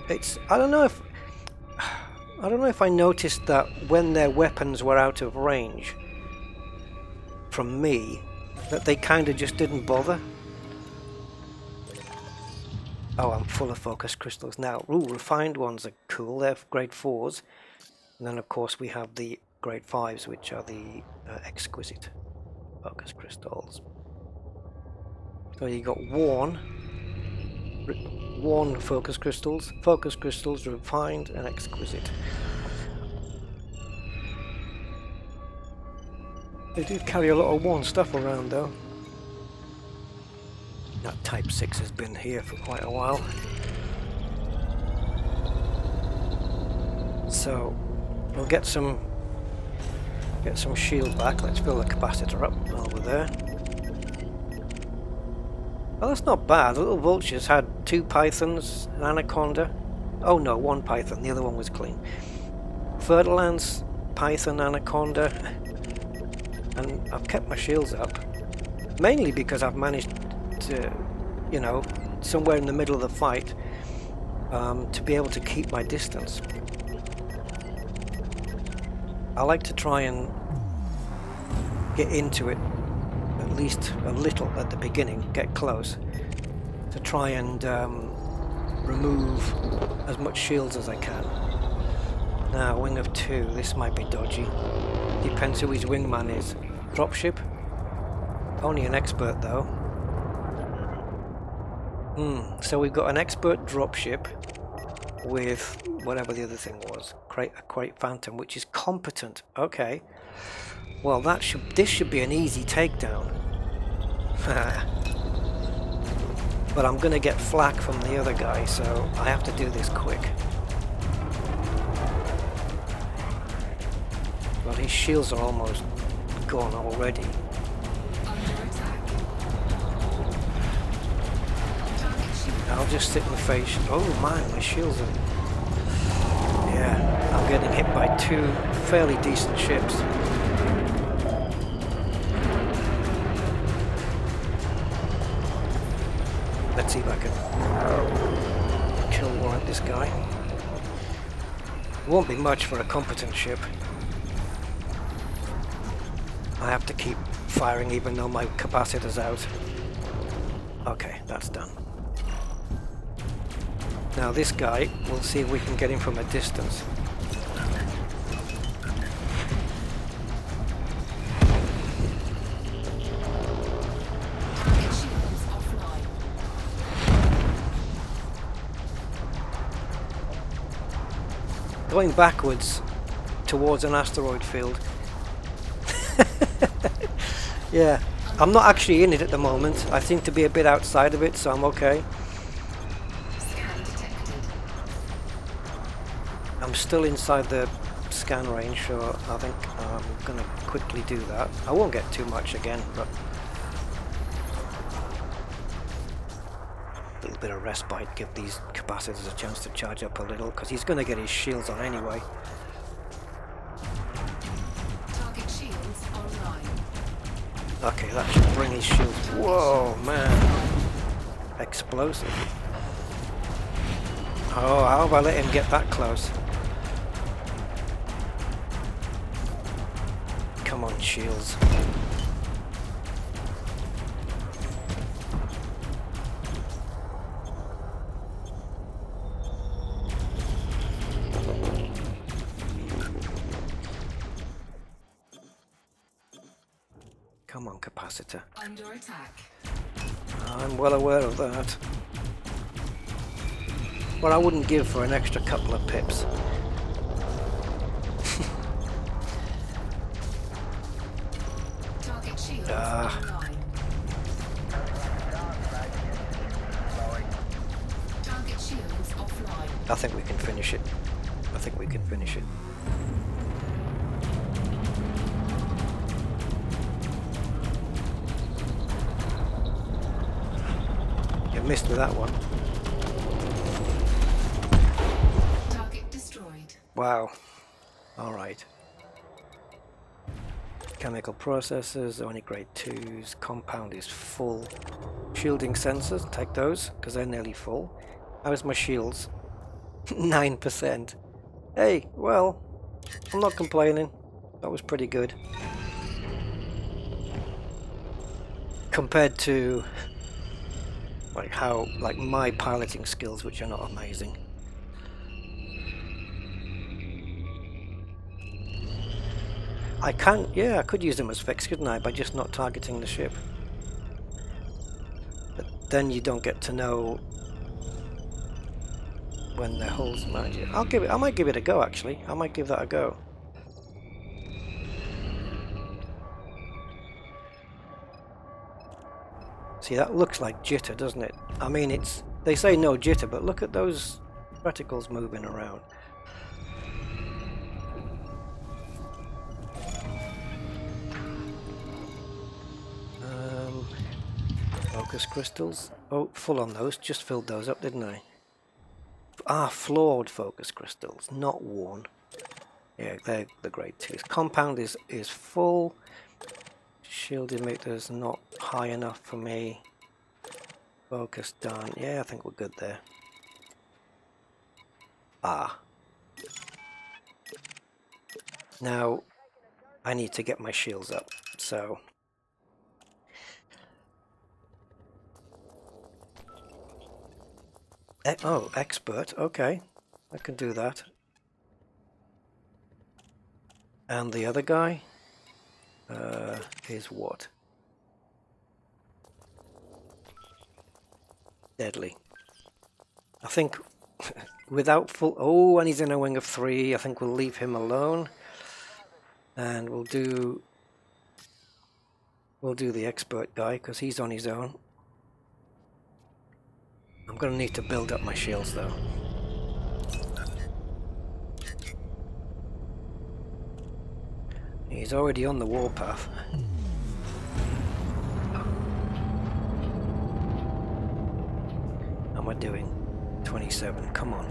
S1: it's... I don't know if I noticed that when their weapons were out of range from me, that they kind of just didn't bother. Oh, I'm full of focus crystals now. Ooh, refined ones are cool, they're grade 4s. And then of course we have the grade 5s, which are the exquisite focus crystals. So you got worn focus crystals, refined and exquisite. They do carry a lot of worn stuff around though. That Type 6 has been here for quite a while. So we'll get some shield back. Let's fill the capacitor up while we're there. Well, that's not bad. The little vultures had 2 pythons, an anaconda. Oh no, 1 python. The other one was clean. Fer-de-lance, python, anaconda. And I've kept my shields up. Mainly because I've managed to, you know, somewhere in the middle of the fight, to be able to keep my distance. I like to try and get into it at least a little at the beginning, get close, to try and remove as much shields as I can. Now, wing of 2, this might be dodgy. Depends who his wingman is. Dropship? Only an expert though. So we've got an expert dropship with whatever the other thing was, a Crate Phantom, which is competent. Okay, well this should be an easy takedown. But I'm gonna get flack from the other guy, so I have to do this quick. Well, his shields are almost gone already. I'll just sit in the face. Oh man, my shields are... Yeah, I'm getting hit by 2 fairly decent ships. Let's see if I can kill this guy. It won't be much for a competent ship. I have to keep firing even though my capacitor's out. Okay, that's done. Now this guy, we'll see if we can get him from a distance. Going backwards towards an asteroid field. Yeah, I'm not actually in it at the moment. I seem to be a bit outside of it, so I'm okay. I'm still inside the scan range, so I think I'm going to quickly do that. I won't get too much again, but a little bit of respite, give these capacitors a chance to charge up a little, because he's going to get his shields on anyway.
S3: Target shields online.
S1: Okay, that should bring his shields. Whoa, man. Explosive. Oh, how have I let him get that close? Come on, shields. capacitor.
S3: Under attack.
S1: I'm well aware of that. What I wouldn't give for an extra couple of pips.
S3: Target shields online. Target shields offline.
S1: I think we can finish it. I think we can finish it. You missed with that one.
S3: Target destroyed.
S1: Wow. All right. Chemical processors, only grade 2s. Compound is full. Shielding sensors, take those because they're nearly full. How's my shields? 9%. Hey, well, I'm not complaining. That was pretty good. Compared to like my piloting skills, which are not amazing. I could use them as fixed, couldn't I, by just not targeting the ship. But then you don't get to know when the hull's magic. I might give it a go actually. I might give that a go. See, that looks like jitter, doesn't it? I mean, they say no jitter, but look at those reticles moving around. Focus crystals. Oh, full on those. Just filled those up, didn't I? Ah, flawed focus crystals, not worn. Yeah, they're the grade 2s. Compound is full. Shield emitter's not high enough for me. Focus done. Yeah, I think we're good there. Ah. Now, I need to get my shields up, so... Oh, expert. Okay, I can do that. And the other guy is what? Deadly. I think without full... Oh, and he's in a wing of 3. I think we'll leave him alone. And we'll do the expert guy because he's on his own. I'm going to need to build up my shields though. He's already on the warpath. How am I doing? 27, come on.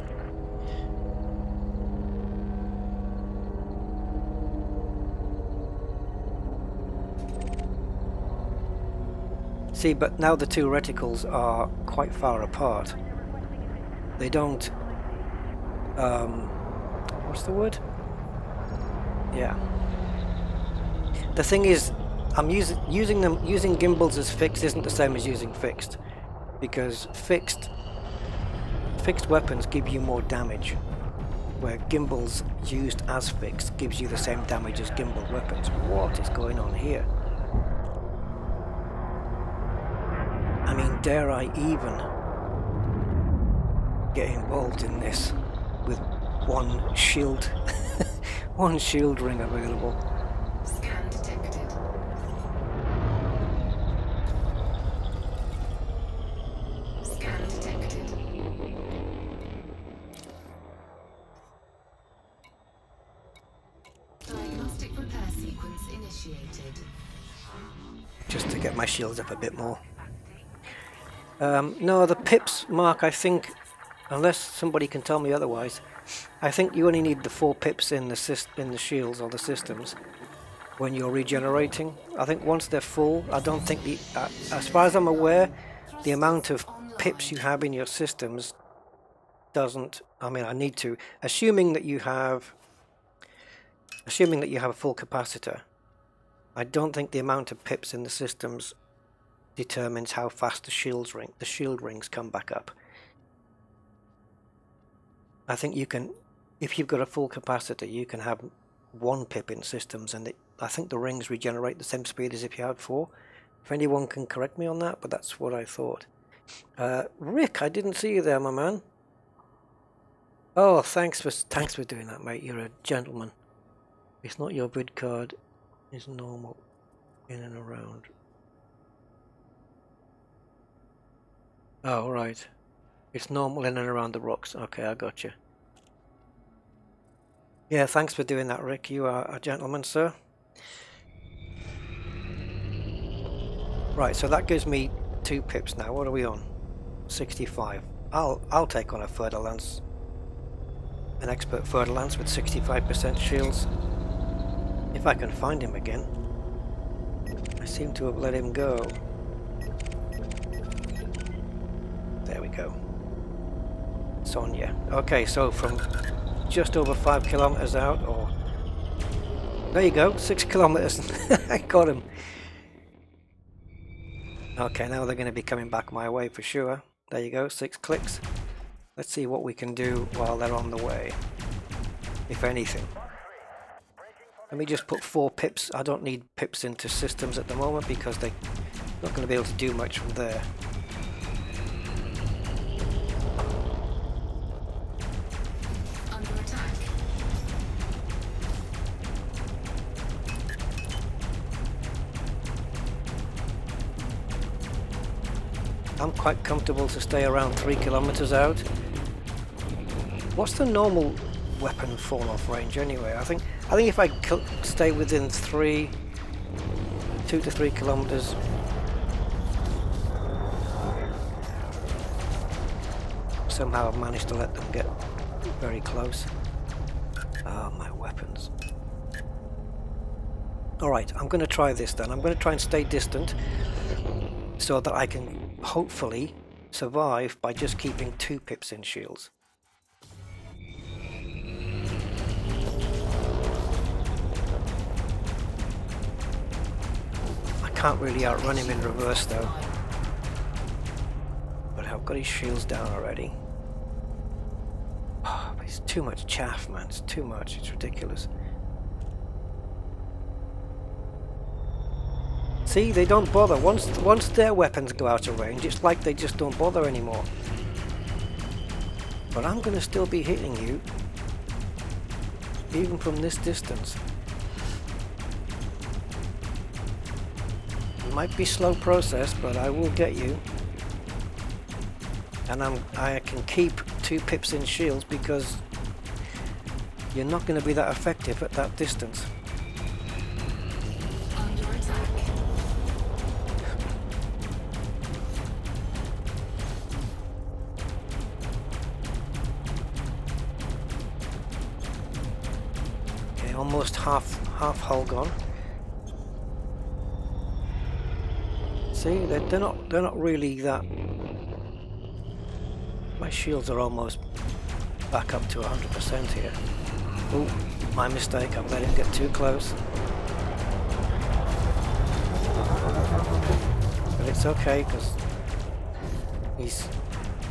S1: See, but now the two reticles are quite far apart. They don't... what's the word? Yeah. The thing is, I'm using gimbals as fixed isn't the same as using fixed, because fixed weapons give you more damage, where gimbals used as fixed gives you the same damage as gimbal weapons. What is going on here? I mean, dare I even get involved in this with one shield, one shield ring available?
S3: Scan detected. Scan detected. Diagnostic repair sequence initiated.
S1: Just to get my shields up a bit more. No, the pips, Mark, I think, unless somebody can tell me otherwise, I think you only need the 4 pips in the shields or the systems when you're regenerating. I think once they're full, I don't think as far as I'm aware, the amount of pips you have in your systems doesn't. I mean, I need to, assuming that you have a full capacitor. I don't think the amount of pips in the systems determines how fast the shield rings come back up. I think you can, if you've got a full capacitor, you can have 1 pip in systems, and I think the rings regenerate the same speed as if you had 4. If anyone can correct me on that, but that's what I thought. Rick, I didn't see you there, my man. Oh, thanks for doing that, mate. You're a gentleman. It's not your bid card. It's normal in and around. Oh, right. It's normal in and around the rocks. Okay, I got you. Yeah, thanks for doing that, Rick. You are a gentleman, sir. Right, so that gives me 2 pips now. What are we on? 65. I'll take on a Fer-de-Lance. An expert Fer-de-Lance with 65% shields. If I can find him again. I seem to have let him go. There we go. Sonia. Okay, so from just over 5 kilometers out, or there you go, 6 kilometers. I got him. Okay, now they're going to be coming back my way for sure. There you go, 6 clicks. Let's see what we can do while they're on the way, if anything. Let me just put 4 pips. I don't need pips into systems at the moment because they're not going to be able to do much from there.
S3: Under attack.
S1: I'm quite comfortable to stay around 3 kilometers out. What's the normal weapon fall-off range anyway? I think if I stay within 2 to 3 kilometers. Somehow I've managed to let them get very close. Ah, my weapons. Alright, I'm going to try this then. I'm going to try and stay distant so that I can hopefully survive by just keeping 2 pips in shields. I can't really outrun him in reverse though. But I've got his shields down already. Oh, but it's too much chaff, man. It's too much. It's ridiculous. See, they don't bother. Once their weapons go out of range, it's like they just don't bother anymore. But I'm going to still be hitting you, even from this distance. It might be a slow process, but I will get you. And I can keep 2 pips in shields because you're not going to be that effective at that distance. Almost half hull gone. See, they're not really that. My shields are almost back up to 100% here. Oh, my mistake. I'm letting him get too close. But it's okay because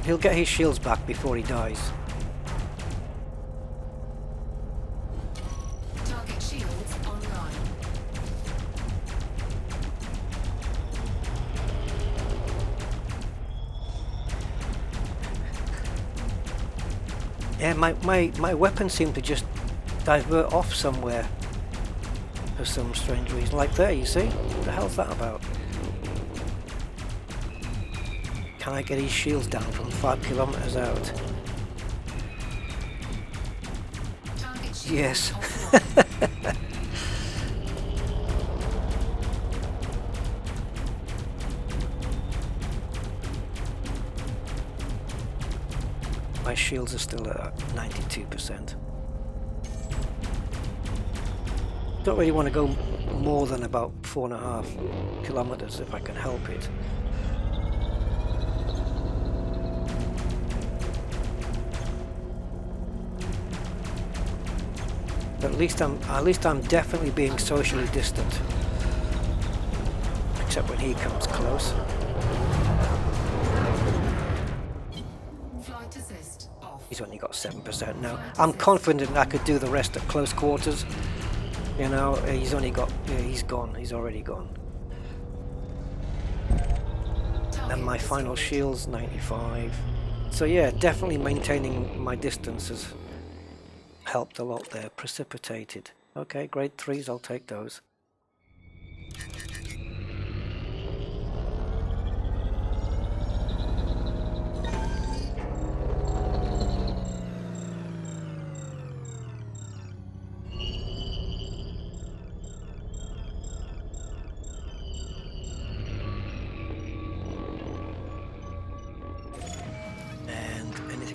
S1: he'll get his shields back before he dies. Yeah, my weapons seem to just divert off somewhere for some strange reason. Like there, you see? What the hell's that about? Can I get his shields down from 5 kilometers out? Yes. My shields are still at 92%. Don't really want to go more than about 4.5 kilometers if I can help it. But at least I'm definitely being socially distant. Except when he comes close. He's only got 7% now. I'm confident I could do the rest at close quarters. You know, he's only got, yeah, he's gone. He's already gone. And my final shield's 95. So yeah, definitely maintaining my distance has helped a lot there. Precipitated. Okay, grade 3s, I'll take those.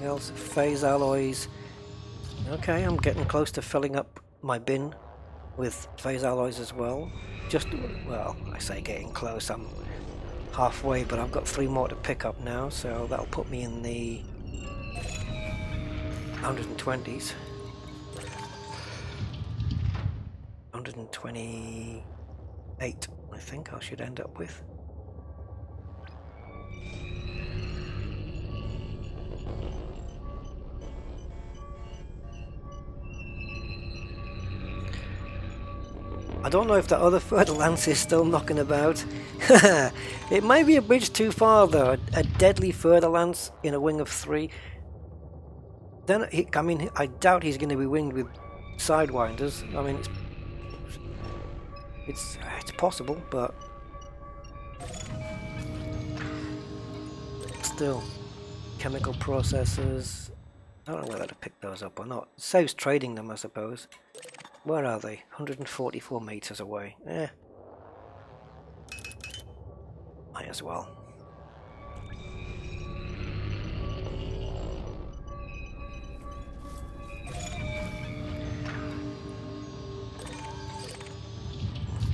S1: Else, phase alloys. Okay, I'm getting close to filling up my bin with phase alloys as well. Just, well, I say getting close, I'm halfway, but I've got 3 more to pick up now, so that'll put me in the 120s. 128, I think I should end up with. I don't know if that other further lance is still knocking about. It might be a bridge too far though. A deadly further lance in a wing of 3. Then, I mean, I doubt he's going to be winged with sidewinders. I mean, it's possible, but still, chemical processors. I don't know whether to pick those up or not. It saves trading them, I suppose. Where are they? 144 meters away. Might as well.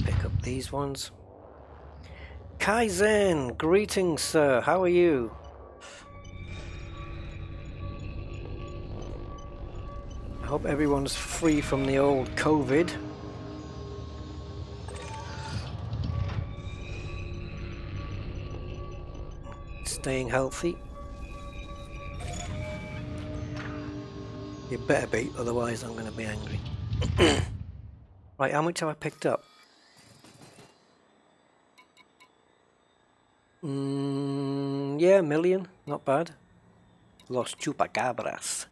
S1: Pick up these ones. Kaizen! Greetings, sir. How are you? I hope everyone's free from the old COVID. Staying healthy. You better be, otherwise I'm going to be angry. Right, how much have I picked up? Yeah, 1 million. Not bad. Los Chupacabras.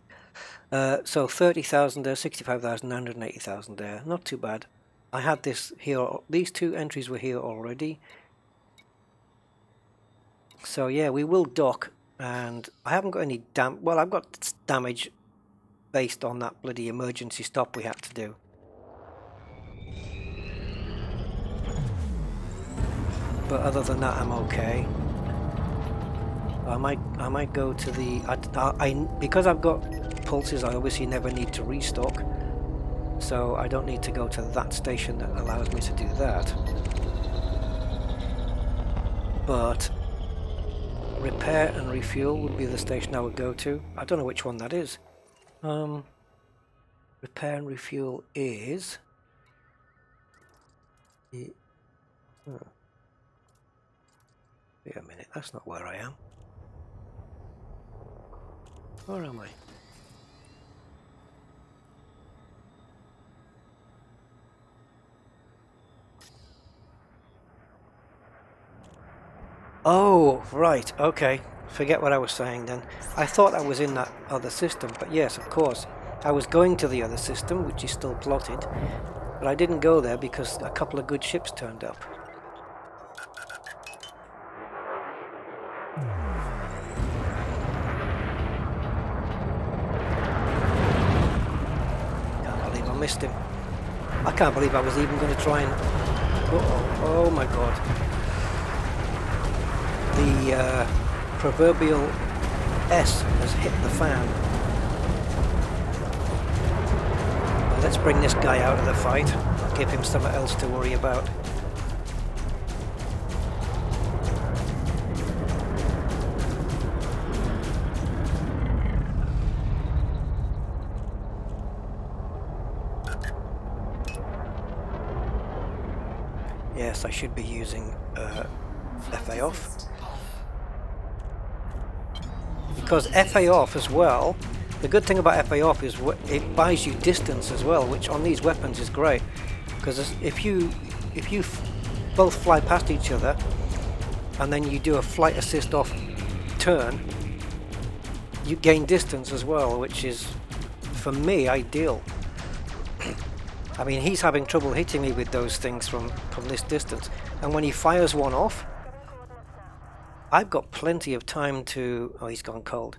S1: So 30,000 there, 65,000, 180,000 there. Not too bad. I had this here. These 2 entries were here already. So yeah, we will dock, and I haven't got any well, I've got damage based on that bloody emergency stop we had to do. But other than that, I'm okay. I might go to the because I've got pulses, I obviously never need to restock, so I don't need to go to that station that allows me to do that. But repair and refuel would be the station I would go to. I don't know which one that is. Repair and refuel is... Wait a minute, that's not where I am. Where am I? Oh, right, okay. Forget what I was saying then. I thought I was in that other system, but yes, of course. I was going to the other system, which is still plotted, but I didn't go there because a couple of good ships turned up. Can't believe I missed him. I can't believe I was even going to try and... Oh my god. The proverbial S has hit the fan. Well, let's bring this guy out of the fight. Give him something else to worry about. Yes, I should be using FA off. Because FA off as well, the good thing about FA off is it buys you distance as well, which on these weapons is great. Because if you both fly past each other, and then you do a flight assist off turn, you gain distance as well, which is, for me, ideal. I mean, he's having trouble hitting me with those things from this distance, and when he fires one off, I've got plenty of time to... Oh, he's gone cold.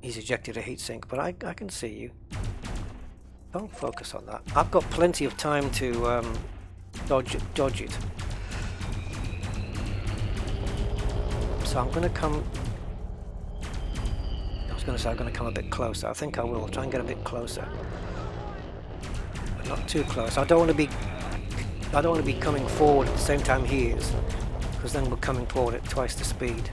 S1: He's ejected a heatsink, but I can see you. Don't focus on that. I've got plenty of time to dodge it. So I'm going to come... I was going to say I'm going to come a bit closer. I think I will. Try and get a bit closer. But not too close. I don't want to be coming forward at the same time he is, because then we're coming forward at twice the speed.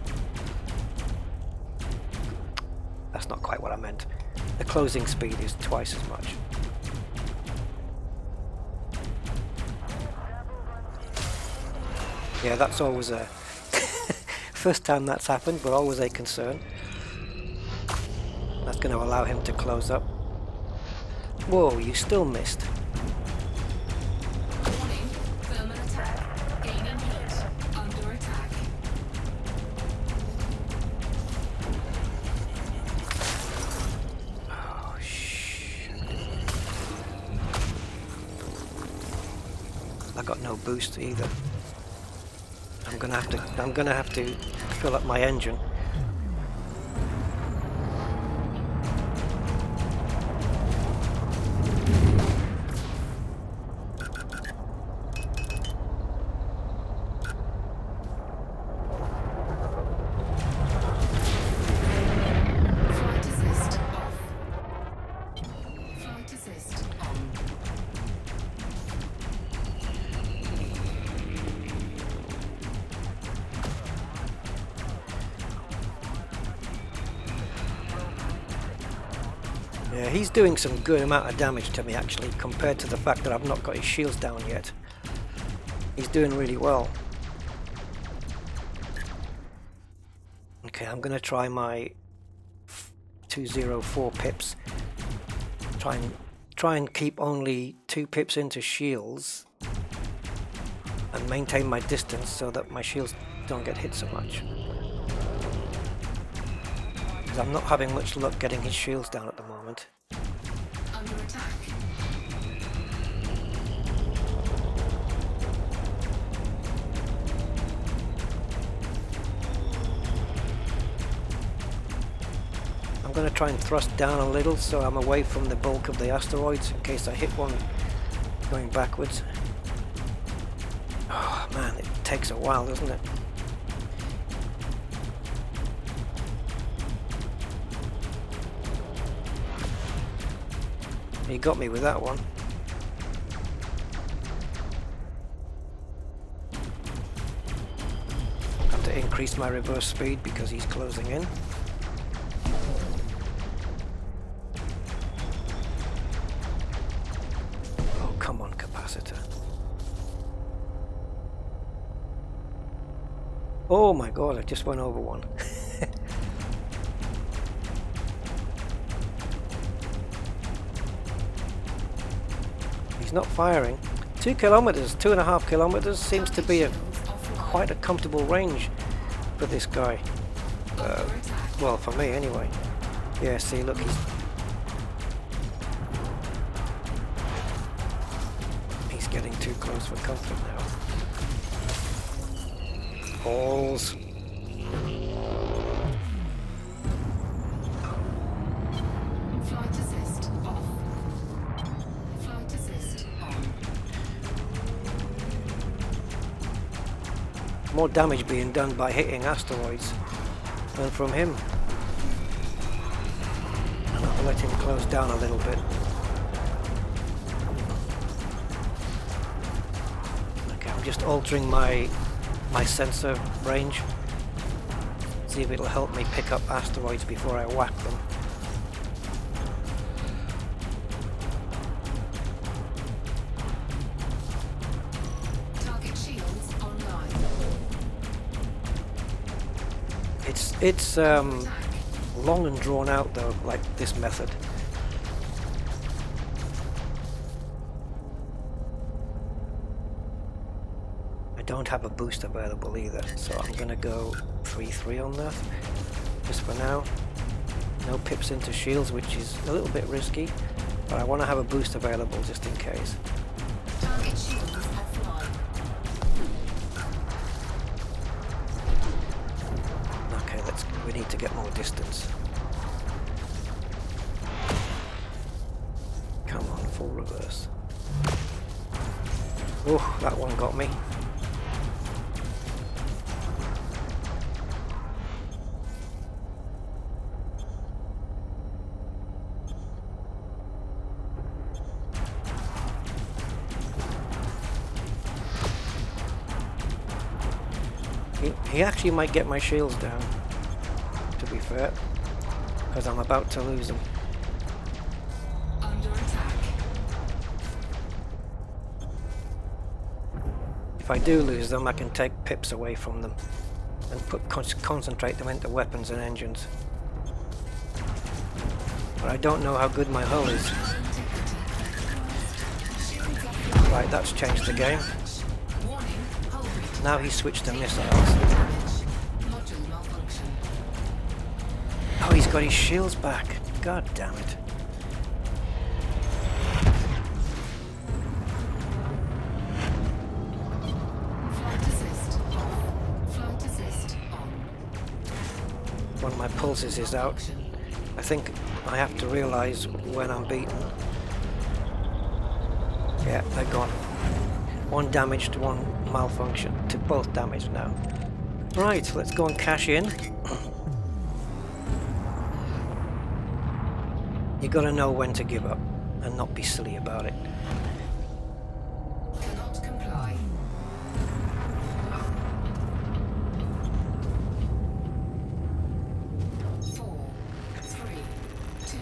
S1: That's not quite what I meant. The closing speed is twice as much. Yeah, that's always a... First time that's happened, but always a concern. That's going to allow him to close up. Whoa, you still missed.
S3: Warning, thermal attack. Gaining heat. Under attack.
S1: Oh, shh. I got no boost either. I'm gonna have to fill up my engine.
S3: Flight assist off. Flight assist on.
S1: Yeah, he's doing some good amount of damage to me actually, compared to the fact that I've not got his shields down yet. He's doing really well. Okay, I'm gonna try my 204 pips. Try and keep only 2 pips into shields and maintain my distance so that my shields don't get hit so much. Because I'm not having much luck getting his shields down at the moment.
S3: Under attack.
S1: I'm going to try and thrust down a little so I'm away from the bulk of the asteroids in case I hit one going backwards. Oh man, it takes a while, doesn't it? He got me with that one. Have to increase my reverse speed because he's closing in. Oh, come on, capacitor. Oh my god, I just went over one. Not firing. 2 kilometers, 2.5 kilometers seems to be quite a comfortable range for this guy. Well, for me anyway. Yeah, see, look, he's getting too close for comfort now. Balls. More damage being done by hitting asteroids than from him. And I'll let him close down a little bit. Okay, I'm just altering my sensor range. See if it'll help me pick up asteroids before I whack them. It's long and drawn out though, like this method. don't have a boost available either, so I'm gonna go 3-3 on that just for now. No pips into shields, which is a little bit risky, but I want to have a boost available just in case.
S3: Target shields offline.
S1: Okay, we need to get more distance. Come on, full reverse. Oh, that one got me. He actually might get my shields down, to be fair, because I'm about to lose them.
S3: Under attack.
S1: If I do lose them, I can take pips away from them and concentrate them into weapons and engines. But I don't know how good my hull is. Right, that's changed the game.
S3: Warning, hull breach.
S1: Now he's switched to missiles.
S3: Damage. Module malfunction.
S1: Oh, he's got his shields back. God damn it.
S3: Flight assist off. Flight assist on.
S1: One of my pulses is out. I think I have to realise when I'm beaten. Yeah, they're gone. One damaged, one malfunction. To both damaged now. Right, let's go and cash in. You gotta know when to give up and not be silly about it.
S3: Cannot comply. Four, three, two,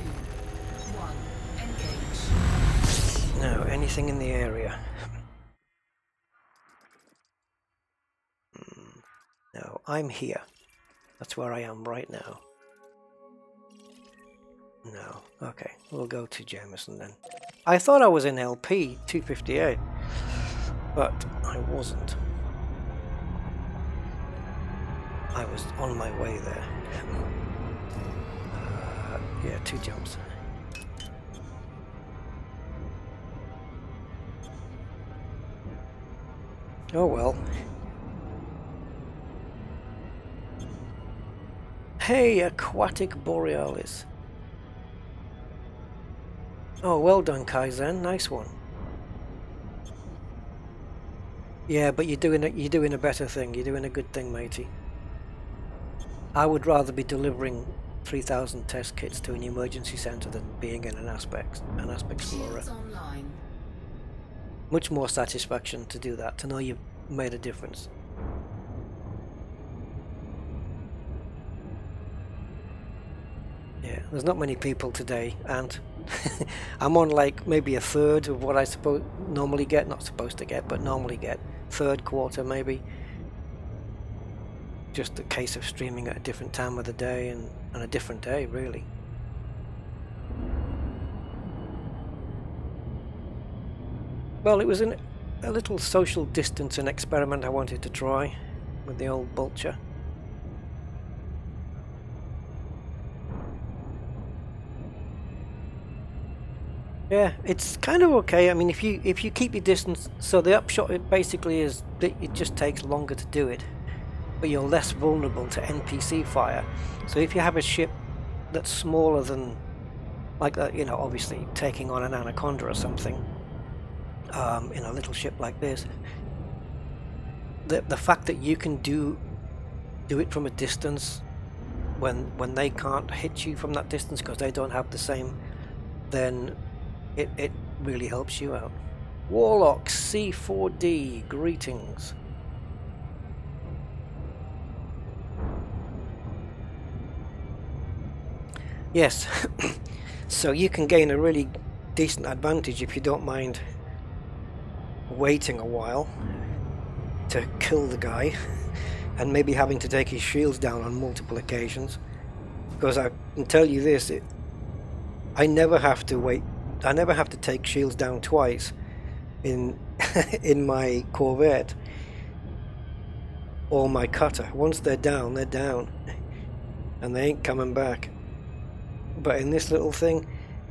S3: one. Engage.
S1: Now, anything in the area? No, I'm here. That's where I am right now. No, okay, we'll go to Jameson then. I thought I was in LP 258, but I wasn't. I was on my way there. Yeah, 2 jumps. Oh well. Hey, Aquatic Borealis. Oh, well done, Kaizen. Nice one. Yeah, but you're doing a better thing. You're doing a good thing, matey. I would rather be delivering 3,000 test kits to an emergency center than being in an aspect explorer.
S3: Shields online.
S1: Much more satisfaction to do that, to know you've made a difference. Yeah, there's not many people today, and I'm on like maybe a third of what I normally get, not supposed to get, but normally get. Third quarter maybe. Just a case of streaming at a different time of the day and a different day, really. Well, it was a little social distancing experiment I wanted to try with the old vulture. Yeah, it's kind of okay. I mean, if you keep your distance, so the upshot it basically is that it just takes longer to do it, but you're less vulnerable to NPC fire. So if you have a ship that's smaller than, like that, you know, obviously taking on an Anaconda or something, in a little ship like this, the fact that you can do it from a distance when they can't hit you from that distance because they don't have the same, then it really helps you out. Warlock C4D, greetings. Yes, so you can gain a really decent advantage if you don't mind waiting a while to kill the guy and maybe having to take his shields down on multiple occasions, because I can tell you this, I never have to wait. I never have to take shields down twice in in my Corvette, or my cutter. Once they're down, and they ain't coming back. But in this little thing,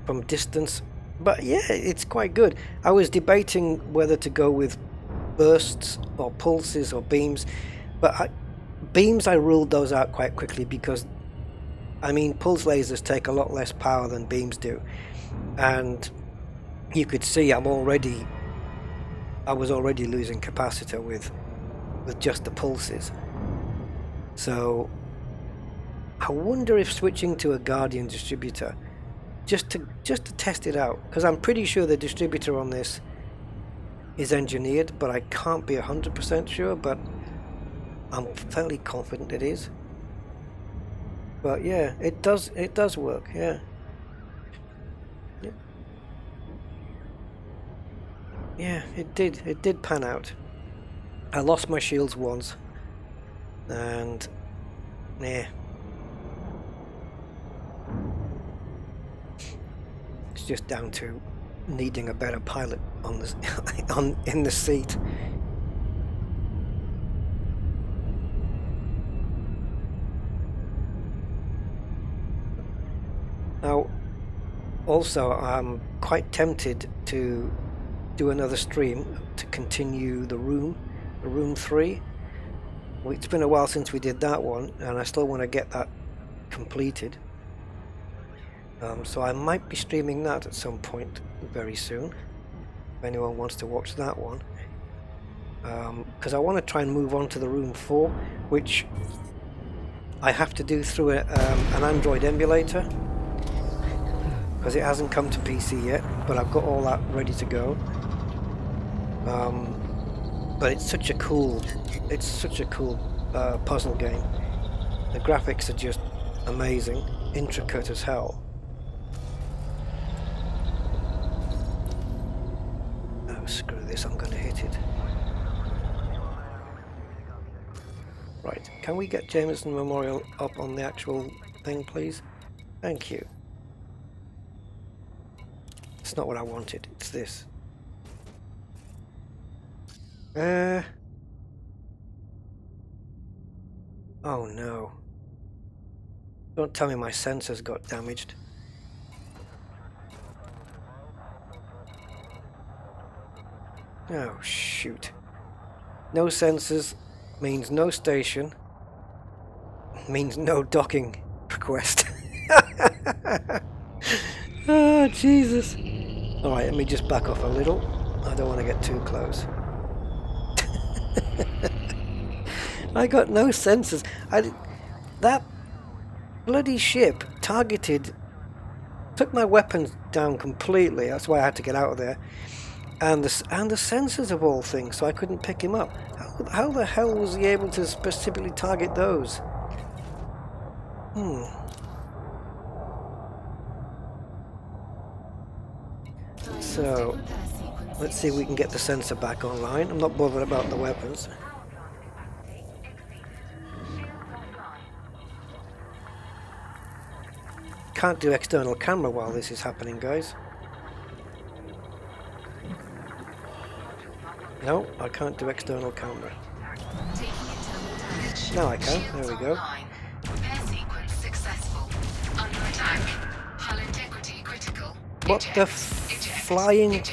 S1: from distance, but yeah, it's quite good. I was debating whether to go with bursts or pulses or beams, but beams, I ruled those out quite quickly because, I mean, pulse lasers take a lot less power than beams do, and you could see I was already losing capacitor with just the pulses. So I wonder if switching to a Guardian distributor just to test it out, because I'm pretty sure the distributor on this is engineered, but I can't be 100% sure, but I'm fairly confident it is. But yeah, it does work, yeah. Yeah, it did pan out. I lost my shields once, and yeah, it's just down to needing a better pilot on this in the seat. Now, also, I'm quite tempted to do another stream to continue the room 3. Well, it's been a while since we did that one, and I still want to get that completed. So I might be streaming that at some point very soon, if anyone wants to watch that one. Because I want to try and move on to the room 4, which I have to do through an Android emulator, because it hasn't come to PC yet, but I've got all that ready to go. But it's such a cool puzzle game. The graphics are just amazing, intricate as hell. Oh, screw this, I'm gonna hit it. Right, can we get Jameson Memorial up on the actual thing, please? Thank you. It's not what I wanted, it's this. Oh no. Don't tell me my sensors got damaged. Oh shoot. No sensors means no station, means no docking request. Oh Jesus. Alright, let me just back off a little. I don't want to get too close. I got no sensors. That bloody ship took my weapons down completely. That's why I had to get out of there. And the sensors of all things, so I couldn't pick him up. How the hell was he able to specifically target those? So, let's see if we can get the sensor back online. I'm not bothered about the weapons. Can't do external camera while this is happening, guys. No, I can't do external camera. Now I can. There we go. What the flying...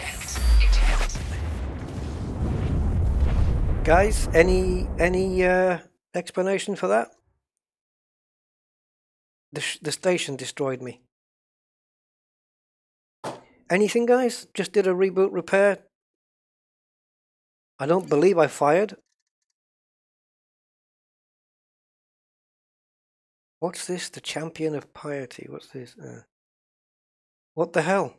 S1: Guys, any explanation for that? The station destroyed me. Anything, guys? Just did a reboot repair. I don't believe I fired. What's this? The champion of piety. What's this? What the hell?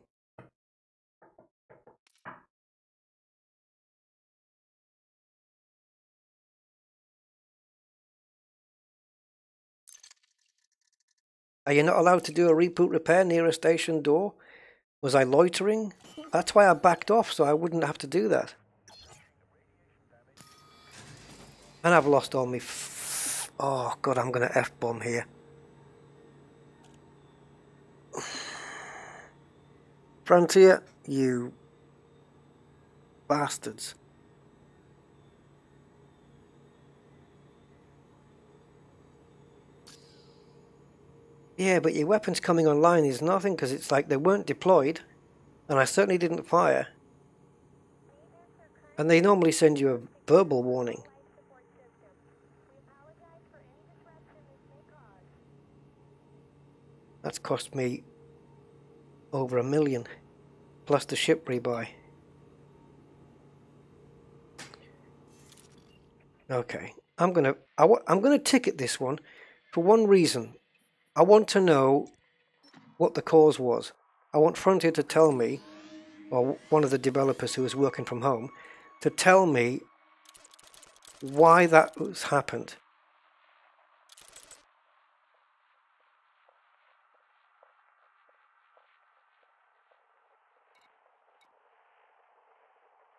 S1: Are you not allowed to do a reboot repair near a station door? Was I loitering? That's why I backed off, so I wouldn't have to do that. And I've lost all my... Oh, God, I'm going to F-bomb here. Frontier, you bastards. Yeah, but your weapons coming online is nothing because it's like they weren't deployed, and I certainly didn't fire. And they normally send you a verbal warning. That's cost me over $1 million, plus the ship rebuy. Okay, I'm gonna ticket this one for one reason. I want to know what the cause was. I want Frontier to tell me, or one of the developers who is working from home, to tell me why that has happened.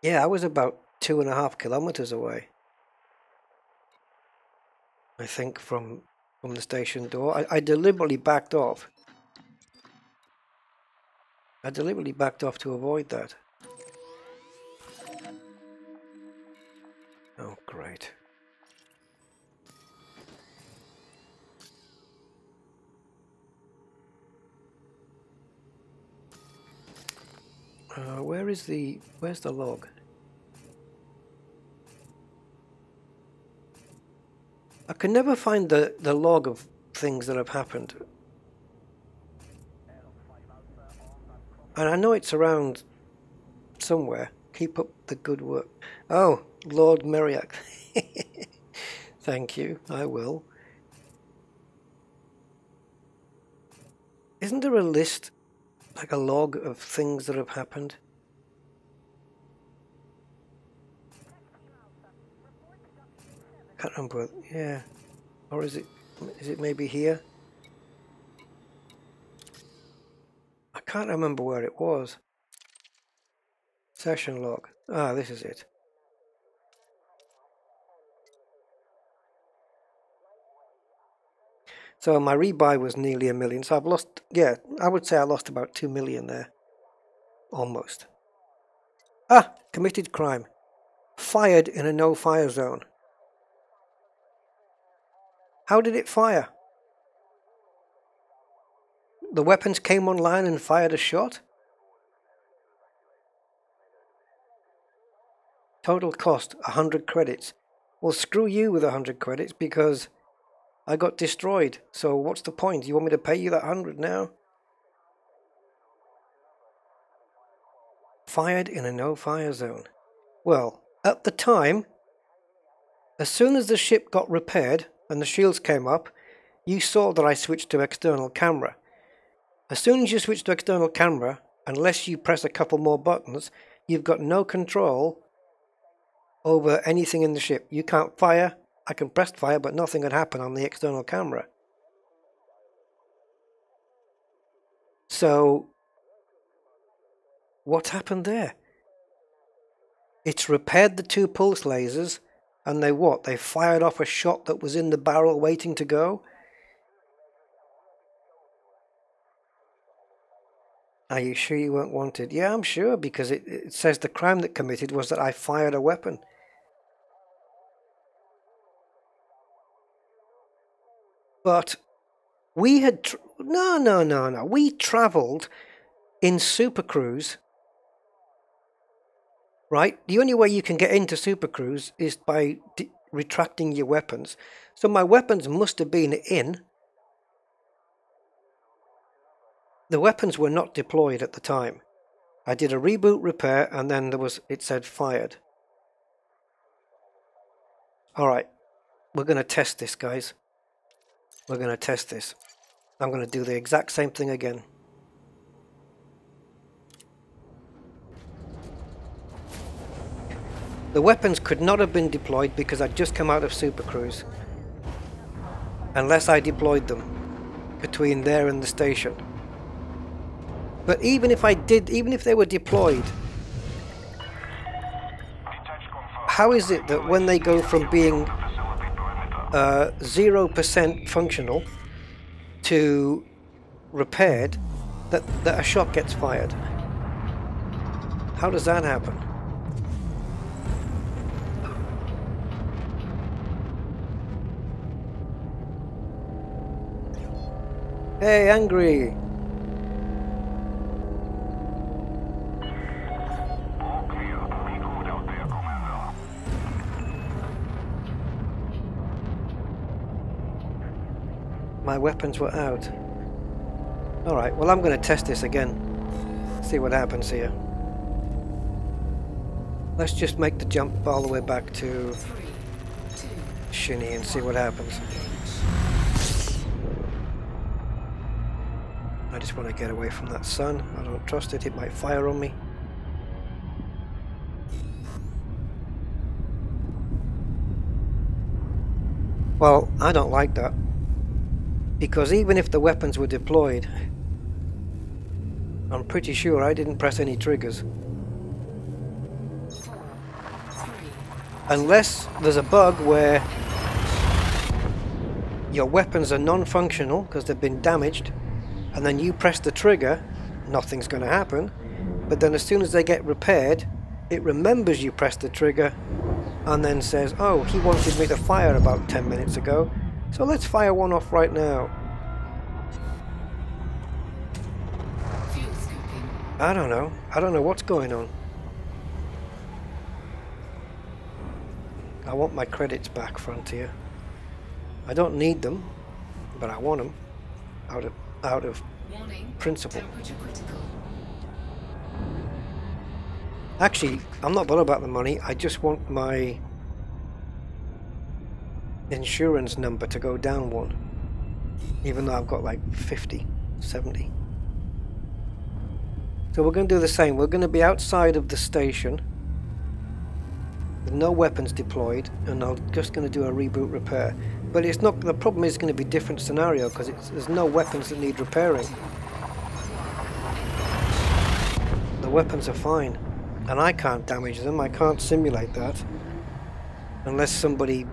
S1: Yeah, I was about 2.5 kilometers away, I think, from the station door. I deliberately backed off. I deliberately backed off to avoid that. Oh, great. Where's the log? I can never find the log of things that have happened. And I know it's around somewhere. Keep up the good work. Oh, Lord Meriac. Thank you, I will. Isn't there a list, like a log of things that have happened? Can't remember. Yeah. Or is it maybe here? I can't remember where it was. Session log. Ah, this is it. So my rebuy was nearly $1 million. So I've lost, yeah, I would say I lost about 2 million there. Almost. Ah, committed crime. Fired in a no-fire zone. How did it fire? The weapons came online and fired a shot? Total cost, 100 credits. Well, screw you with 100 credits because I got destroyed. So what's the point? You want me to pay you that 100 now? Fired in a no-fire zone. Well, at the time, as soon as the ship got repaired and the shields came up, you saw that I switched to external camera. As soon as you switch to external camera, unless you press a couple more buttons, you've got no control over anything in the ship. You can't fire. I can press fire, but nothing had happened on the external camera. So, what happened there? It's repaired the 2 pulse lasers, and they what? They fired off a shot that was in the barrel waiting to go? Are you sure you weren't wanted? Yeah, I'm sure, because it says the crime that committed was that I fired a weapon. But we had... No. We travelled in Super Cruise, right? The only way you can get into Super Cruise is by retracting your weapons. So my weapons must have been in. The weapons were not deployed at the time. I did a reboot repair and then it said fired. Alright, we're going to test this, guys. We're going to test this. I'm going to do the exact same thing again. The weapons could not have been deployed because I'd just come out of Super Cruise. Unless I deployed them between there and the station. But even if they were deployed, how is it that when they go from being 0% functional to repaired, that a shot gets fired? How does that happen? Hey, angry! My weapons were out. Alright, well I'm going to test this again. See what happens here. Let's just make the jump all the way back to Shinny and see what happens. I just want to get away from that sun. I don't trust it. It might fire on me. Well, I don't like that. Because even if the weapons were deployed, I'm pretty sure I didn't press any triggers. Unless there's a bug where your weapons are non-functional because they've been damaged, and then you press the trigger, nothing's going to happen. But then as soon as they get repaired, it remembers you pressed the trigger and then says, oh, he wanted me to fire about 10 minutes ago, so let's fire one off right now. I don't know. I don't know what's going on. I want my credits back, Frontier. I don't need them, but I want them out of principle. Actually, I'm not bothered about the money. I just want my insurance number to go down one, even though I've got like 50, 70. So we're going to do the same. We're going to be outside of the station with no weapons deployed, and I'm just going to do a reboot repair. But it's not. The problem is going to be a different scenario because there's no weapons that need repairing. The weapons are fine, and I can't damage them. I can't simulate that unless somebody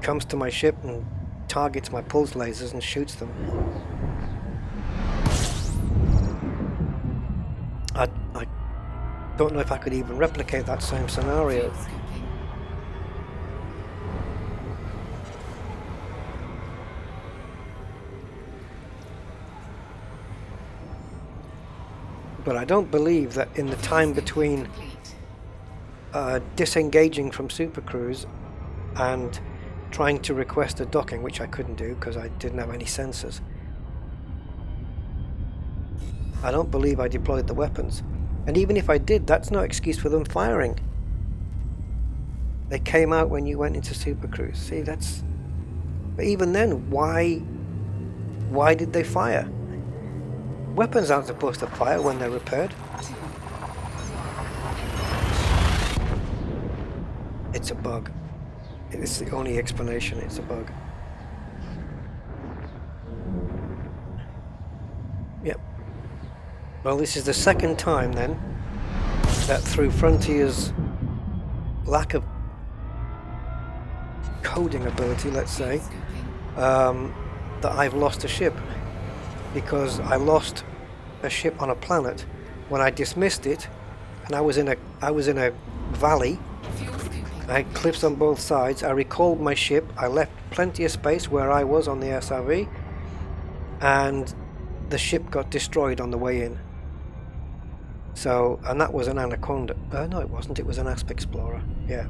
S1: comes to my ship and targets my pulse lasers and shoots them. I don't know if I could even replicate that same scenario. But I don't believe that in the time between disengaging from Super Cruise and trying to request a docking, which I couldn't do because I didn't have any sensors, I don't believe I deployed the weapons. And even if I did, that's no excuse for them firing. They came out when you went into Super Cruise. See, that's... But even then, why did they fire? Weapons aren't supposed to fire when they're repaired. It's a bug. It's the only explanation. It's a bug. Yep. Well, this is the second time then that through Frontier's lack of coding ability, let's say, that I've lost a ship. Because I lost a ship on a planet when I dismissed it, and I was in a valley. I had cliffs on both sides. I recalled my ship. I left plenty of space where I was on the SRV, and the ship got destroyed on the way in. So, and that was an Anaconda. No, it wasn't. It was an Asp Explorer. Yeah.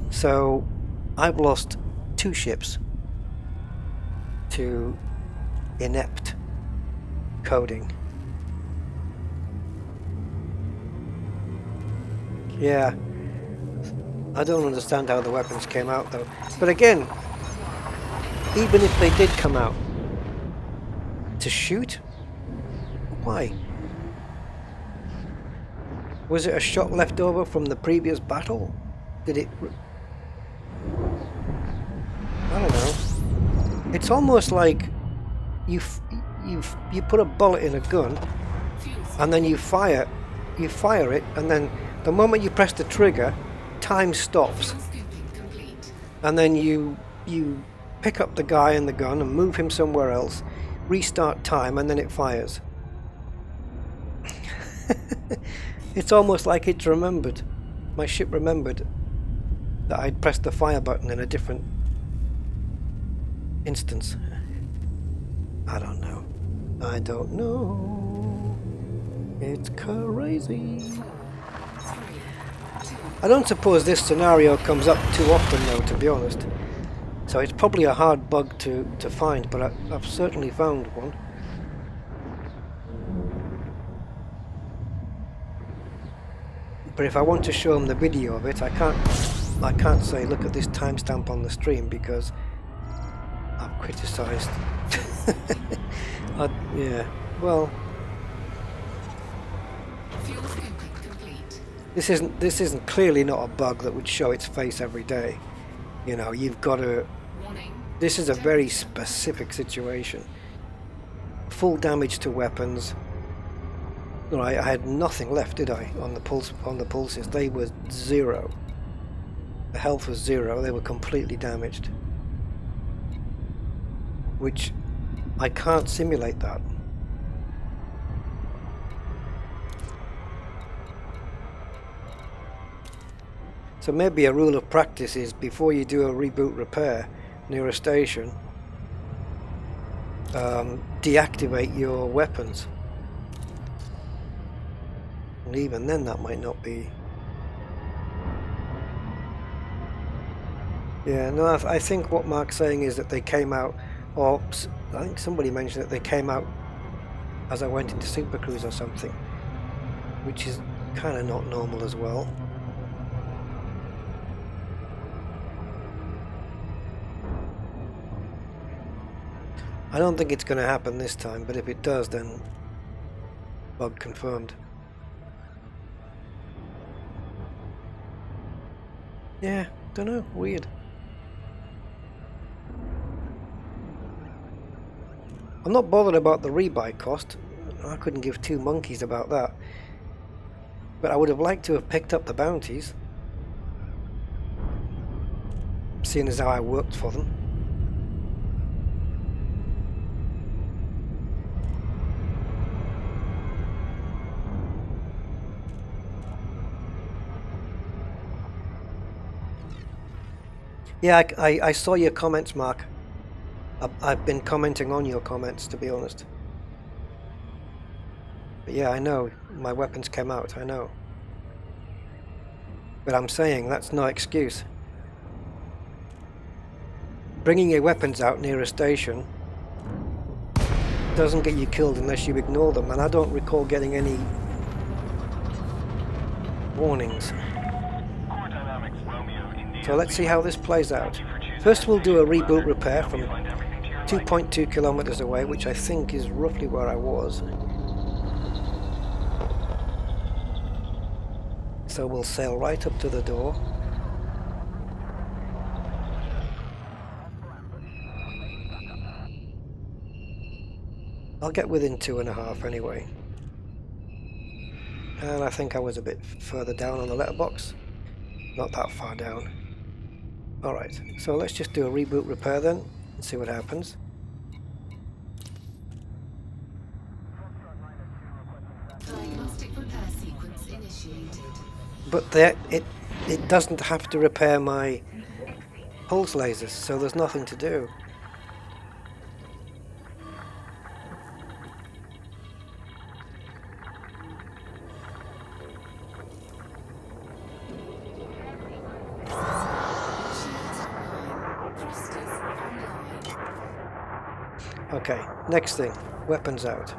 S1: So, I've lost 2 ships to inept coding. Yeah. I don't understand how the weapons came out though. But again, even if they did come out to shoot, why? Was it a shot left over from the previous battle? Did it... I don't know. It's almost like you put a bullet in a gun and then you fire it, and then the moment you press the trigger, time stops, and then you pick up the guy and the gun and move him somewhere else, restart time, and then it fires. It's almost like it's remembered. My ship remembered that I'd pressed the fire button in a different instance. I don't know. I don't know. It's crazy. I don't suppose this scenario comes up too often though, to be honest. So it's probably a hard bug to find, but I've certainly found one. But if I want to show them the video of it, I can't say look at this timestamp on the stream because I've criticised. Yeah, well, this isn't clearly not a bug that would show its face every day. You know, you've got to. This is a very specific situation. Full damage to weapons. Right, I had nothing left, did I? On the pulses, they were 0. The health was 0. They were completely damaged. Which I can't simulate that. So maybe a rule of practice is before you do a reboot repair near a station, deactivate your weapons. And even then that might not be... Yeah, no, I think what Mark's saying is that they came out, or I think somebody mentioned that they came out as I went into Super Cruise or something, which is kind of not normal as well. I don't think it's going to happen this time, but if it does, then bug confirmed. Yeah, don't know, weird. I'm not bothered about the rebuy cost. I couldn't give two monkeys about that. But I would have liked to have picked up the bounties, seeing as how I worked for them. Yeah, I saw your comments, Mark. I've been commenting on your comments, to be honest. But yeah, I know. My weapons came out, I know. But I'm saying that's no excuse. Bringing your weapons out near a station doesn't get you killed unless you ignore them, and I don't recall getting any warnings. So let's see how this plays out. First we'll do a reboot repair from 2.2 kilometers away, which I think is roughly where I was. So we'll sail right up to the door. I'll get within 2.5 anyway. And I think I was a bit further down on the letterbox. Not that far down. Alright, so let's just do a reboot repair then and see what happens.
S3: Diagnostic repair sequence initiated.
S1: But it doesn't have to repair my pulse lasers, so there's nothing to do. Okay, next thing, weapons out.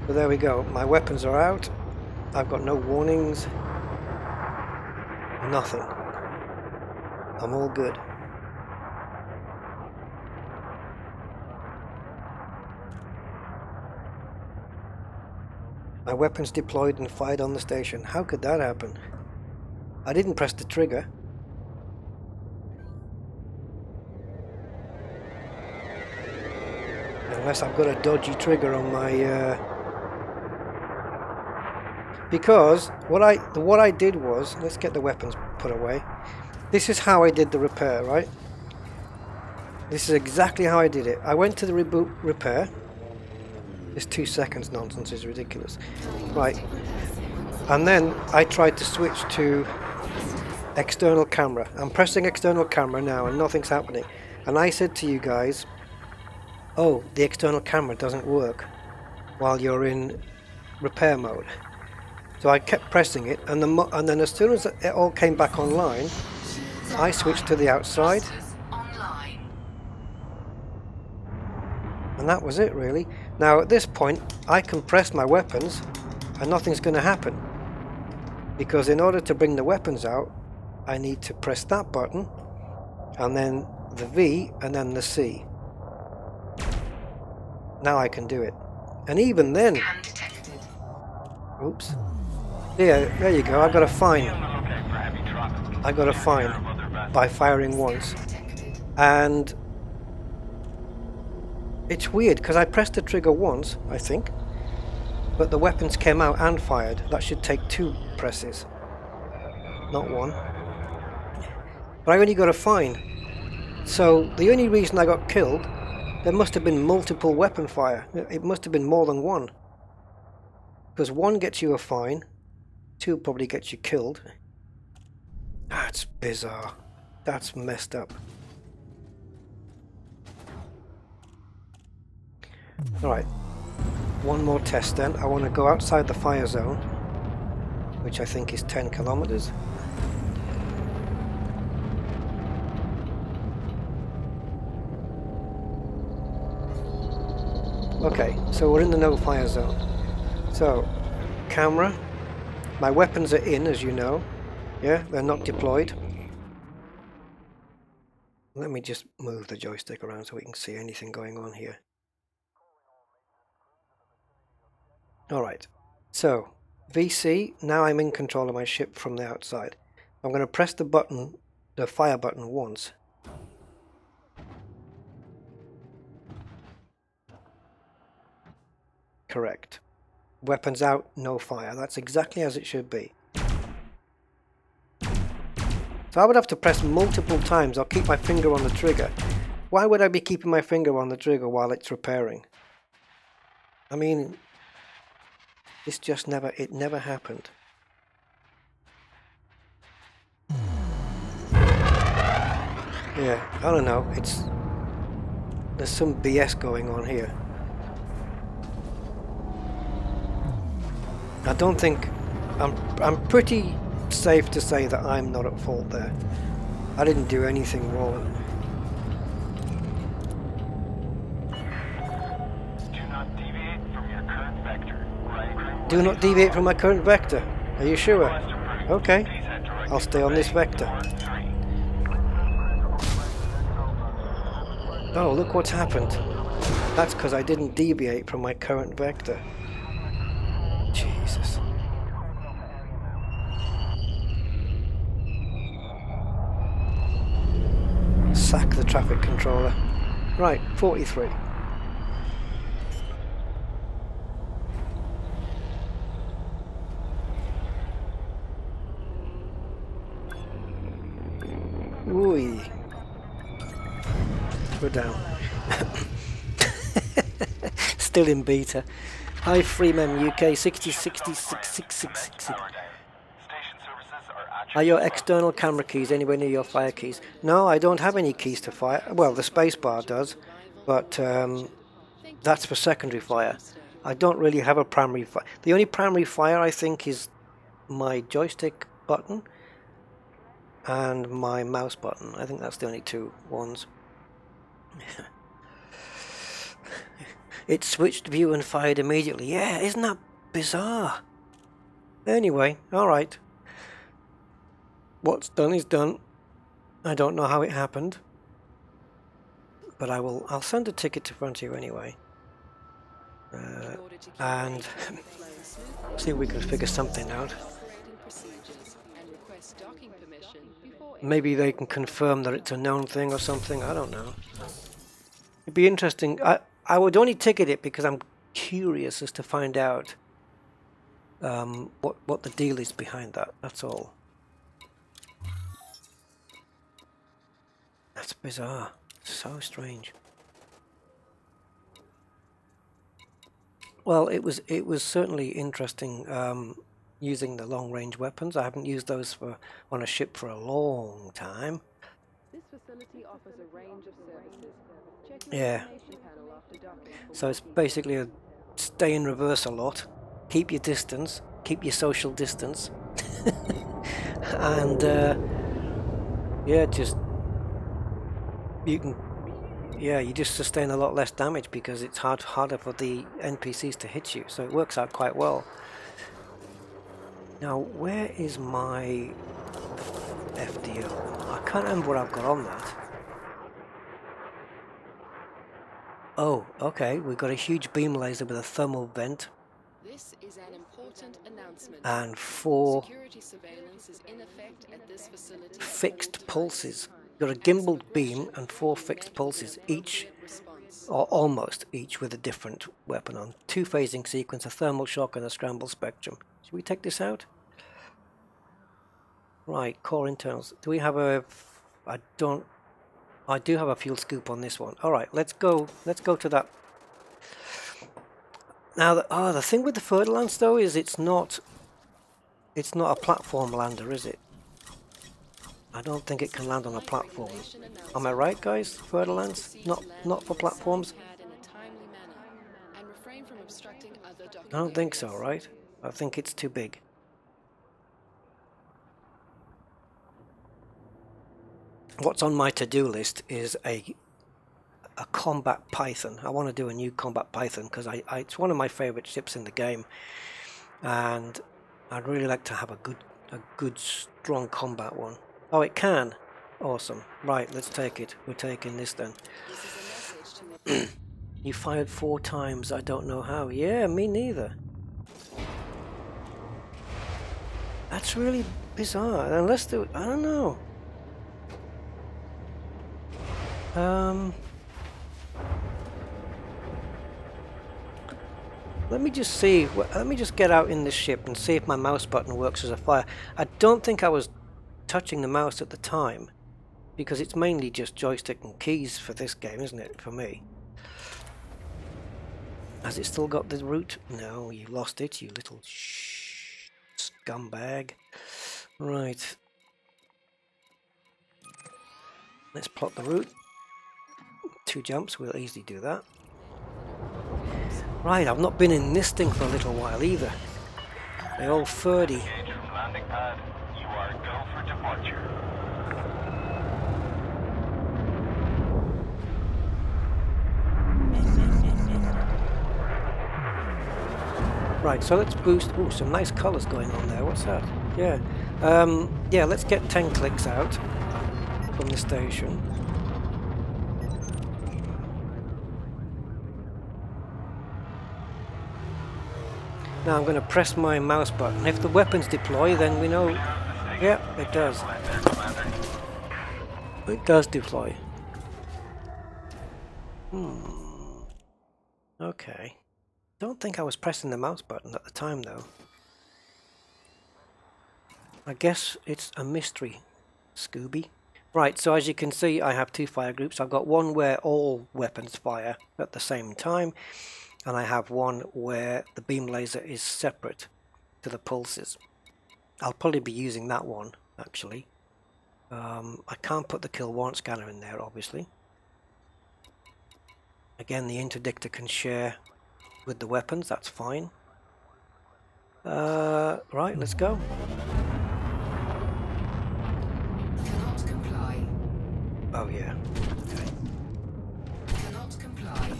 S1: So there we go, my weapons are out. I've got no warnings. Nothing. I'm all good. My weapons deployed and fired on the station. How could that happen? I didn't press the trigger. Unless I've got a dodgy trigger on my... Because what I did was... Let's get the weapons put away. This is how I did the repair, right? This is exactly how I did it. I went to the reboot repair. This 2 seconds nonsense is ridiculous. Right. And then I tried to switch to external camera. I'm pressing external camera now and nothing's happening. And I said to you guys, oh, the external camera doesn't work while you're in repair mode. So I kept pressing it, and then as soon as it all came back online, I switched to the outside. And that was it, really. Now at this point I can press my weapons and nothing's going to happen, because in order to bring the weapons out I need to press that button and then the V and then the C. Now I can do it. And even then, oops, yeah, there you go, I got a fine. I got a fine by firing once. And it's weird because I pressed the trigger once, I think, but the weapons came out and fired. That should take 2 presses, not 1. But I only got a fine. So the only reason I got killed, there must have been multiple weapon fire. It must have been more than 1. Because 1 gets you a fine, 2 probably gets you killed. That's bizarre. That's messed up. Alright, one more test then. I want to go outside the fire zone, which I think is 10 kilometers. Okay, so we're in the no fire zone. So, camera. My weapons are in, as you know. Yeah, they're not deployed. Let me just move the joystick around so we can see anything going on here. Alright, so VC, now I'm in control of my ship from the outside. I'm going to press the button, the fire button once. Correct. Weapons out, no fire. That's exactly as it should be. So I would have to press multiple times or keep my finger on the trigger. Why would I be keeping my finger on the trigger while it's repairing? I mean, this just it never happened. Yeah, I don't know, there's some BS going on here. I don't think, I'm pretty safe to say that I'm not at fault there. I didn't do anything wrong.
S4: Do not deviate from your current vector.
S1: Do not deviate from my current vector. Are you sure? Okay, I'll stay on this vector. Oh, look what's happened. That's because I didn't deviate from my current vector. Jesus. Sack the traffic controller. Right, 43. Ooh. We're down. Still in beta. Hi Freeman UK 60666666. Are your external camera keys anywhere near your fire keys? No, I don't have any keys to fire. Well, the spacebar does, but that's for secondary fire. I don't really have a primary fire. The only primary fire I think is my joystick button and my mouse button. I think that's the only 2 ones. It switched view and fired immediately. Yeah, isn't that bizarre? Anyway, alright. What's done is done. I don't know how it happened, but I'll send a ticket to Frontier anyway. And see if we can figure something out. Maybe they can confirm that it's a known thing or something, I don't know. It'd be interesting. I would only ticket it because I'm curious as to find out what the deal is behind that, that's all. That's bizarre. So strange. Well, it was certainly interesting using the long-range weapons. I haven't used those on a ship for a long time.
S5: This facility offers a range of services. Check your
S1: Yeah.
S5: information panel after docking for
S1: So it's
S5: more
S1: basically a stay in reverse a lot, keep your distance, keep your social distance, and yeah, just you just sustain a lot less damage because it's harder for the NPCs to hit you. So it works out quite well. Now, where is my FDL? I can't remember what I've got on that. Oh, okay, we've got a huge beam laser with a thermal vent
S5: This is an important announcement.
S1: and 4
S5: Security surveillance is in effect at this facility.
S1: fixed pulses. Got a gimbaled beam and 4 fixed pulses, each, or almost each, with a different weapon on. 2 phasing sequence, a thermal shock and a scramble spectrum. Should we take this out? Right, core internals. Do we have a... I do have a fuel scoop on this one. Alright, let's go to that. Now, the thing with the Fer-de-Lance though is it's not a platform lander, is it? I don't think it can land on a platform. Am I right, guys? Fer-de-Lance? Not for platforms? I don't think so, right? I think it's too big. What's on my to-do list is a combat Python. I want to do a new combat Python because it's one of my favorite ships in the game, and I'd really like to have a good strong combat one. Oh, it can. Awesome. Right, let's take it. We're taking this then. You fired 4 times. I don't know how. Yeah, me neither. That's really bizarre. Unless I don't know. Let me just see. Let me just get out in this ship and see if my mouse button works as a fire. I don't think I was touching the mouse at the time because it's mainly just joystick and keys for this game, isn't it? For me. Has it still got the route? No, you lost it, you little scumbag. Right. Let's plot the route. 2 jumps, we'll easily do that. Right, I've not been in this thing for a little while either. The old Ferdy.
S4: Engage from landing pad. You are go for departure.
S1: Right, so let's boost. Ooh, some nice colours going on there. What's that? Yeah. Yeah, let's get 10 clicks out from the station. Now I'm going to press my mouse button. If the weapons deploy, then we know... Yeah, it does. It does deploy. Okay. Don't think I was pressing the mouse button at the time, though. I guess it's a mystery, Scooby. Right, so as you can see, I have 2 fire groups. I've got one where all weapons fire at the same time, and I have one where the beam laser is separate to the pulses. I'll probably be using that one, actually. I can't put the kill warrant scanner in there, obviously. Again, the interdictor can share with the weapons, that's fine. Right, let's go.
S3: Cannot comply.
S1: Oh yeah. Okay.
S3: Cannot comply.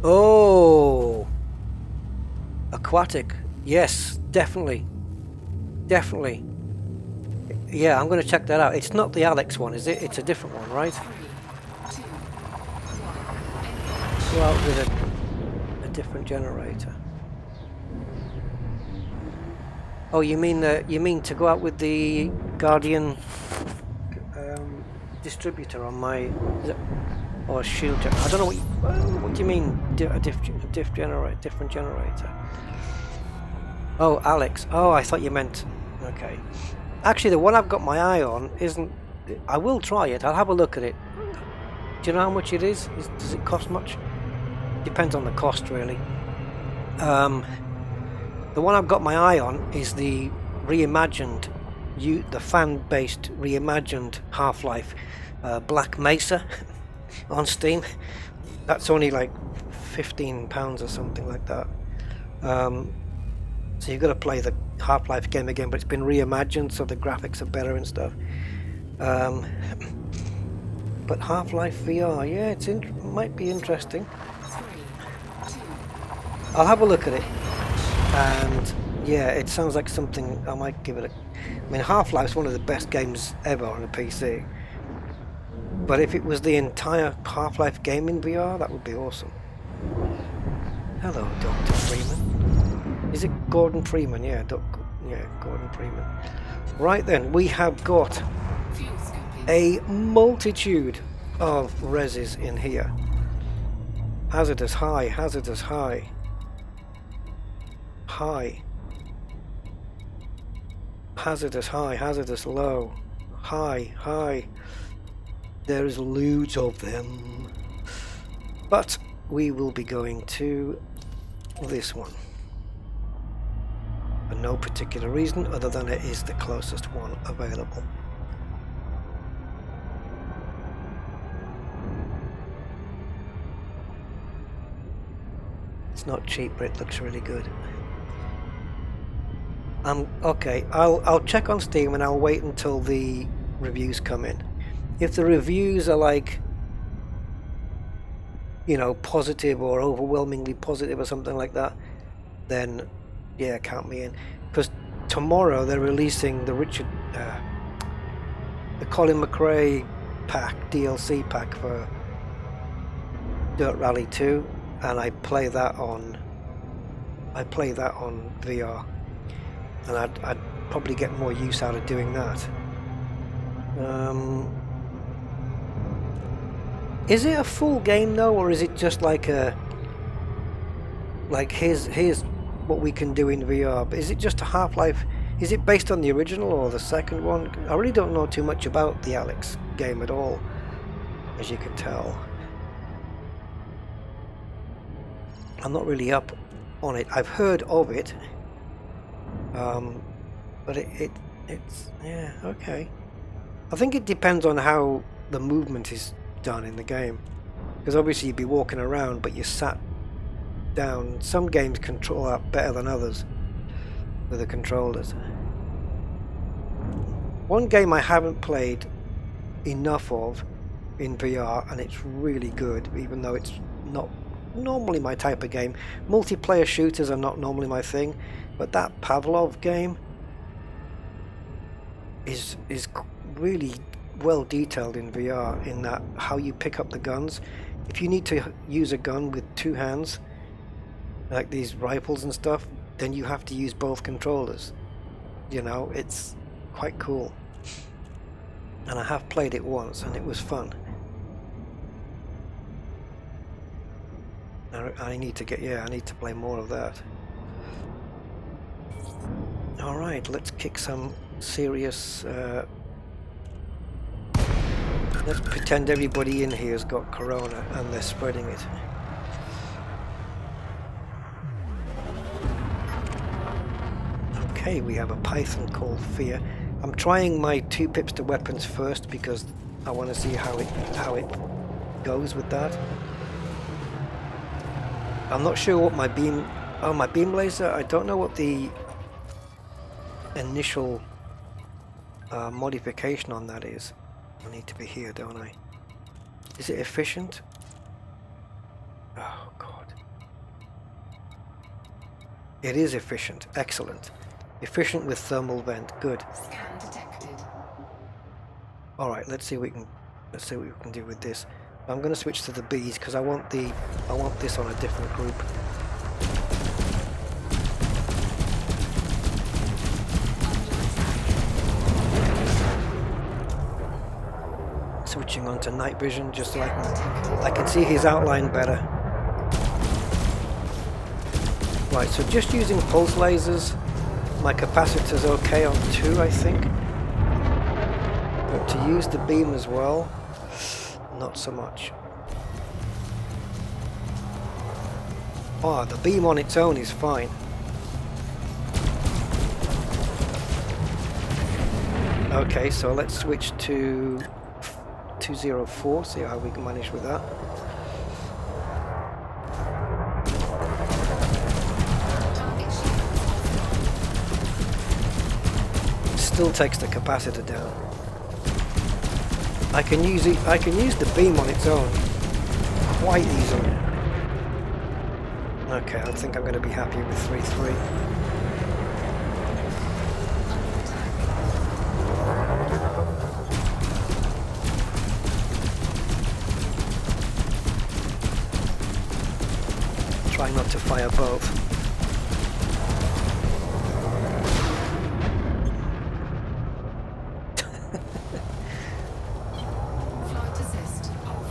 S1: Oh, aquatic. Yes, definitely. Definitely. Yeah, I'm going to check that out. It's not the Alex one, is it? It's a different one, right?
S3: 3, 2, 1.
S1: Go out with a different generator. Oh, you mean to go out with the Guardian distributor on my, or shield? I don't know what do you mean a different generator? Oh, Alex. Oh, I thought you meant. Okay. Actually, the one I've got my eye on isn't. I will try it. I'll have a look at it. Do you know how much it is? Does it cost much? Depends on the cost, really. The one I've got my eye on is the reimagined, the fan-based reimagined Half-Life Black Mesa on Steam. That's only like £15 or something like that. So you've got to play the Half-Life game again, but it's been reimagined, so the graphics are better and stuff. But Half-Life VR, yeah, it might be interesting. I'll have a look at it, and yeah, it sounds like something I might give it a... I mean, Half-Life's one of the best games ever on a PC, but if it was the entire Half-Life game in VR, that would be awesome. Hello, Dr. Freeman. Is it Gordon Freeman? Yeah, Gordon Freeman. Right then, we have got a multitude of reses in here. Hazardous high, hazardous high. High. Hazardous high, hazardous low. High, high. There's loads of them. But we will be going to this one. For no particular reason other than it is the closest one available. It's not cheap, but it looks really good. Okay, I'll check on Steam and I'll wait until the reviews come in. If the reviews are like, you know, positive or overwhelmingly positive or something like that, then yeah, count me in. Because tomorrow they're releasing the Colin McRae pack, DLC pack for Dirt Rally 2, and I play that on VR. And I'd probably get more use out of doing that. Is it a full game though, or is it just like a here's what we can do in VR? But is it just a Half-Life? Is it based on the original or the second one? I really don't know too much about the Alex game at all, as you can tell. I'm not really up on it. I've heard of it. But it's yeah, okay. I think it depends on how the movement is done in the game, because obviously you'd be walking around but you're sat down. Some games control that better than others with the controllers. One game I haven't played enough of in VR, and it's really good, even though it's not normally my type of game. Multiplayer shooters are not normally my thing, but that Pavlov game is really well detailed in VR, in that how you pick up the guns. If you need to use a gun with two hands, like these rifles and stuff, then you have to use both controllers. You know, it's quite cool. And I have played it once and it was fun. I need to I need to play more of that. Alright, let's kick some serious... let's pretend everybody in here has got corona and they're spreading it. Okay, we have a python called Fear. I'm trying my 2 pips to weapons first because I want to see how it goes with that. I'm not sure what my beam... Oh, my beam laser? I don't know what the initial modification on that is. I need to be here, don't I? Is it efficient? Oh, God. It is efficient. Excellent. Efficient with thermal vent. Good.
S3: Scan detected.
S1: Alright, let's see what we can do with this. I'm going to switch to the bees because I want this on a different group. Switching on to night vision just so I can see his outline better. Right, so just using pulse lasers. My capacitor's okay on 2, I think. But to use the beam as well, not so much. Oh, the beam on its own is fine. Okay, so let's switch to 204, see how we can manage with that. Still takes the capacitor down. I can use the beam on its own quite easily. Okay, I think I'm going to be happy with 3-3. Try not to fire both.
S3: Flight assist off.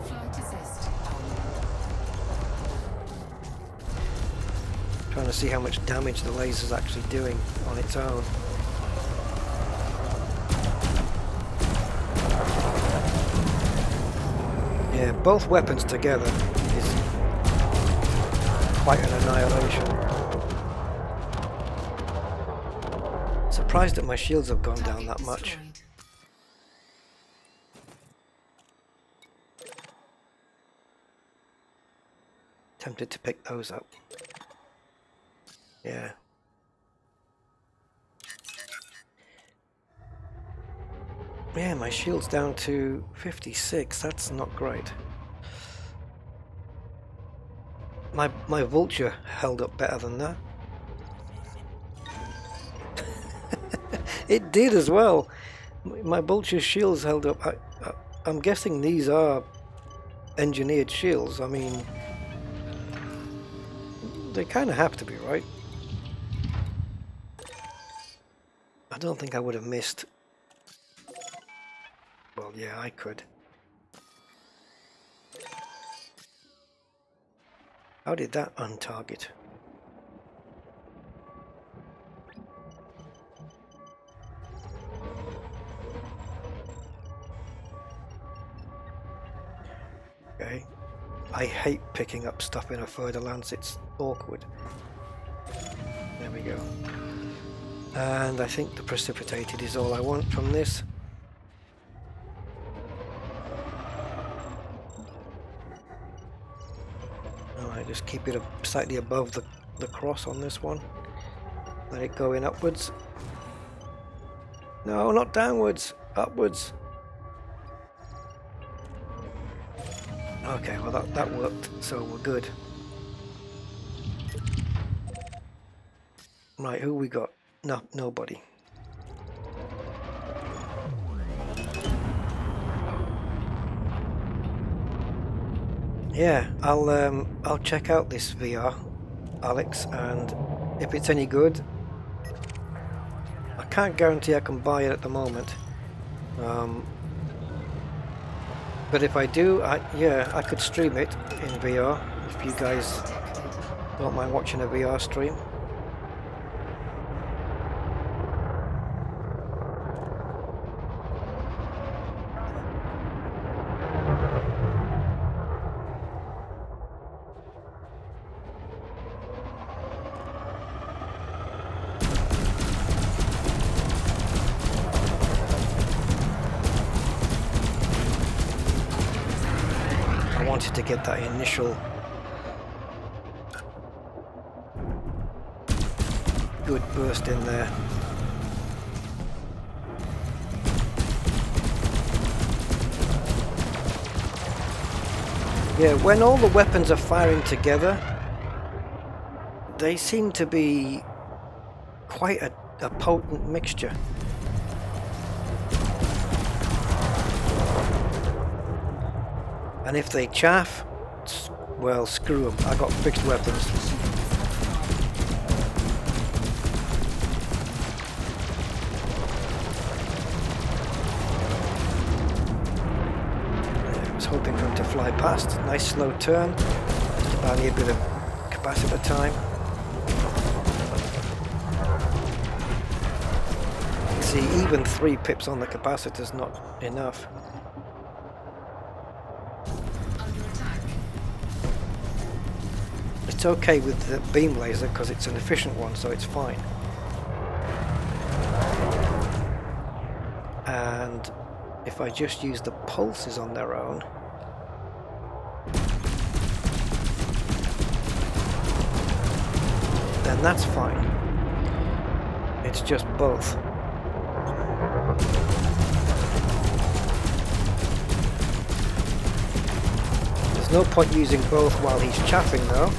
S3: Flight assist on.
S1: Trying to see how much damage the laser's actually doing on its own. Yeah, both weapons together is quite an annihilation. Surprised that my shields have gone down that much. Tempted to pick those up. Yeah. Yeah, my shield's down to 56. That's not great. My vulture held up better than that. It did as well. My vulture shields held up. I'm guessing these are engineered shields. I mean, they kind of have to be, right? I don't think I would have missed. Well, yeah, I could. How did that untarget? Okay. I hate picking up stuff in a further lance, it's awkward. There we go. And I think the precipitated is all I want from this. Alright, just keep it slightly above the cross on this one. Let it go in upwards. No, not downwards, upwards. Okay, well that worked, so we're good. Right, who we got? No, nobody. Yeah, I'll check out this VR, Alex, and if it's any good, I can't guarantee I can buy it at the moment. But if I do, yeah, I could stream it in VR if you guys don't mind watching a VR stream. To get that initial good burst in there. Yeah, when all the weapons are firing together, they seem to be quite a potent mixture. And if they chaff, well, screw them. I got fixed weapons. I was hoping for him to fly past. Nice slow turn. Just about need a bit of capacitor time. See, even 3 pips on the capacitor is not enough. it's okay with the beam laser because it's an efficient one, so it's fine. And if I just use the pulses on their own, then that's fine. It's just both. There's no point using both while he's chaffing though.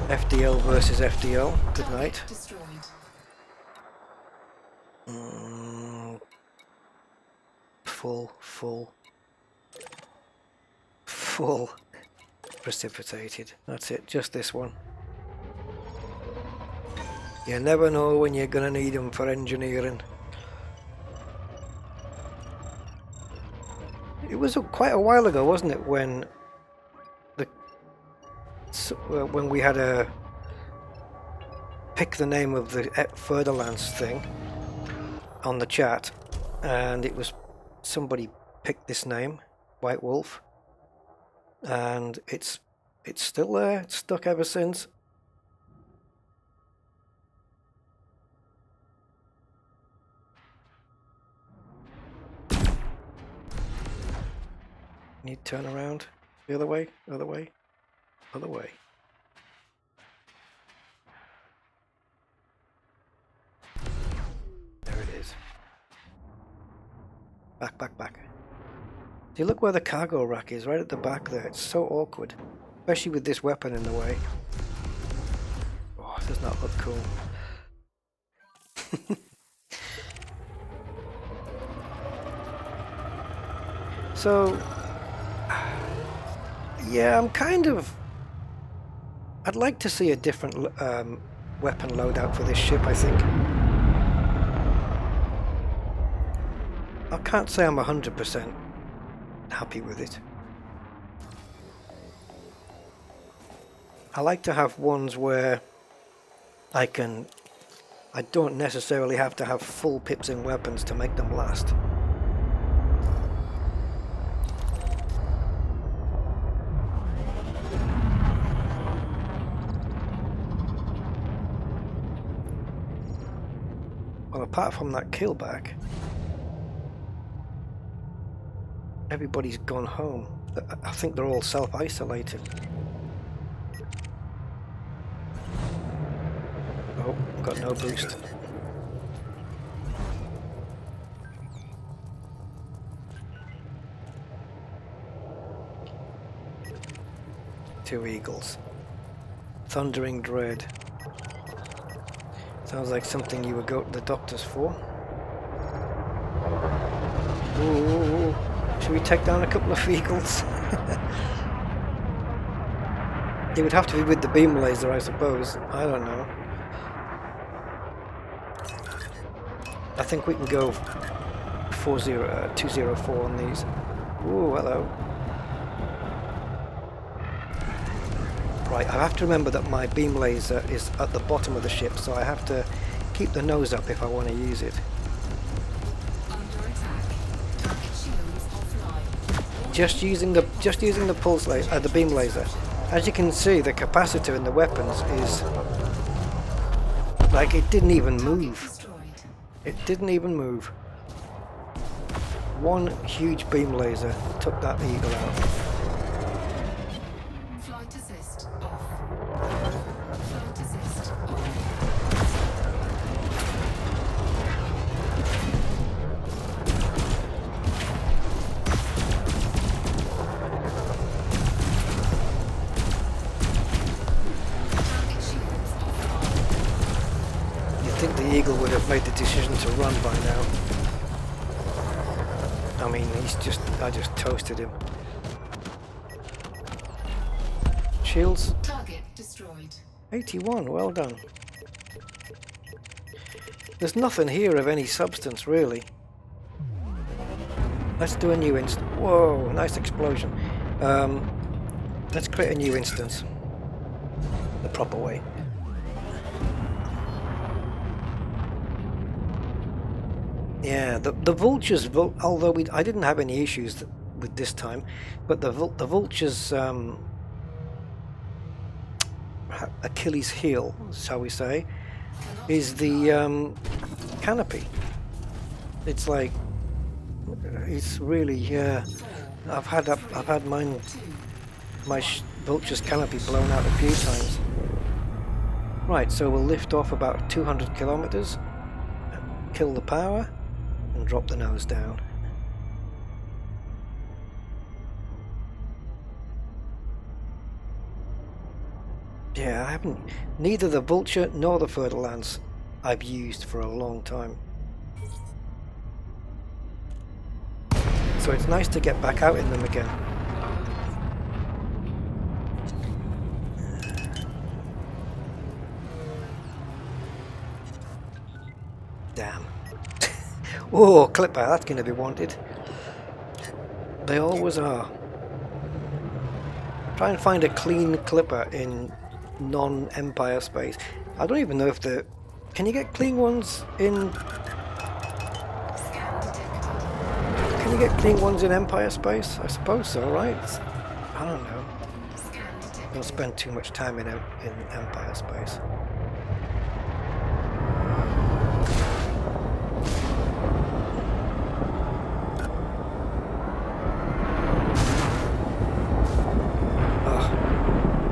S1: FDL versus FDL. Good night.
S3: Destroyed.
S1: Full precipitated. That's it, just this one. You never know when you're gonna need them for engineering. It was quite a while ago, wasn't it, when we had a pick the name of the Furtherlands thing on the chat, and it was somebody picked this name, White Wolf, and it's still there. It's stuck ever since. Need to turn around the other way, other way, other way. There it is. Back, back, back. See, look where the cargo rack is, right at the back there. It's so awkward, especially with this weapon in the way. Oh, it does not look cool. So, yeah, I'd like to see a different weapon loadout for this ship, I think. I can't say I'm 100% happy with it. I like to have ones where I don't necessarily have to have full pips in weapons to make them last. Well, apart from that killback, everybody's gone home. I think they're all self-isolated. Oh, got no boost. Two eagles. Thundering Dread. Sounds like something you would go to the doctors for. Ooh. Should we take down a couple of eagles? It would have to be with the beam laser, I suppose. I don't know. I think we can go 204 on these. Ooh, hello. Right, I have to remember that my beam laser is at the bottom of the ship, so I have to keep the nose up if I want to use it. Just using the pulse laser, the beam laser. As you can see, the capacitor in the weapons is like it didn't even move. It didn't even move. One huge beam laser took that eagle out.
S3: Flight assist off. Flight assist off.
S1: You'd think the eagle would have made the decision to run by now. I mean, I just toasted him. Shields.
S3: Target destroyed.
S1: 81, well done. There's nothing here of any substance, really. Let's do a new instance. Whoa, nice explosion. Let's create a new instance. The proper way. Yeah, the vultures. Although I didn't have any issues with this time, but the vultures. Achilles heel, shall we say, is the canopy. It's like it's really I've had my vulture's canopy blown out a few times. Right, so we'll lift off about 200 kilometers, kill the power, and drop the nose down. Yeah, I haven't. Neither the Vulture nor the Fer-de-Lance I've used for a long time. So it's nice to get back out in them again. Damn. Oh, clipper, that's going to be wanted. They always are. Try and find a clean clipper in non-Empire space. I don't even know if the... Can you get clean ones in... Can you get clean ones in Empire space? I suppose so, right? I don't know. Don't spend too much time in Empire space.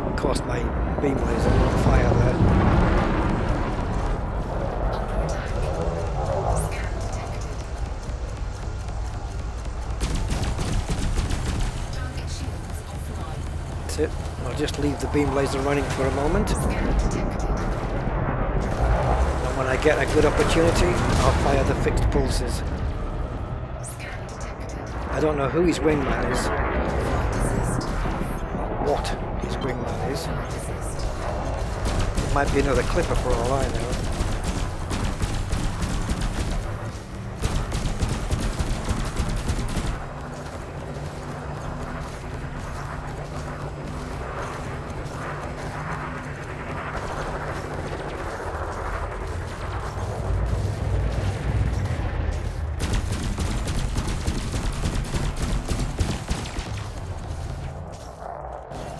S1: Of course, my beam laser won't fire there. That's it. I'll just leave the beam laser running for a moment. And when I get a good opportunity, I'll fire the fixed pulses. I don't know who his wingman is. What his wingman is. It might be another clipper for all I know.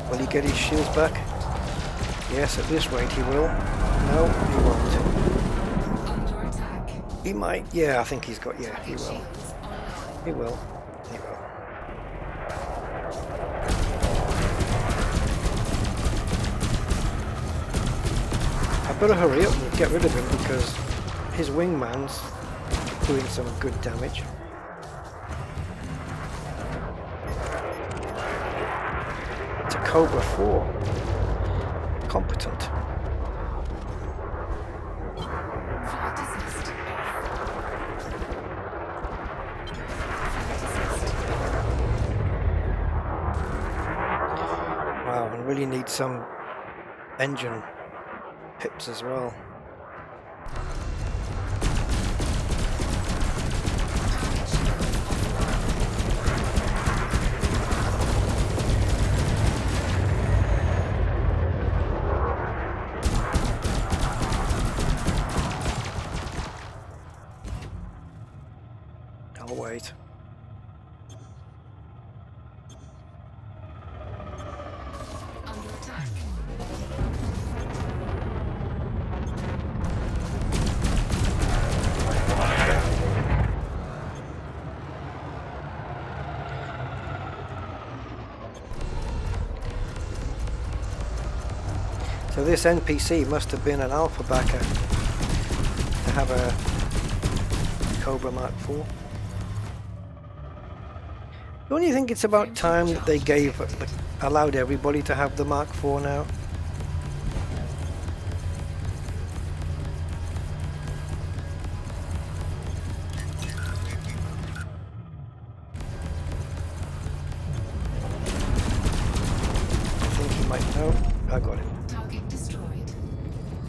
S1: Will he get his shields back? Yes, at this rate he will. No, he won't. He might. Yeah, I think he's got... Yeah, he will. He will. He will. I better hurry up and get rid of him because his wingman's doing some good damage. It's a Cobra 4. Competent. Wow, and really need some engine pips as well. I'll wait.
S3: Under attack.
S1: So this NPC must have been an alpha backer to have a Cobra Mark IV. Don't you think it's about time that they allowed everybody to have the Mark IV now? I think he might know. I got him.
S3: Target destroyed.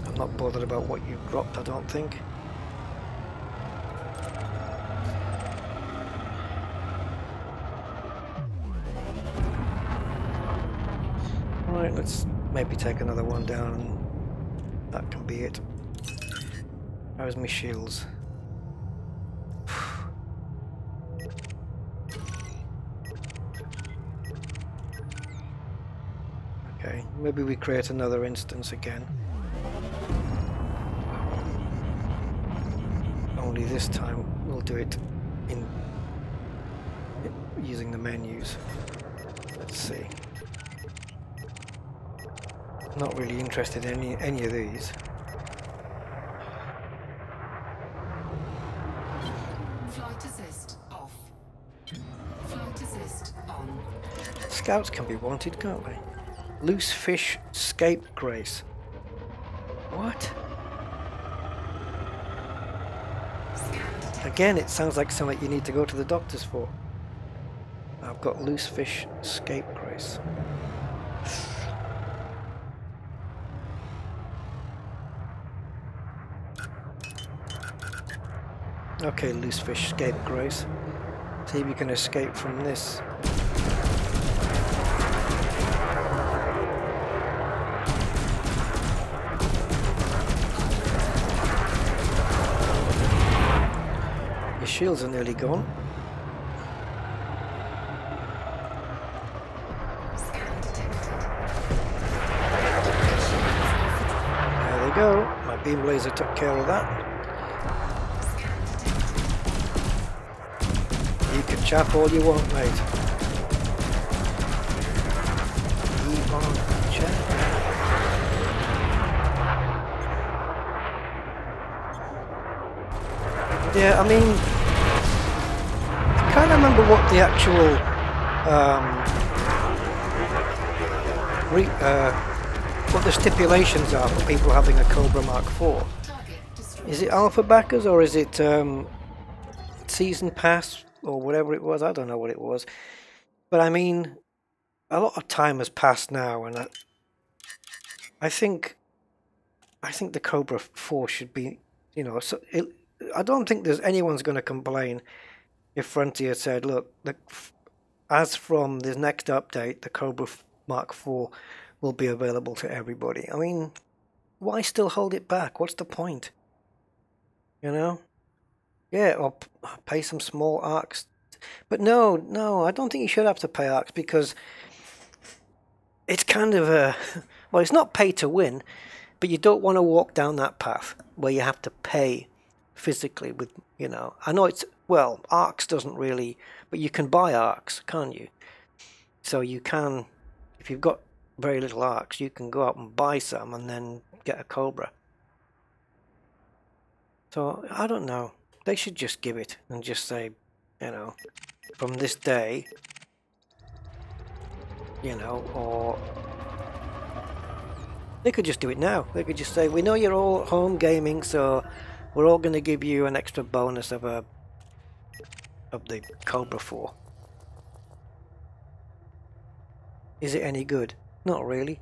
S1: I'm not bothered about what you dropped, I don't think. Right, let's maybe take another one down and that can be it. How's my shields? Maybe we create another instance again. Only this time we'll do it in using the menus. Let's see. Not really interested in any of these.
S3: Flight assist off. Flight assist on.
S1: Scouts can be wanted, can't they? Loose fish scapegrace. What? Again, it sounds like something you need to go to the doctors for. I've got loose fish scapegrace. Okay, loose fish scapegrace. See if you can escape from this. Your shields are nearly gone. There they go. My beam laser took care of that. You can chap all you want, mate. Keep on chapping. Yeah, I mean, I can't remember what the actual what the stipulations are for people having a Cobra Mark IV. Is it alpha backers or is it season pass or whatever it was? I don't know what it was, but I mean, a lot of time has passed now, and I think the Cobra 4 should be, you know, so I don't think there's anyone's going to complain if Frontier said, look, as from the next update, the Cobra Mark IV will be available to everybody. I mean, why still hold it back? What's the point? You know? Yeah, or pay some small arcs. But no, I don't think you should have to pay arcs, because it's kind of a... Well, it's not pay to win, but you don't want to walk down that path where you have to pay physically with, you know... I know it's... Well, arcs doesn't really... But you can buy arcs, can't you? So you can... If you've got very little arcs, you can go out and buy some and then get a Cobra. So, I don't know. They should just give it and just say, you know, from this day, you know, or they could just do it now. They could just say, we know you're all home gaming, so we're all going to give you an extra bonus of the Cobra 4. Is it any good? Not really.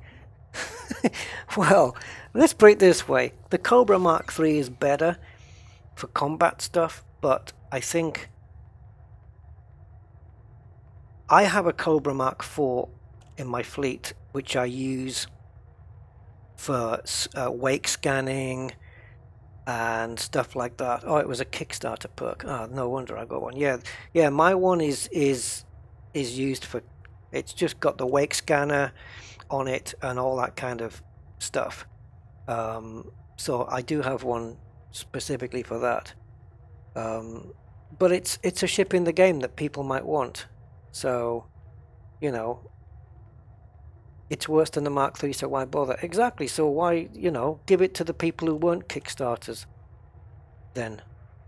S1: Well, let's put it this way. The Cobra Mark III is better for combat stuff, but I think I have a Cobra Mark IV in my fleet, which I use for wake scanning and stuff like that. Oh, it was a Kickstarter perk. Oh, no wonder I got one. Yeah, my one is used for... It's just got the wake scanner on it and all that kind of stuff. So I do have one specifically for that. But it's a ship in the game that people might want. So, you know, it's worse than the Mark III, so why bother? Exactly, so why, you know, give it to the people who weren't Kickstarters then.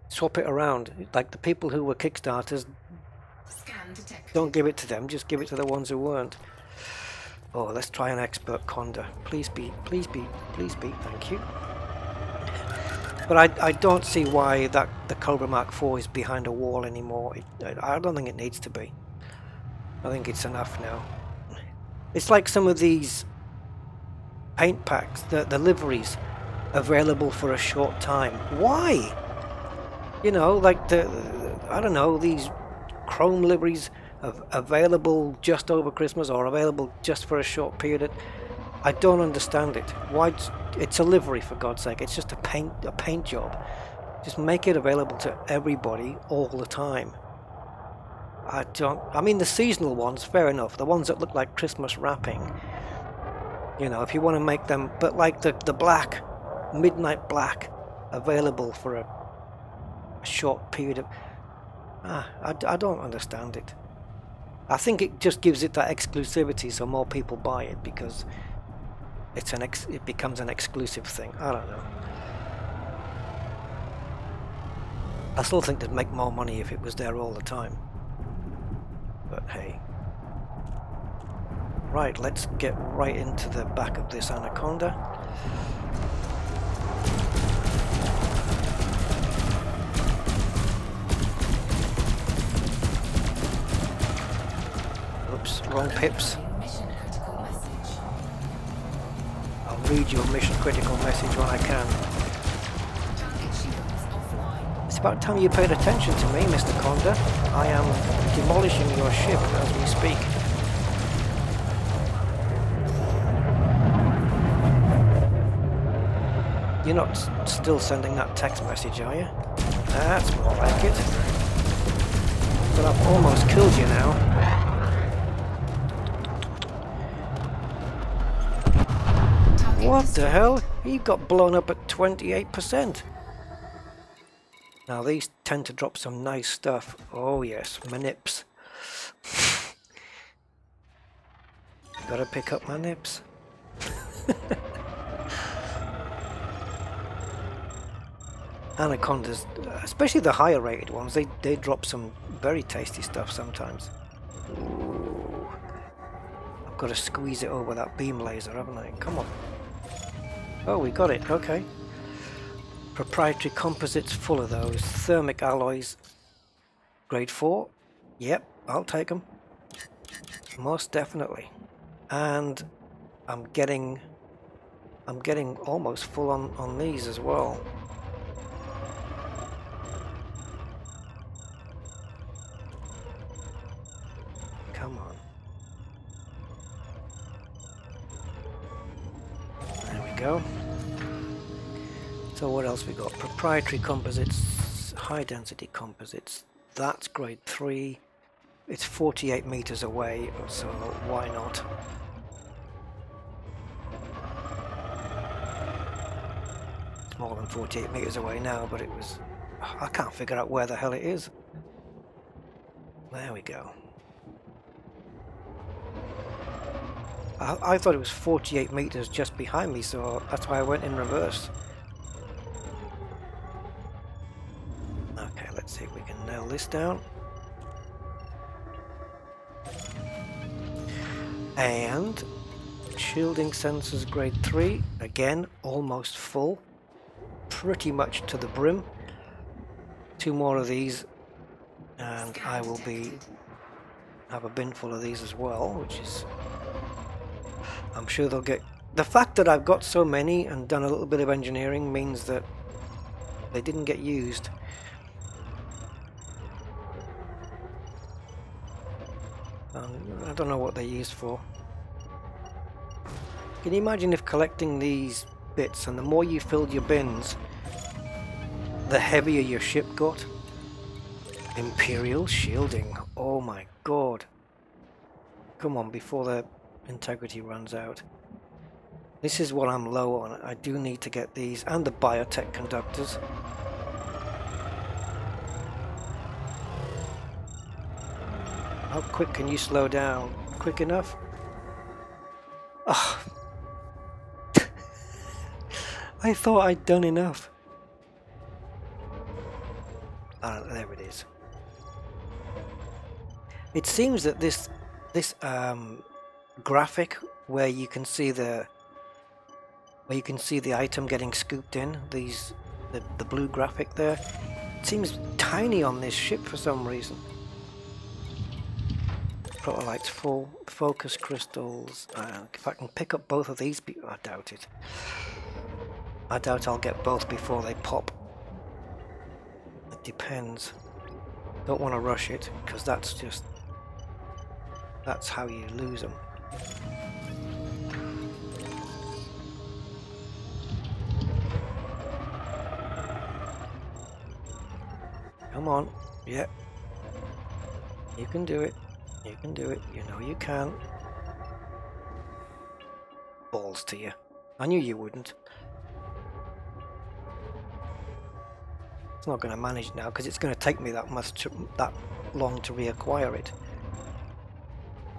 S1: Swap it around. Like the people who were Kickstarters, don't give it to them, just give it to the ones who weren't. Oh, let's try an expert Conda. Please be, thank you. But I don't see why the Cobra Mark IV is behind a wall anymore. I don't think it needs to be. I think it's enough now. It's like some of these paint packs, the liveries, available for a short time. Why? You know, like I don't know, these chrome liveries available just over Christmas or available just for a short period. I don't understand it. Why? It's a livery, for God's sake. It's just a paint job. Just make it available to everybody all the time. I mean, the seasonal ones, fair enough. The ones that look like Christmas wrapping, You know, if you want to make them, but like the black, midnight black, available for a short period of... I don't understand it. I think it just gives it that exclusivity so more people buy it because it's it becomes an exclusive thing. I don't know. I still think they'd make more money if it was there all the time. But hey. Right, let's get right into the back of this Anaconda. Oops, wrong pips. I'll read your mission critical message when I can. It's about time you paid attention to me, Mr. Conda. I am demolishing your ship as we speak. You're not still sending that text message, are you? That's more like it. But I've almost killed you now. What the hell? He got blown up at 28%. Now these tend to drop some nice stuff. Oh yes, my nips. Gotta pick up my nips. Anacondas, especially the higher rated ones, they drop some very tasty stuff sometimes. Ooh. I've got to squeeze it over that beam laser, haven't I? Come on. Oh, we got it, okay. Proprietary composites, full of those. Thermic alloys, grade 4. Yep, I'll take them. Most definitely. And I'm getting almost full on these as well. Come on. There we go. So what else we got? Proprietary composites, high density composites. That's grade 3. It's 48 meters away, so why not? It's more than 48 meters away now, but it was... I can't figure out where the hell it is. There we go. I thought it was 48 meters just behind me, so that's why I went in reverse. Okay, let's see if we can nail this down. And shielding sensors grade 3, again almost full, pretty much to the brim. 2 more of these and I will have a bin full of these as well, which is, I'm sure they'll get... The fact that I've got so many and done a little bit of engineering means that they didn't get used. I don't know what they're used for. Can you imagine if collecting these bits, and the more you filled your bins, the heavier your ship got? Imperial shielding. Oh my god. Come on, before the integrity runs out. This is what I'm low on. I do need to get these, and the biotech conductors. How quick can you slow down? Quick enough? Oh. I thought I'd done enough. There it is. It seems that this graphic where you can see the item getting scooped in, the blue graphic there, it seems tiny on this ship for some reason. Protolites full, focus crystals. If I can pick up both of these, I doubt it. I doubt I'll get both before they pop. It depends. Don't want to rush it, because that's how you lose them. Come on. Yep. You can do it. You can do it. You know you can. Balls. missiles to you. I knew you wouldn't. It's not going to manage now because it's going to take me that long to reacquire it.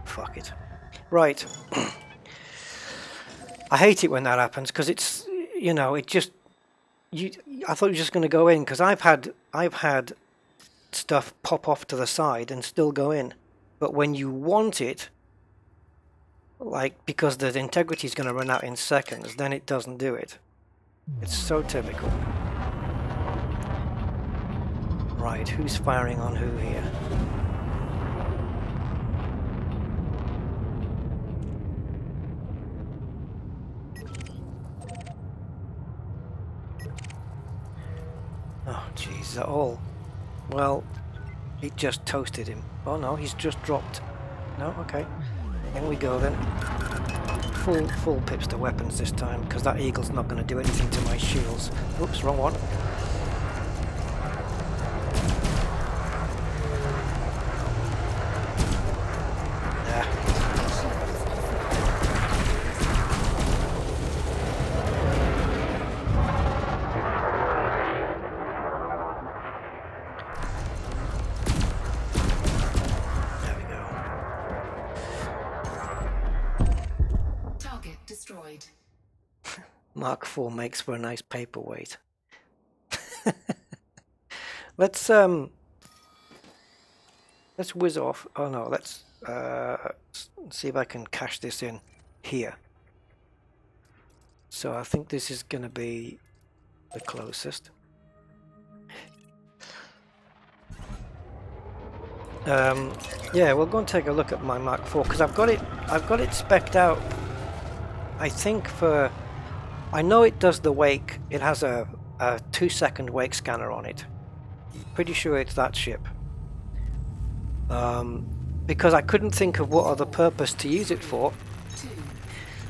S1: Fuck it. Right. I hate it when that happens because it's, you know, it just, I thought you were just going to go in because I've had stuff pop off to the side and still go in, but when you want it, like because the integrity is going to run out in seconds, then it doesn't do it. It's so typical. Right, who's firing on who here? Oh jeez, is that all? Well, it just toasted him. Oh no, he's just dropped. No, okay. In we go then. Full pips to weapons this time, because that eagle's not going to do anything to my shields. Oops, wrong one. Mark IV makes for a nice paperweight. Let's whiz off. Oh no, let's see if I can cash this in here. So I think this is going to be the closest. Yeah, we'll go and take a look at my Mark IV because I've got it spec'd out. I think for, I know it does the wake. It has a 2-second wake scanner on it. Pretty sure it's that ship. Because I couldn't think of what other purpose to use it for.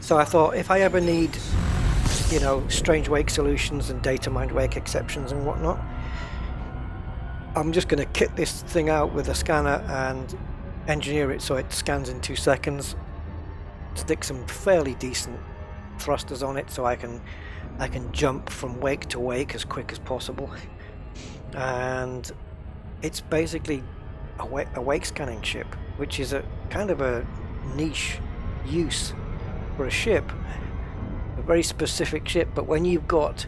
S1: So I thought if I ever need, you know, strange wake solutions and data mined wake exceptions and whatnot, I'm just going to kit this thing out with a scanner and engineer it so it scans in 2 seconds. Stick some fairly decent thrusters on it so I can jump from wake to wake as quick as possible, and it's basically a wake scanning ship, which is a kind of a niche use for a ship, a very specific ship. But when you've got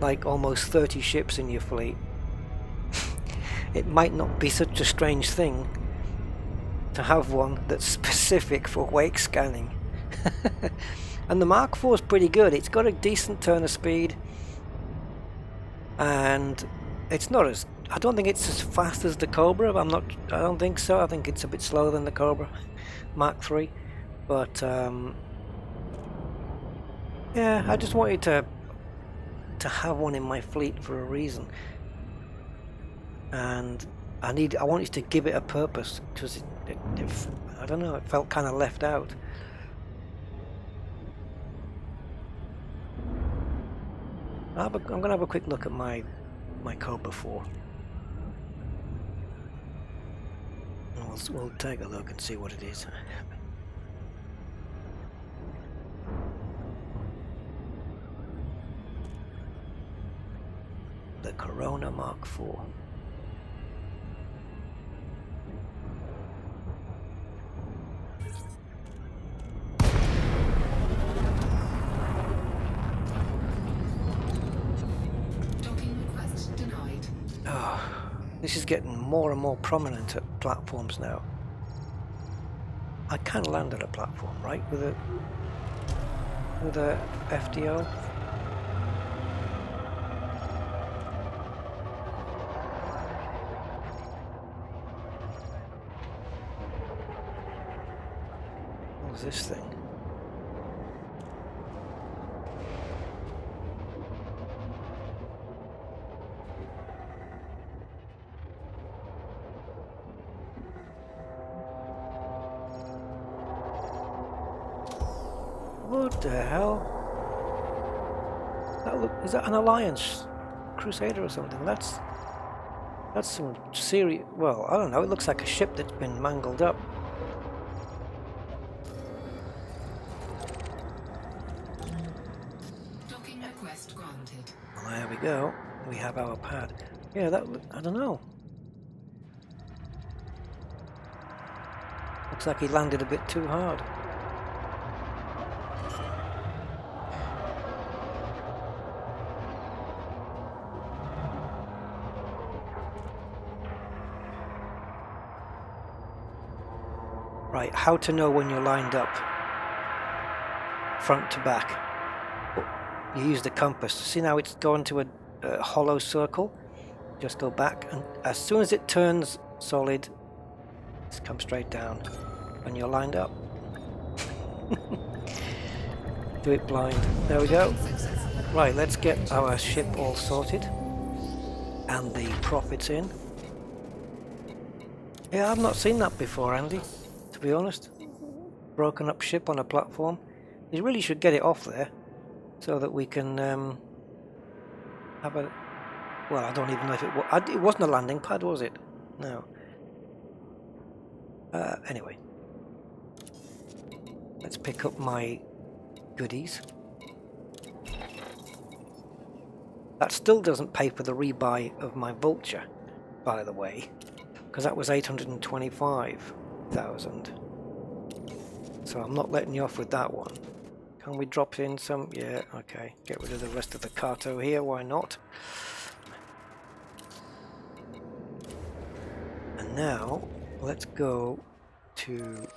S1: like almost 30 ships in your fleet, it might not be such a strange thing to have one that's specific for wake scanning. And the Mark IV is pretty good. It's got a decent turn of speed, and it's not as, I don't think it's as fast as the Cobra. I don't think so. I think it's a bit slower than the Cobra Mark III. But yeah, I just wanted to have one in my fleet for a reason, and I wanted to give it a purpose because I don't know, it felt kind of left out. I'm going to have a quick look at my Cobra 4. And we'll take a look and see what it is. The Corona Mark IV. This is getting more and more prominent at platforms now. I can land at a platform, right? With a FDO. What's this thing? What the hell? Is that an Alliance Crusader or something? That's some serious. Well, I don't know. It looks like a ship that's been mangled up. go. We have our pad. Yeah, that, I don't know. Looks like he landed a bit too hard. Right, how to know when you're lined up. Front to back. You use the compass. See now it's gone to a hollow circle. Just go back, and as soon as it turns solid, just come straight down when you're lined up. Do it blind. There we go. Right, let's get our ship all sorted and the profits in. Yeah, I've not seen that before, Andy, to be honest. Broken up ship on a platform. You really should get it off there so that we can have a... Well, I don't even know if it was... It wasn't a landing pad, was it? No. Anyway. Let's pick up my goodies. That still doesn't pay for the rebuy of my Vulture, by the way, because that was 825,000. So I'm not letting you off with that one. Can we drop in some? Yeah, okay. Get rid of the rest of the carto here, why not? And now, let's go to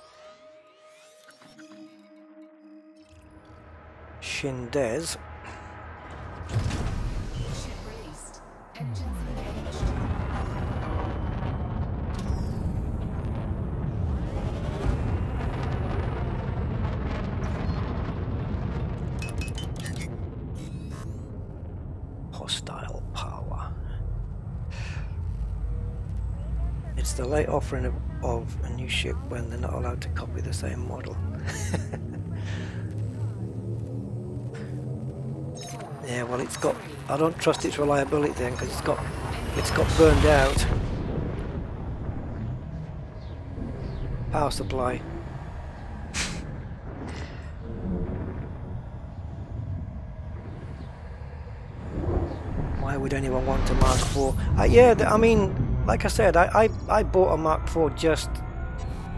S1: Shindez.
S3: Ship released. Engines engaged.
S1: Hostile power. It's the late offering of a new ship when they're not allowed to copy the same model. Yeah, well, it's got... I don't trust its reliability then, because it's got burned out. Power supply. Why would anyone want a Mark IV? Yeah, I mean, like I said, I bought a Mark IV just...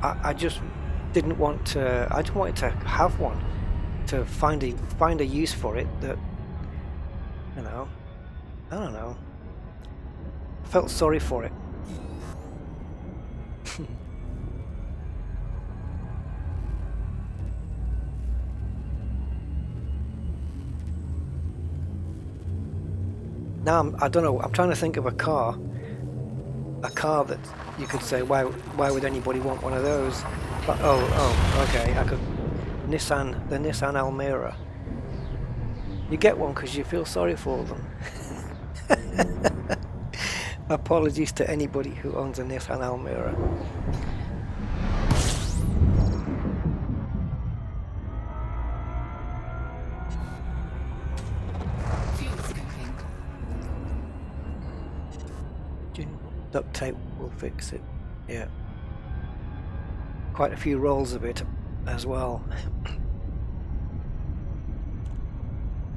S1: I just didn't want to... I just wanted to have one, to find a use for it that, you know, I don't know. I felt sorry for it. Now I don't know. I'm trying to think of a car that you could say, why would anybody want one of those? But oh, okay. I could the Nissan Almera. You get one because you feel sorry for them. Apologies to anybody who owns a Nissan Almera. Duct tape will fix it. Yeah. Quite a few rolls of it as well.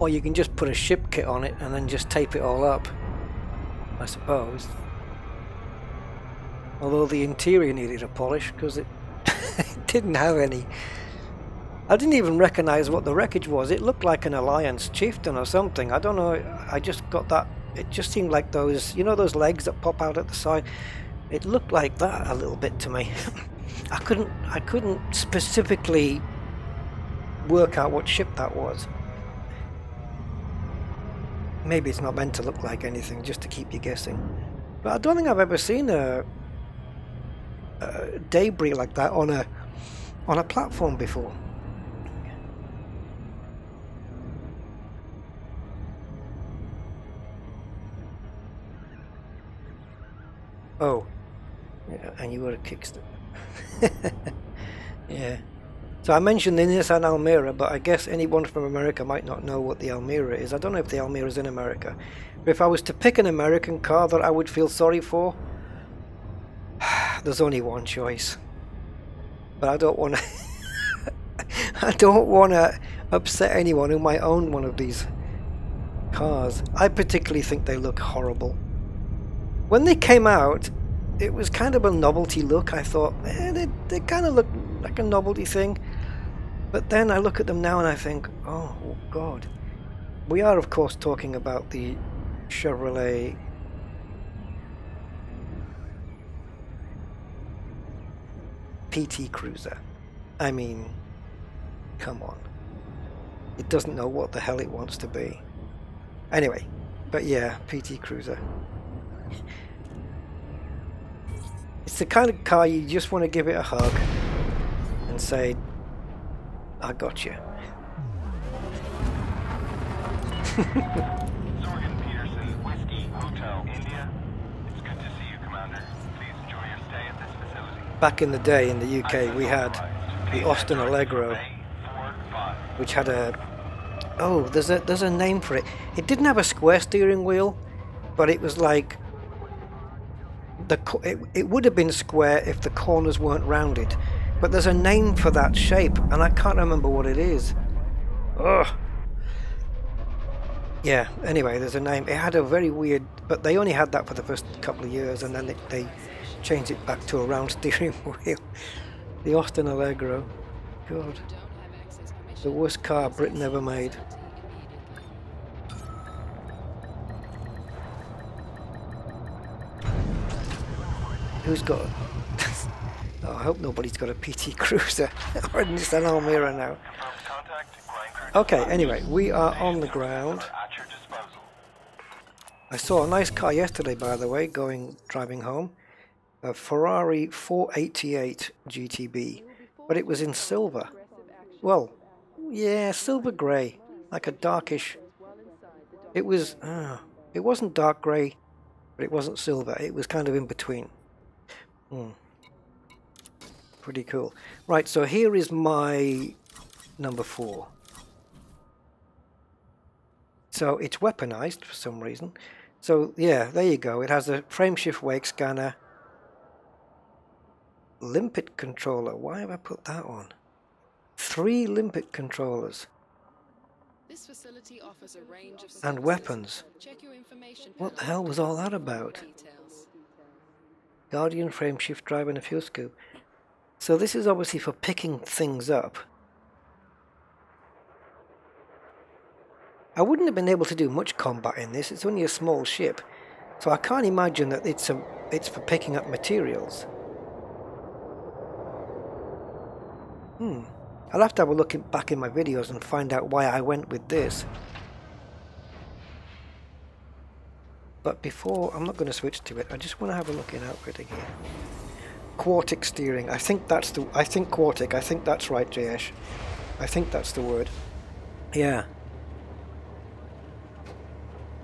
S1: Or you can just put a ship kit on it and then just tape it all up, I suppose. Although the interior needed a polish because it, it didn't have any. I didn't even recognize what the wreckage was. It looked like an Alliance Chieftain or something. I don't know. I just got that. It just seemed like those, you know, those legs that pop out at the side. It looked like that a little bit to me. I couldn't specifically work out what ship that was. Maybe it's not meant to look like anything, just to keep you guessing. But I don't think I've ever seen a debris like that on a platform before. Oh, yeah, and you were a kickstart. Yeah. So I mentioned the Nissan Almera, but I guess anyone from America might not know what the Almera is. I don't know if the Almera is in America. But if I was to pick an American car that I would feel sorry for, there's only one choice. But I don't want to. I don't want to upset anyone who might own one of these cars. I particularly think they look horrible. When they came out, it was kind of a novelty look. I thought, they kind of look like a novelty thing. But then I look at them now and I think, oh God. We are, of course, talking about the Chevrolet PT Cruiser. I mean, come on. It doesn't know what the hell it wants to be. Anyway, but yeah, PT Cruiser. It's the kind of car you just want to give it a hug and say, I got you.
S4: Sorgan Peterson, Whiskey Hotel, India. It's good to see you, Commander. Please enjoy your stay at this facility.
S1: Back in the day in the UK, we had the Austin Allegro, which had a... Oh, there's a name for it. It didn't have a square steering wheel, but it was like... It would have been square if the corners weren't rounded. But there's a name for that shape, and I can't remember what it is. Ugh. Yeah, anyway, there's a name. It had a very weird... But they only had that for the first couple of years, and then they changed it back to a round steering wheel. The Austin Allegro. God. The worst car Britain ever made. Who's got... Oh, I hope nobody's got a PT Cruiser. Or it's an Almira now. Okay, anyway, we are on the ground. I saw a nice car yesterday, by the way, driving home. A Ferrari 488 GTB. But it was in silver. Well, yeah, silver grey. Like a darkish... It was... it wasn't dark grey, but it wasn't silver. It was kind of in between. Pretty cool. Right, so here is my number 4. So it's weaponized for some reason. So yeah, there you go. It has a frame shift wake scanner. Limpet controller. Why have I put that on? 3 limpet controllers.
S3: This facility offers a range of
S1: And weapons.
S3: Check your information.
S1: What the hell was all that about? Guardian frame shift drive and a fuel scoop. So this is obviously for picking things up. I wouldn't have been able to do much combat in this. It's only a small ship. So I can't imagine that it's for picking up materials. I'll have to have a look back in my videos and find out why I went with this. But before, I'm not going to switch to it. I just want to have a look in outfitting here. Quartic steering. I think quartic. I think that's right, Jayesh. I think that's the word. Yeah.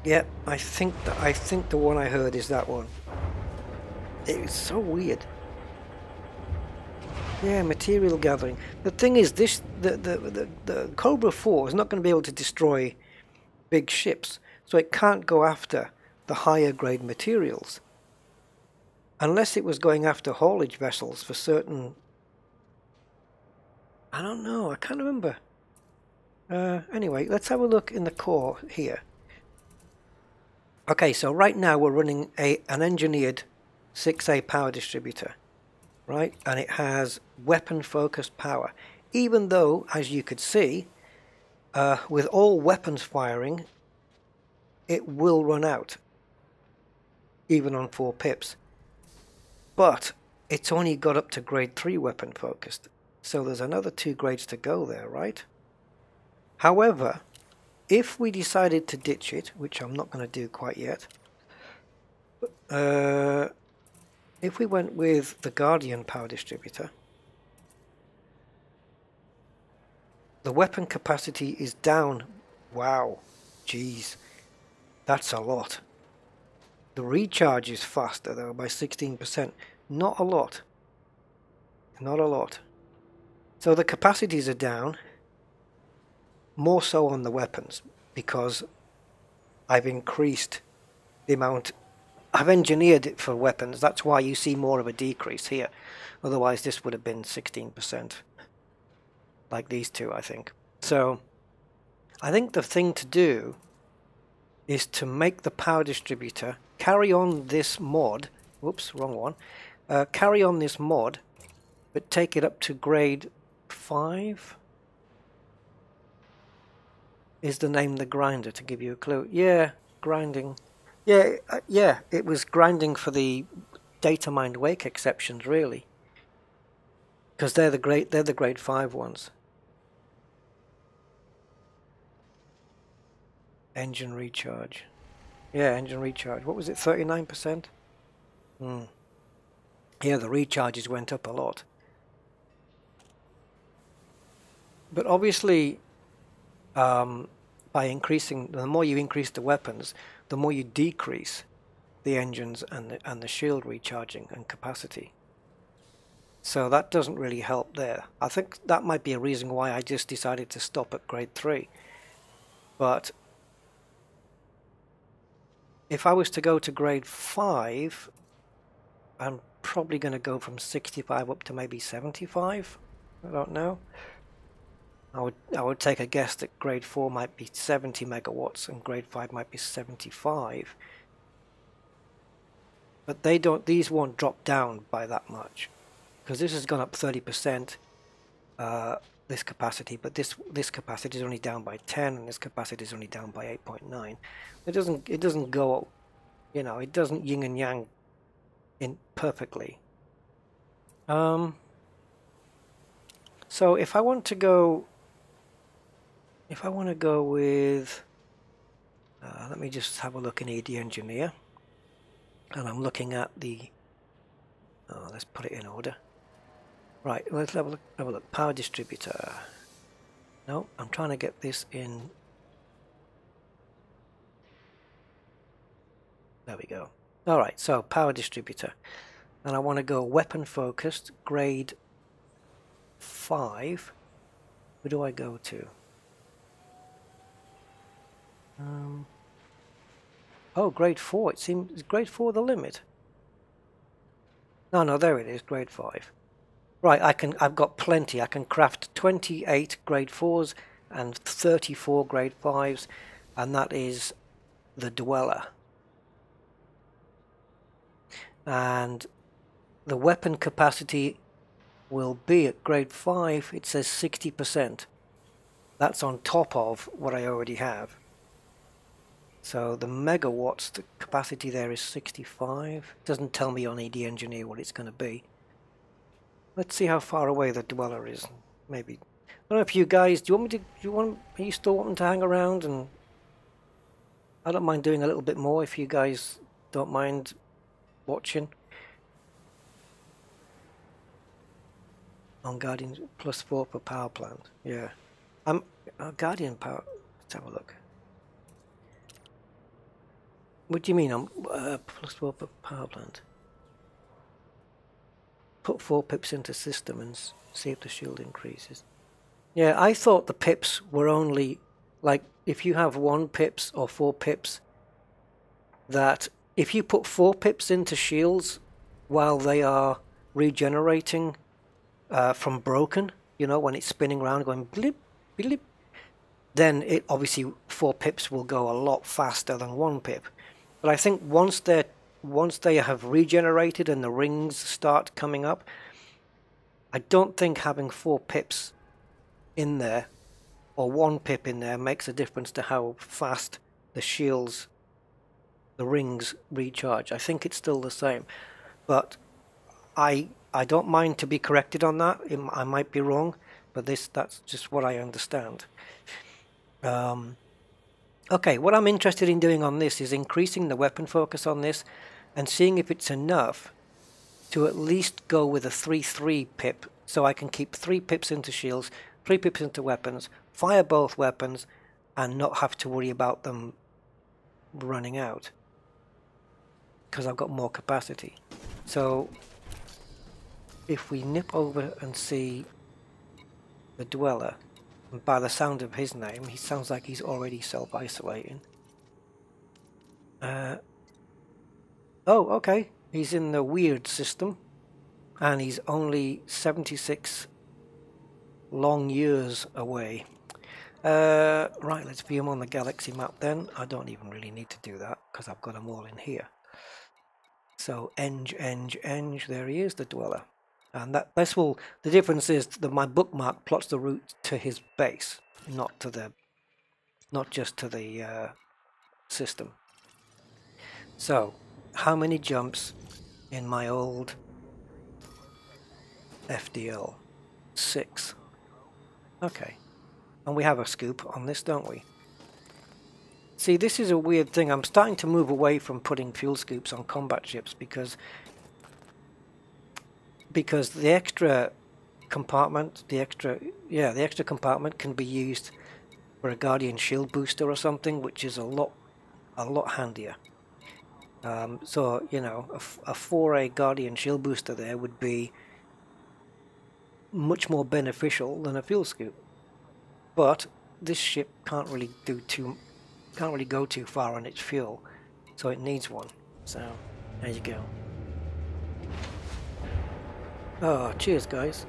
S1: Yep, I think the one I heard is that one. It's so weird. Yeah, material gathering. The thing is, the Cobra 4 is not going to be able to destroy big ships, so it can't go after the higher grade materials. Unless it was going after haulage vessels for certain... I don't know, I can't remember. Anyway, let's have a look in the core here. Okay, so right now we're running an engineered 6A power distributor, right? And it has weapon-focused power. Even though, as you could see, with all weapons firing, it will run out, even on 4 pips. But it's only got up to grade 3 weapon focused, so there's another 2 grades to go there, right? However, if we decided to ditch it, which I'm not going to do quite yet, if we went with the Guardian power distributor, the weapon capacity is down. Wow, jeez, that's a lot. The recharge is faster though by 16%. Not a lot. Not a lot. So the capacities are down. More so on the weapons, because I've increased the amount. I've engineered it for weapons. That's why you see more of a decrease here. Otherwise this would have been 16%. Like these two, I think. So I think the thing to do is to make the power distributor carry on this mod. Whoops, wrong one. Carry on this mod, but take it up to grade 5. Is the name the grinder, to give you a clue? Yeah, grinding. Yeah, yeah, it was grinding for the data mined wake exceptions, really, because they're the grade 5 ones. Engine recharge. Yeah, engine recharge. What was it? 39%. Yeah, the recharges went up a lot. But obviously, by increasing, the more you increase the weapons, the more you decrease the engines and the shield recharging and capacity. So that doesn't really help there. I think that might be a reason why I just decided to stop at grade 3. But if I was to go to grade 5, I'm probably going to go from 65 up to maybe 75. I don't know. I would take a guess that grade 4 might be 70 megawatts and grade 5 might be 75. But these won't drop down by that much, because this has gone up 30%, this capacity, but this capacity is only down by 10 and this capacity is only down by 8.9. It doesn't go, you know, it doesn't yin and yang in perfectly. So if I want to go with, let me just have a look in ED Engineer, and I'm looking at the, let's put it in order. Right, let's have a look. Power distributor. No, I'm trying to get this in. There we go. Alright, so power distributor. And I want to go weapon focused, grade 5. Who do I go to? Oh, grade 4. It seems, is grade 4 the limit? No, there it is, grade 5. Right, I've got plenty. I can craft 28 grade 4s and 34 grade 5s, and that is the Dweller. And the weapon capacity will be at grade 5, it says 60%. That's on top of what I already have. So the megawatts, the capacity there is 65. It doesn't tell me on ED Engineer what it's going to be. Let's see how far away the Dweller is. Maybe. I don't know if you guys, are you still wanting to hang around? And I don't mind doing a little bit more if you guys don't mind watching. On Guardian +4 per power plant. Yeah. Guardian power. Let's have a look. What do you mean on +4 per power plant? Put 4 pips into system and see if the shield increases. Yeah, I thought the pips were only, like, if you have 1 pips or 4 pips, that if you put 4 pips into shields while they are regenerating from broken, you know, when it's spinning around going blip, blip, then it obviously 4 pips will go a lot faster than 1 pip. But I think once they have regenerated and the rings start coming up, I don't think having 4 pips in there or 1 pip in there makes a difference to how fast the shields, the rings recharge. I think it's still the same, but I don't mind to be corrected on that. I might be wrong, but that's just what I understand. Okay, what I'm interested in doing on this is increasing the weapon focus on this and seeing if it's enough to at least go with a 3-3 pip, so I can keep 3 pips into shields, 3 pips into weapons, fire both weapons, and not have to worry about them running out, because I've got more capacity. So if we nip over and see the Dweller, and by the sound of his name, he sounds like he's already self-isolating. Oh, okay. He's in the weird system, and he's only 76 long years away. Right, let's view them on the galaxy map then. I don't even really need to do that because I've got them all in here. So Eng, there he is, the dweller. And this will, the difference is that my bookmark plots the route to his base, not just to the system. So, how many jumps in my old FDL? 6. Okay. And we have a scoop on this, don't we? See, this is a weird thing. I'm starting to move away from putting fuel scoops on combat ships because the extra compartment, the extra compartment can be used for a Guardian shield booster or something, which is a lot handier. So, you know, a 4A Guardian shield booster there would be much more beneficial than a fuel scoop. But this ship can't really go too far on its fuel, so it needs one. So, there you go. Oh, cheers guys.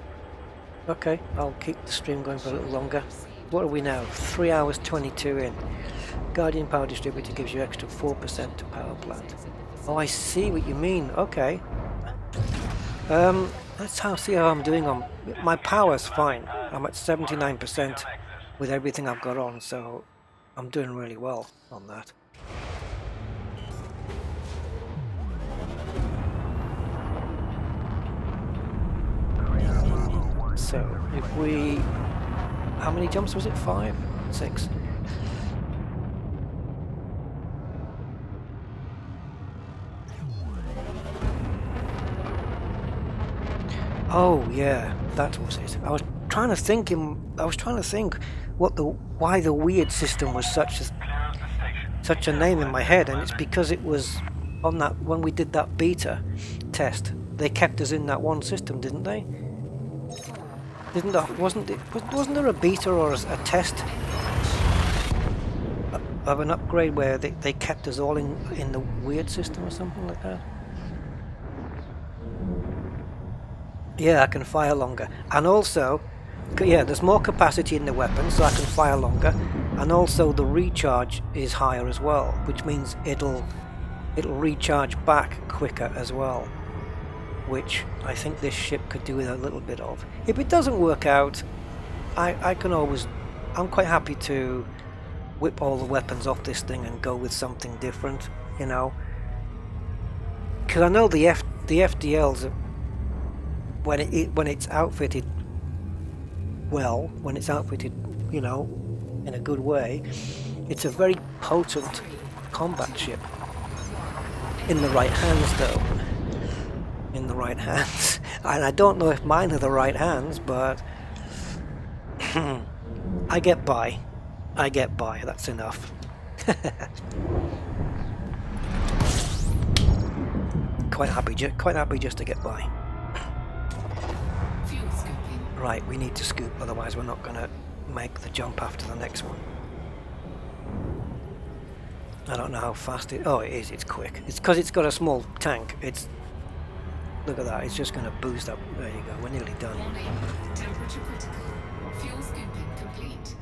S1: Okay, I'll keep the stream going for a little longer. What are we now? 3 hours 22 in. Guardian power distributor gives you extra 4% to power plant. Oh, I see what you mean. Okay. Let's see how I'm doing on... My power's fine. I'm at 79% with everything I've got on, so I'm doing really well on that. So, if we... How many jumps was it? 5? 6? Oh yeah, that was it. I was trying to think why the weird system was such a name in my head, and it's because it was on that when we did that beta test. They kept us in that one system, didn't they? Wasn't there a beta or a test of an upgrade where they kept us all in the weird system or something like that? Yeah, I can fire longer, and also, yeah, there's more capacity in the weapon, so I can fire longer, and also the recharge is higher as well, which means it'll recharge back quicker as well, which I think this ship could do with a little bit of. If it doesn't work out, I'm quite happy to whip all the weapons off this thing and go with something different, you know, because I know the FDLs. When it's outfitted well, when it's outfitted, you know, in a good way, it's a very potent combat ship. In the right hands, though. In the right hands. And I don't know if mine are the right hands, but I get by. That's enough. Quite happy just to get by. Right, we need to scoop, otherwise we're not going to make the jump after the next one. I don't know how fast it... Oh, it is, it's quick. It's because it's got a small tank. Look at that, it's just going to boost up. There you go, we're nearly done.
S3: Temperature critical. Fuel scooping complete.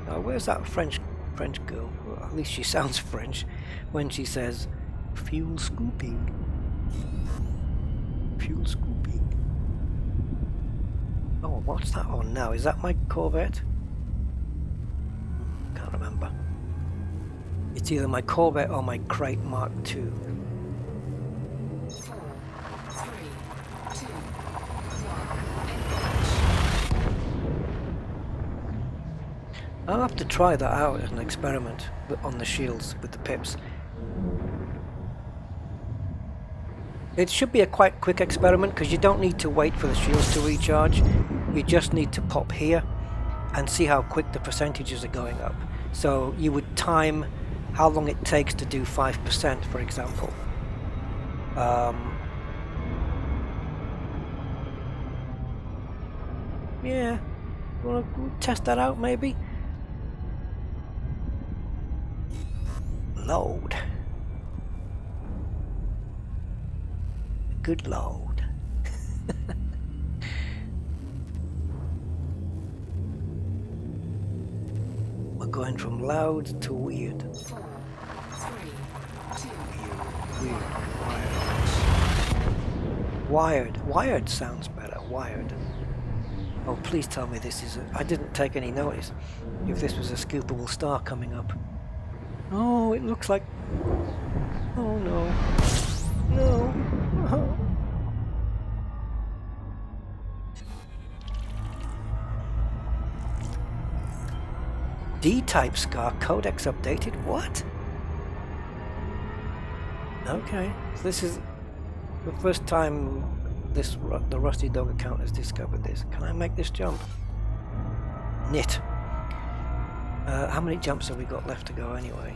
S1: Oh, where's that French girl? Well, at least she sounds French when she says, fuel scooping. Fuel scooping. Oh, what's that on now? Is that my Corvette? Can't remember. It's either my Corvette or my Crate Mark II.
S3: 4, 3, 2, 1.
S1: I'll have to try that out as an experiment on the shields with the pips. It should be a quite quick experiment because you don't need to wait for the shields to recharge. You just need to pop here and see how quick the percentages are going up. So you would time how long it takes to do 5%, for example. Yeah, you want to test that out maybe? Load. Good load. going from loud to weird.
S3: 4, 3, 2,
S1: Weird. Wired. Wired sounds better. Wired. Oh, please tell me this is I didn't take any notice if this was a scoopable star coming up. Oh, it looks like... Oh, no. No. D-type scar codex updated? What? Okay, so this is the first time the Rusty Dog account has discovered this. Can I make this jump? Knit. How many jumps have we got left to go anyway?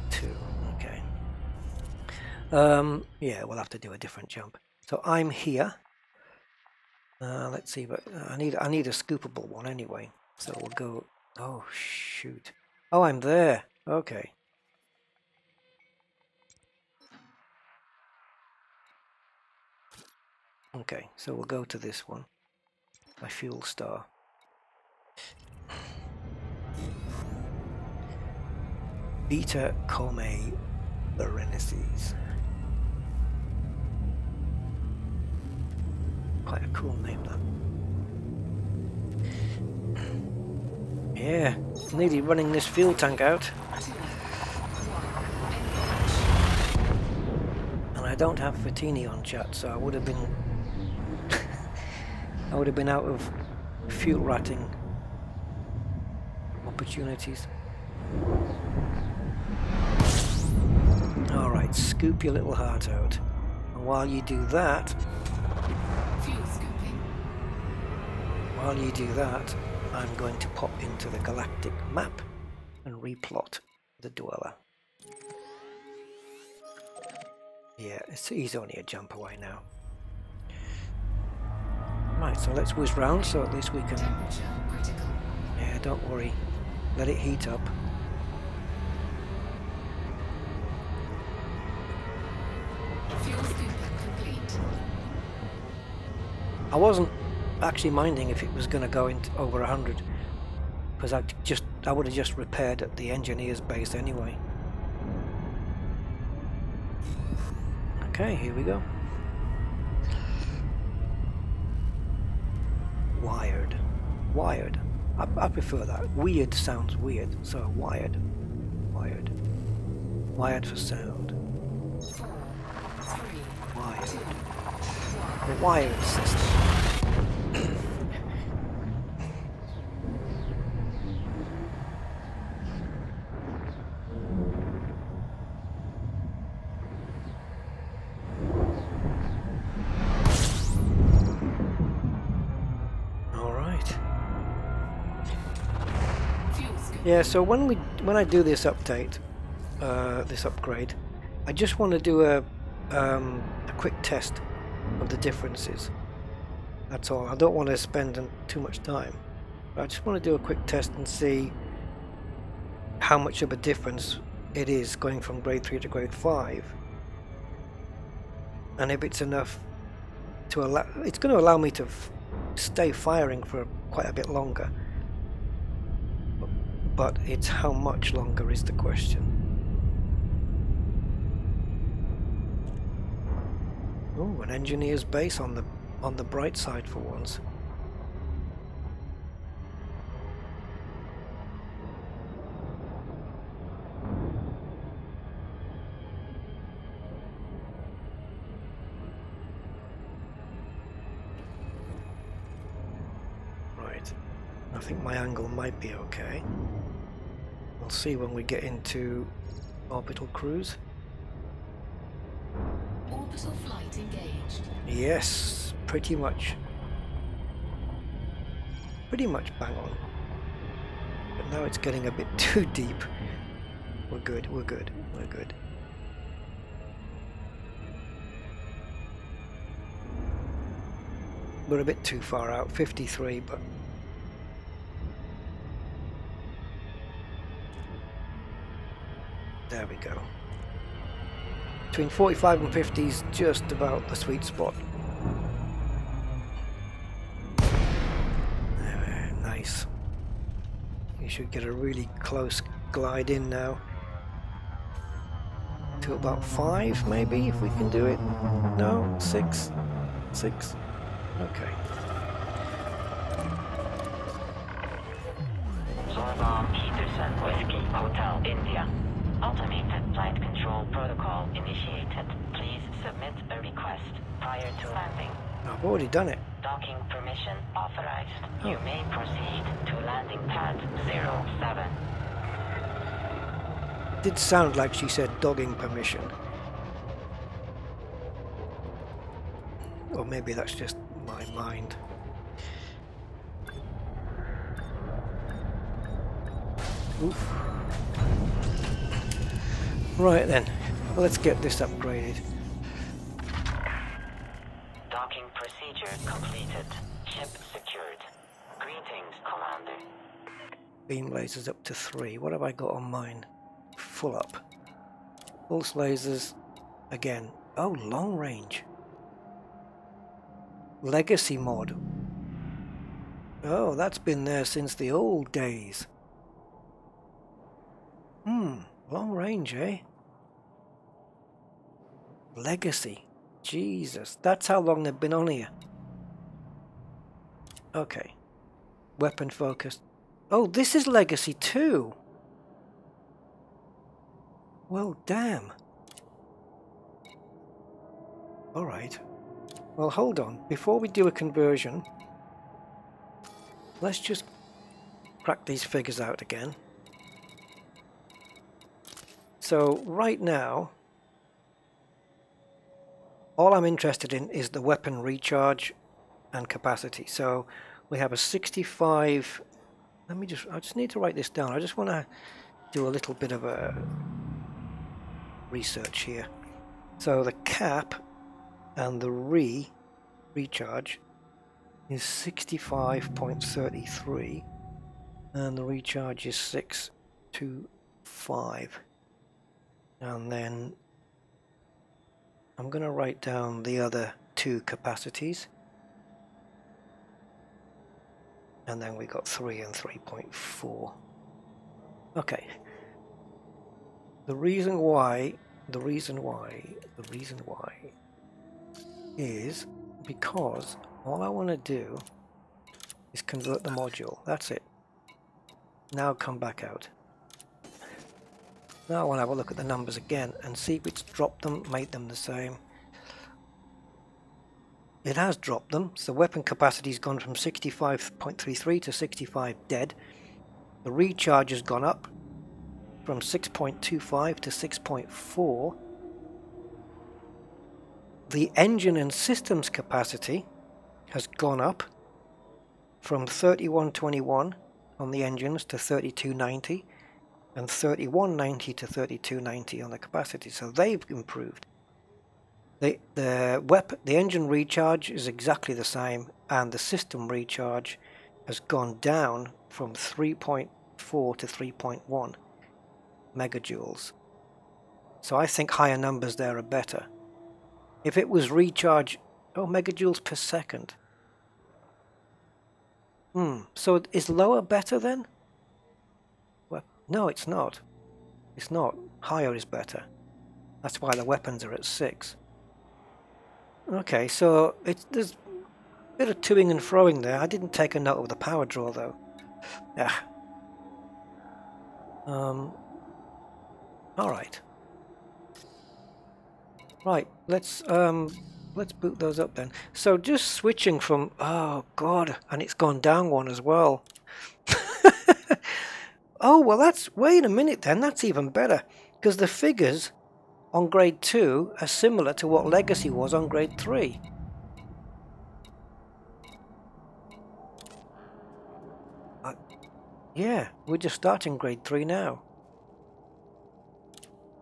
S1: 2. Okay. Yeah, we'll have to do a different jump. So I'm here. Let's see, but I need a scoopable one anyway. So we'll go. Oh shoot! Oh, I'm there. Okay. Okay, so we'll go to this one. My fuel star. Beta Come Berenices. Quite a cool name, that. Yeah, nearly running this fuel tank out. And I don't have Fatini on chat, so I would have been I would have been out of fuel ratting opportunities. Alright, scoop your little heart out. And while you do that, I'm going to pop into the galactic map and replot the dweller. Yeah, he's only a jump away now. Right, so let's whiz round so at least we can... Yeah, don't worry. Let it heat up. I wasn't actually minding if it was going to go into over 100, because I would have just repaired at the engineer's base anyway. Okay, here we go. Wired. Wired. I prefer that. Weird sounds weird, so wired. Wired. Wired for sound.
S3: 4, 3,
S1: Wired.
S3: 2,
S1: The wired system. Yeah, so when I do this update, this upgrade, I just want to do a quick test of the differences. That's all. I don't want to spend too much time. I just want to do a quick test and see how much of a difference it is going from grade 3 to grade 5, and if it's enough to allow. It's going to allow me to stay firing for quite a bit longer. But it's how much longer is the question. Oh, an engineer's base on the bright side for once. Right. I think my angle might be okay. We'll see when we get into orbital cruise.
S3: orbital flight engaged.
S1: Yes, pretty much bang on. But now it's getting a bit too deep. We're good. We're a bit too far out, 53, but there we go. Between 45 and 50 is just about the sweet spot. Nice. You should get a really close glide in now. To about 5 maybe, if we can do it. No, 6. 6. Okay.
S2: Zorba Peterson Whiskey Hotel, India. Automated flight control protocol initiated. Please submit a request prior to landing.
S1: I've already done it.
S2: Docking permission authorized. You may proceed to landing pad 07.
S1: Did sound like she said dogging permission. Or maybe that's just my mind. Oof. Right then, let's get this upgraded.
S2: Docking procedure completed. Ship secured. Greetings, Commander.
S1: Beam lasers up to 3. What have I got on mine? Full up. Pulse lasers again. Oh, long range. Legacy mod. Oh, that's been there since the old days. Long range, eh? Legacy. Jesus, that's how long they've been on here. Okay. Weapon focused. Oh, this is Legacy too. Well, damn. Alright. Well, hold on. Before we do a conversion, let's just crack these figures out again. So, right now, all I'm interested in is the weapon recharge and capacity. So, we have a 65... I just need to write this down. I just want to do a little bit of a research here. So the cap and the recharge is 65.33 and the recharge is 625. And then I'm going to write down the other two capacities. And then we got 3 and 3.4. Okay. The reason why is because all I want to do is convert the module. That's it. Now come back out. Now I want to have a look at the numbers again and see if it's dropped them, made them the same. It has dropped them, so weapon capacity's gone from 65.33 to 65 dead. The recharge has gone up from 6.25 to 6.4. The engine and systems capacity has gone up from 3121 on the engines to 3290 and 3190 to 3290 on the capacity, so they've improved. The engine recharge is exactly the same, and the system recharge has gone down from 3.4 to 3.1 megajoules. So I think higher numbers there are better. If it was recharge, megajoules per second. So is lower better then? Well, no, it's not. It's not. Higher is better. That's why the weapons are at 6. Okay, so there's a bit of toing and froing there. I didn't take a note of the power draw though. Yeah. Alright. Right, let's boot those up then. So just switching from, oh god, and it's gone down one as well. Oh, well wait a minute then, that's even better. Because the figures on grade 2 are similar to what Legacy was on grade 3. Yeah, we're just starting grade 3 now.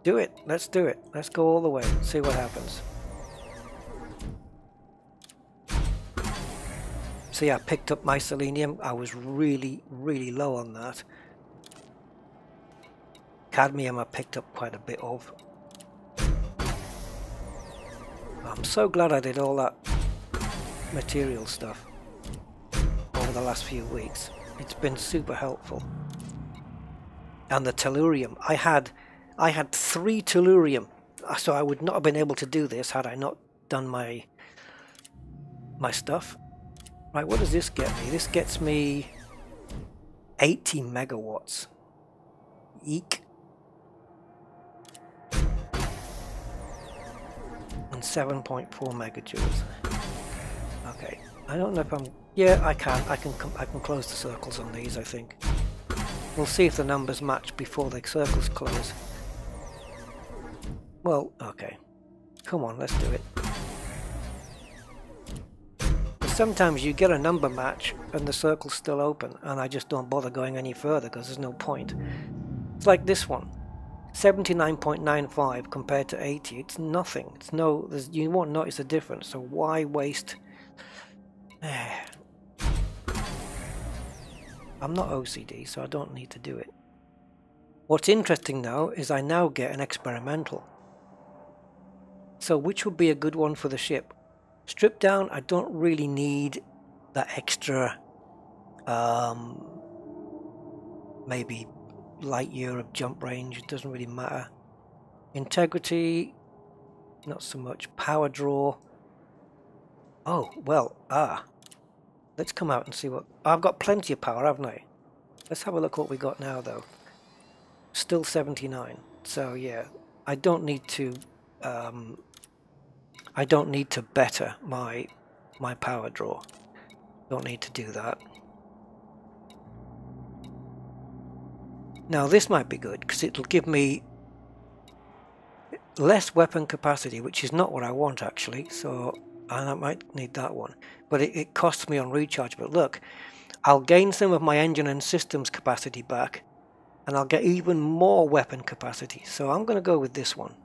S1: Do it, let's do it. Let's go all the way, see what happens. See, I picked up my selenium. I was really, really low on that. Cadmium I picked up quite a bit of. I'm so glad I did all that material stuff over the last few weeks. It's been super helpful. and the tellurium. I had 3 tellurium, so I would not have been able to do this had I not done my stuff. Right, what does this get me? This gets me 80 megawatts. Eek. And 7.4 megajoules. Okay, I don't know if I'm... Yeah, I can close the circles on these, I think. We'll see if the numbers match before the circles close. Well, okay. Come on, let's do it. Sometimes you get a number match and the circle's still open, and I just don't bother going any further because there's no point. It's like this one. 79.95 compared to 80. It's nothing. It's no... you won't notice the difference, so why waste... I'm not OCD, so I don't need to do it. What's interesting now is I now get an experimental. So which would be a good one for the ship? Strip down, I don't really need that extra maybe light year of jump range. It doesn't really matter. Integrity, not so much. Power draw. Oh, well, let's come out and see what... I've got plenty of power, haven't I? Let's have a look what we got now, though. Still 79. So, yeah, I don't need to better my power draw. Don't need to do that. Now, this might be good, because it'll give me less weapon capacity, which is not what I want, actually, so... and I might need that one, but it costs me on recharge. But look, I'll gain some of my engine and systems capacity back, and I'll get even more weapon capacity, so I'm going to go with this one.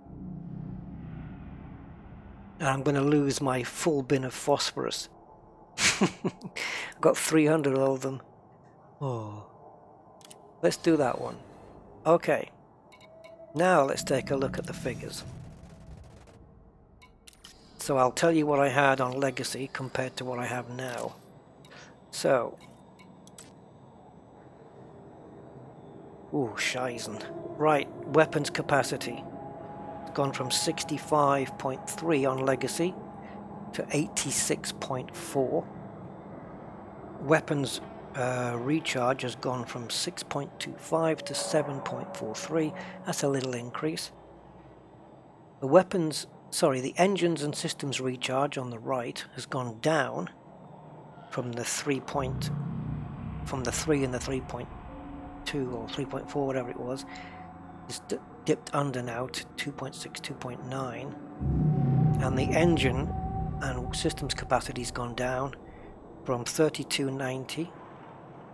S1: And I'm going to lose my full bin of phosphorus. I've got 300 of them. Oh, let's do that one. Okay, now let's take a look at the figures. So I'll tell you what I had on Legacy compared to what I have now. So, ooh, Scheisen. Right, weapons capacity. It's gone from 65.3 on Legacy to 86.4. Weapons recharge has gone from 6.25 to 7.43. That's a little increase. The weapons... the engines and systems recharge on the right has gone down from the 3 and the 3.2 or 3.4, whatever it was. It's dipped under now to 2.6, 2.9, and the engine and systems capacity has gone down from 3290,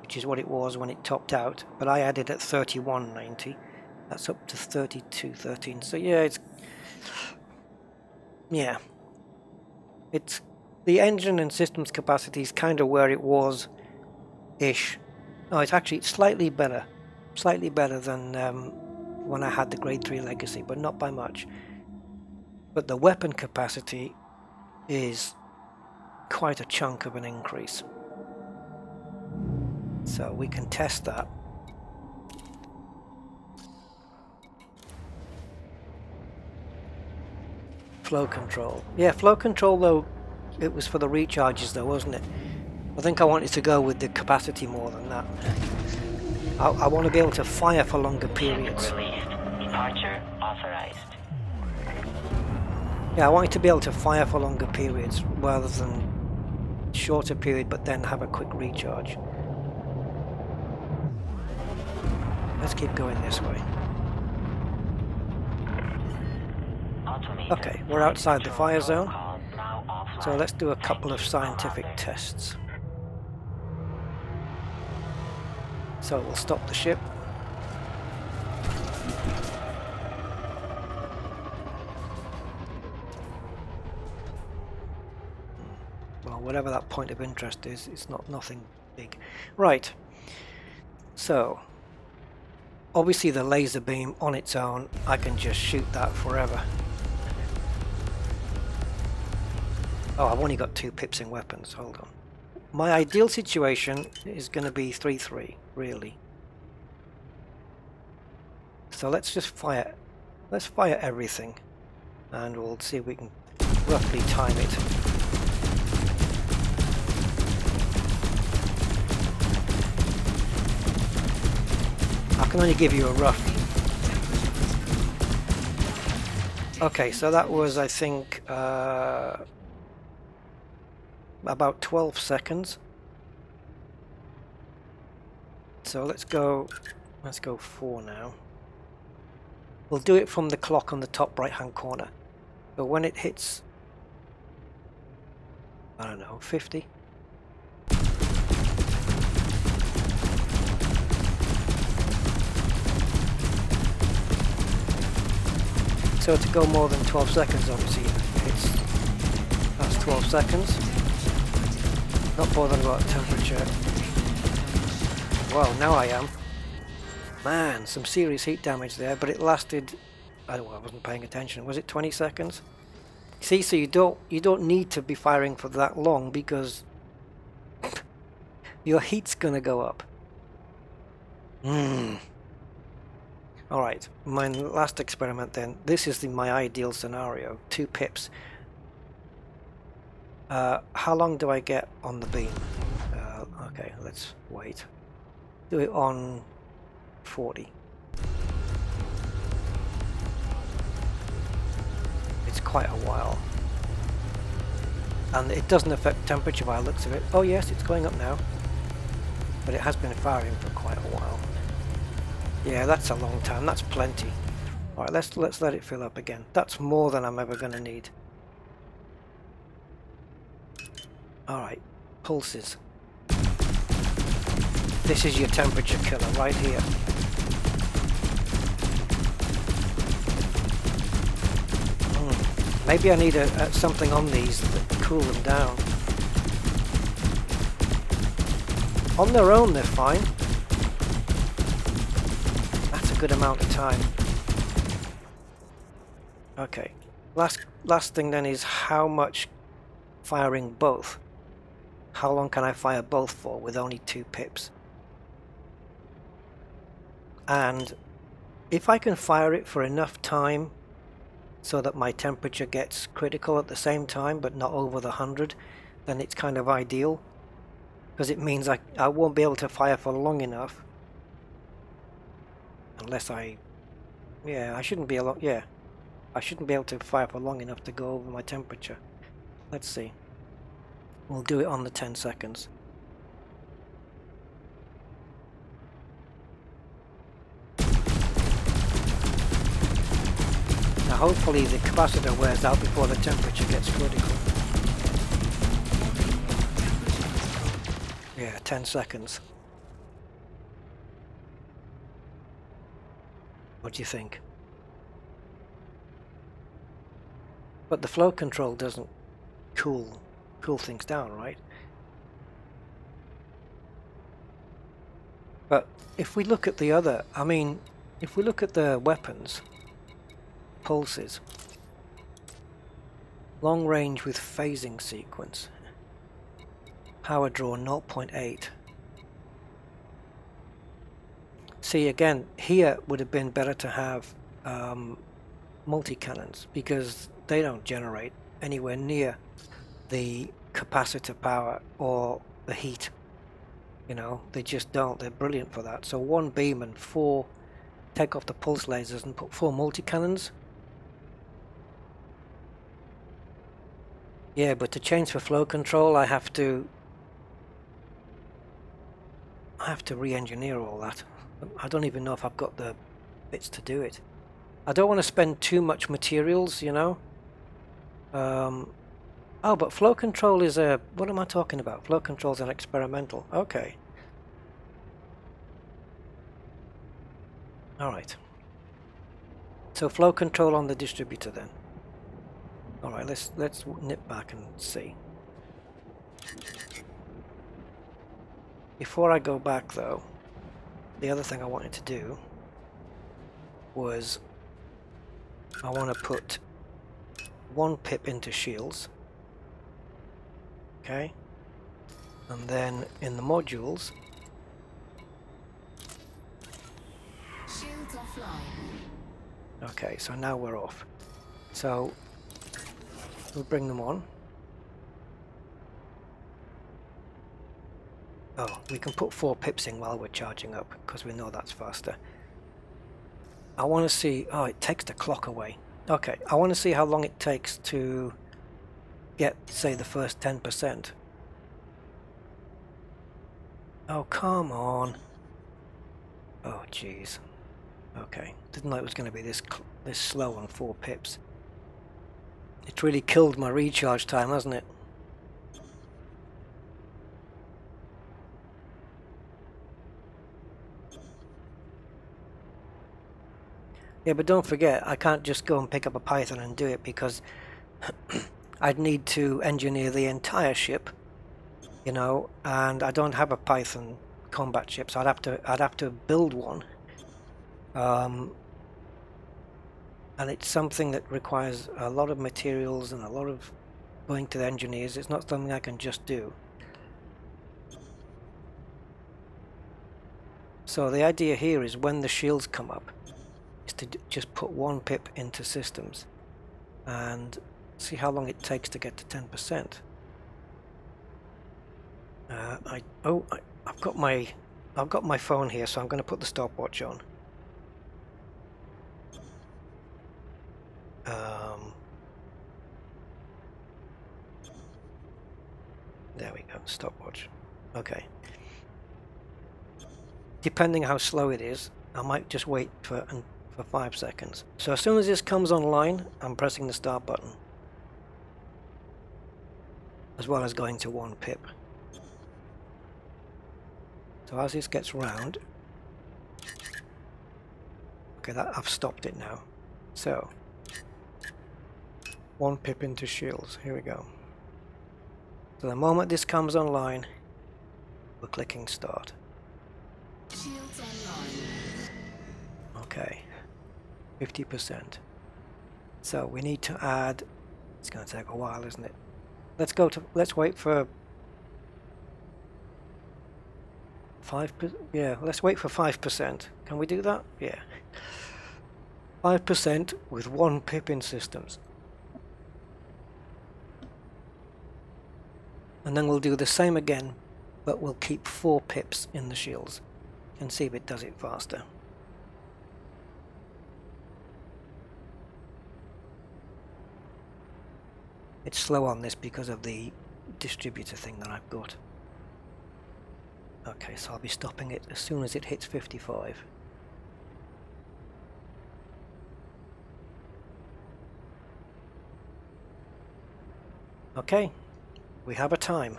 S1: which is what it was when it topped out, but I added at 3190. That's up to 3213. So yeah, it's the engine and systems capacity is kind of where it was ish. No, it's slightly better than when I had the grade 3 Legacy, but not by much. But the weapon capacity is quite a chunk of an increase, so we can test that. Flow control. Yeah, flow control, though, it was for the recharges, though, wasn't it? I think I wanted to go with the capacity more than that. I want to be able to fire for longer periods.
S2: Released. Departure authorized.
S1: Yeah, I wanted to be able to fire for longer periods rather than shorter period, but then have a quick recharge. Let's keep going this way. Okay, we're outside the fire zone, so let's do a couple of scientific tests. So we'll stop the ship. Well, whatever that point of interest is, it's nothing big. Right, so obviously the laser beam on its own, I can just shoot that forever. Oh, I've only got 2 pips in weapons, hold on. My ideal situation is going to be 3-3, really. So let's just fire. Let's fire everything, and we'll see if we can roughly time it. I can only give you a rough. Okay, so that was, I think, about 12 seconds. So let's go 4 now. We'll do it from the clock on the top right hand corner. So when it hits, I don't know, 50. So to go more than 12 seconds, obviously, that's 12 seconds. Not bothered about temperature. Well, now I am. Man, some serious heat damage there, but it lasted, I wasn't paying attention. Was it 20 seconds? See, so you don't need to be firing for that long because your heat's gonna go up. Alright, my last experiment then. This is my ideal scenario. 2 pips. How long do I get on the beam? Okay, let's wait. Do it on 40. It's quite a while. And it doesn't affect temperature by the looks of it. Oh yes, it's going up now. But it has been firing for quite a while. Yeah, that's a long time. That's plenty. Alright, let's let it fill up again. That's more than I'm ever going to need. Alright, pulses. This is your temperature killer right here. Maybe I need something on these that cool them down. On their own they're fine. That's a good amount of time. Okay, last thing then is how much firing both. How long can I fire both for with only 2 pips? And if I can fire it for enough time so that my temperature gets critical at the same time but not over the 100, then it's kind of ideal, because it means I won't be able to fire for long enough unless I shouldn't be able to fire for long enough to go over my temperature. Let's see. We'll do it on the 10 seconds. Now hopefully the capacitor wears out before the temperature gets critical. Yeah, 10 seconds. What do you think? But the flow control doesn't cool things down, right? But if we look at the other, if we look at the weapons, pulses, long range with phasing sequence, power draw 0.8. See, again, here would have been better to have multi-cannons, because they don't generate anywhere near the capacitor power or the heat. You know, they just don't. They're brilliant for that. So 1 beam and 4, take off the pulse lasers and put 4 multi-cannons. Yeah, but to change for flow control I have to re-engineer all that. I don't even know if I've got the bits to do it. I don't want to spend too much materials, you know. Oh, but flow control is a... What am I talking about? Flow control is an experimental. Okay. Alright. So flow control on the distributor then. Alright, let's nip back and see. Before I go back though, the other thing I wanted to do was I want to put 1 pip into shields. Okay, and then in the modules,
S3: Shields offline.
S1: Okay, so now we're off. So we'll bring them on. Oh, we can put 4 pips in while we're charging up, because we know that's faster. I want to see... Oh, it takes the clock away. Okay, I want to see how long it takes to get, say, the first 10%. Oh, come on. Oh, jeez. Okay, didn't know it was going to be this slow on 4 pips. It's really killed my recharge time, hasn't it? Yeah, but don't forget, I can't just go and pick up a Python and do it, because I'd need to engineer the entire ship, you know, and I don't have a Python combat ship, so I'd have to build one. And it's something that requires a lot of materials and a lot of going to the engineers. It's not something I can just do. So the idea here is when the shields come up, is to just put 1 pip into systems and see how long it takes to get to 10%. I've got my phone here, so I'm going to put the stopwatch on. There we go, stopwatch. Okay. Depending how slow it is, I might just wait for 5 seconds. So as soon as this comes online, I'm pressing the start button, as well as going to 1 pip. So as this gets round, okay, I've stopped it now. So 1 pip into shields. Here we go. So the moment this comes online, we're clicking start.
S3: Shields online.
S1: Okay, 50%. So we need to add. It's going to take a while, isn't it? Let's wait for 5%. Yeah, let's wait for 5%. Can we do that? Yeah. 5% with 1 pip in systems. And then we'll do the same again, but we'll keep 4 pips in the shields and see if it does it faster. It's slow on this because of the distributor thing that I've got. Okay, so I'll be stopping it as soon as it hits 55. Okay, we have a time.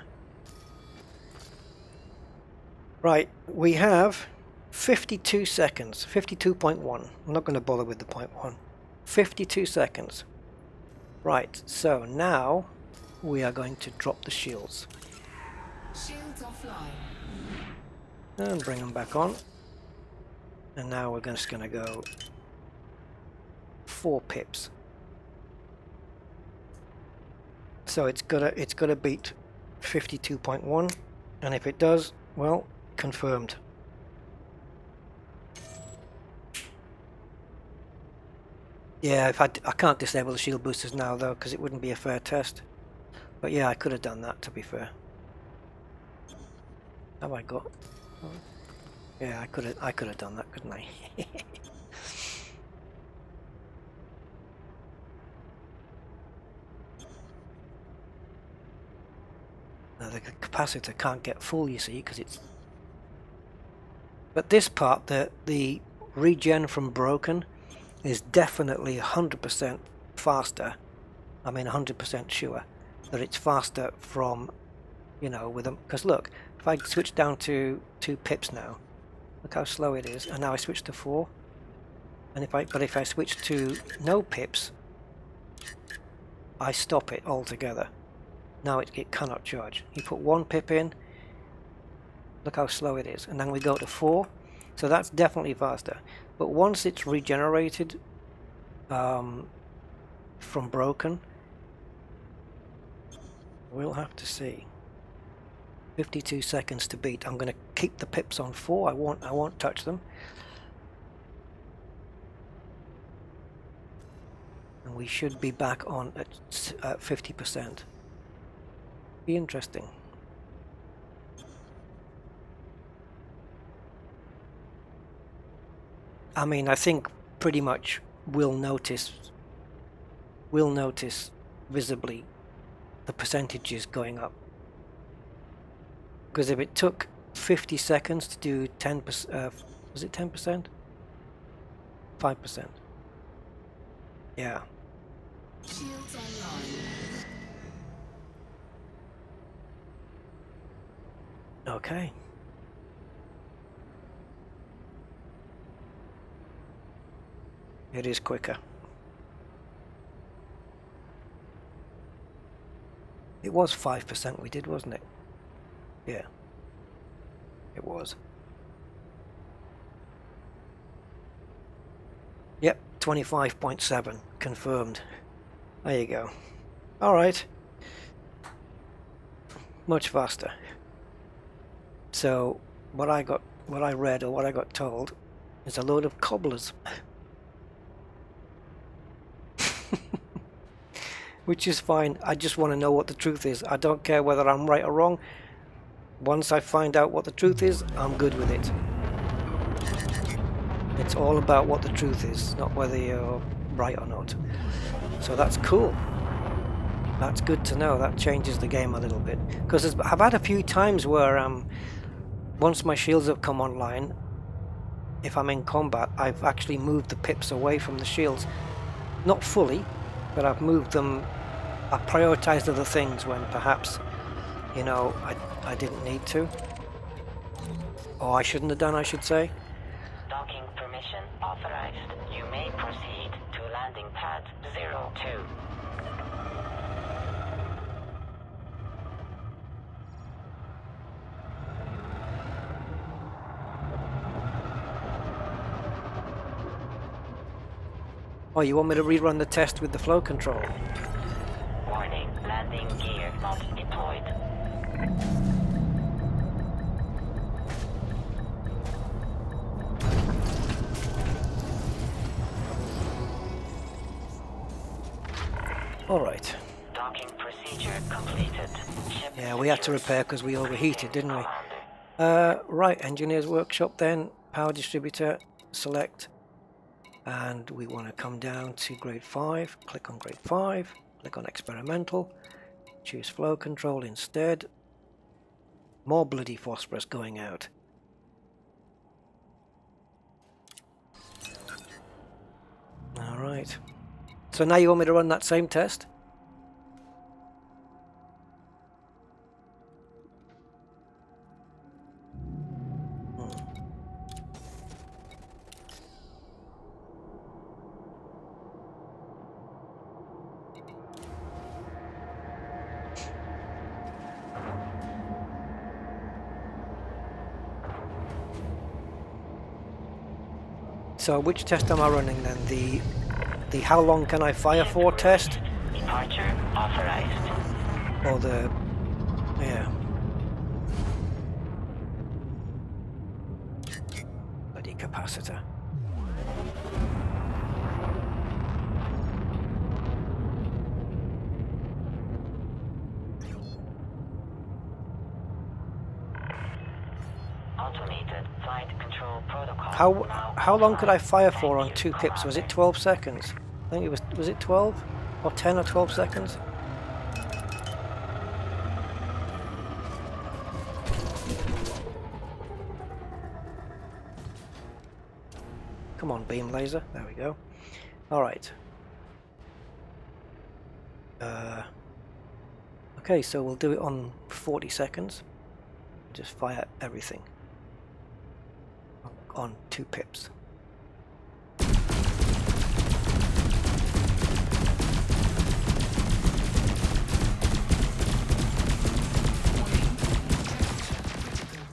S1: Right, we have 52 seconds, 52.1. I'm not going to bother with the 0.1. 52 seconds. Right, so now we are going to drop the shields.
S3: Shields offline.
S1: And bring them back on. And now we're just going to go 4 pips. So it's gotta beat 52.1, and if it does, well, confirmed. Yeah, I can't disable the shield boosters now though, because it wouldn't be a fair test. But yeah, I could have done that, to be fair. Have I got? Yeah, I could have done that, couldn't I? Now the capacitor can't get full, you see, because it's... But this part, the regen from broken, is definitely 100% faster. I mean 100% sure that it's faster from, you know, with them. Because look, if I switch down to 2 pips now, look how slow it is, and now I switch to 4. And if I switch to no pips, I stop it altogether. Now it cannot charge. You put 1 pip in, look how slow it is, and then we go to 4, so that's definitely faster. But once it's regenerated from broken, we'll have to see. 52 seconds to beat. I'm going to keep the pips on 4. I won't touch them. and we should be back on at 50%. Be interesting. I mean, I think pretty much we'll notice visibly the percentages going up. Because if it took 50 seconds to do 10%, was it 10%? 5%. Yeah.
S3: Shields online.
S1: Okay. It is quicker. It was 5% we did, wasn't it? Yeah. It was. Yep, 25.7 confirmed. There you go. All right. Much faster. So what I read or what I got told is a load of cobblers. Which is fine. I just want to know what the truth is. I don't care whether I'm right or wrong. Once I find out what the truth is, I'm good with it. It's all about what the truth is, not whether you're right or not. So that's cool. That's good to know. That changes the game a little bit. Because I've had a few times where once my shields have come online, if I'm in combat, I've actually moved the pips away from the shields. Not fully, but I've moved them. I've prioritized other things when perhaps, you know, I didn't need to. Or I shouldn't have done, I should say.
S2: Docking permission authorized. You may proceed to landing pad 02.
S1: Oh, you want me to rerun the test with the flow control?
S2: Warning, landing gear not deployed.
S1: All right.
S2: Docking procedure completed. Ship
S1: Yeah, we had to repair because we overheated, didn't we? Right, engineer's workshop then. Power distributor, select. And we want to come down to grade 5, click on grade 5, click on experimental, choose flow control instead. More bloody phosphorus going out. Alright. So now you want me to run that same test? So which test am I running then? The how long can I fire for test?
S2: Departure authorized.
S1: Or the... yeah. Bloody capacitor.
S2: Automated flight control protocol.
S1: How long could I fire for on 2 pips? Was it 12 seconds? I think it was it 12? Or 10 or 12 seconds? Come on, beam laser. There we go. Alright. Okay, so we'll do it on 40 seconds. Just fire everything. On 2 pips.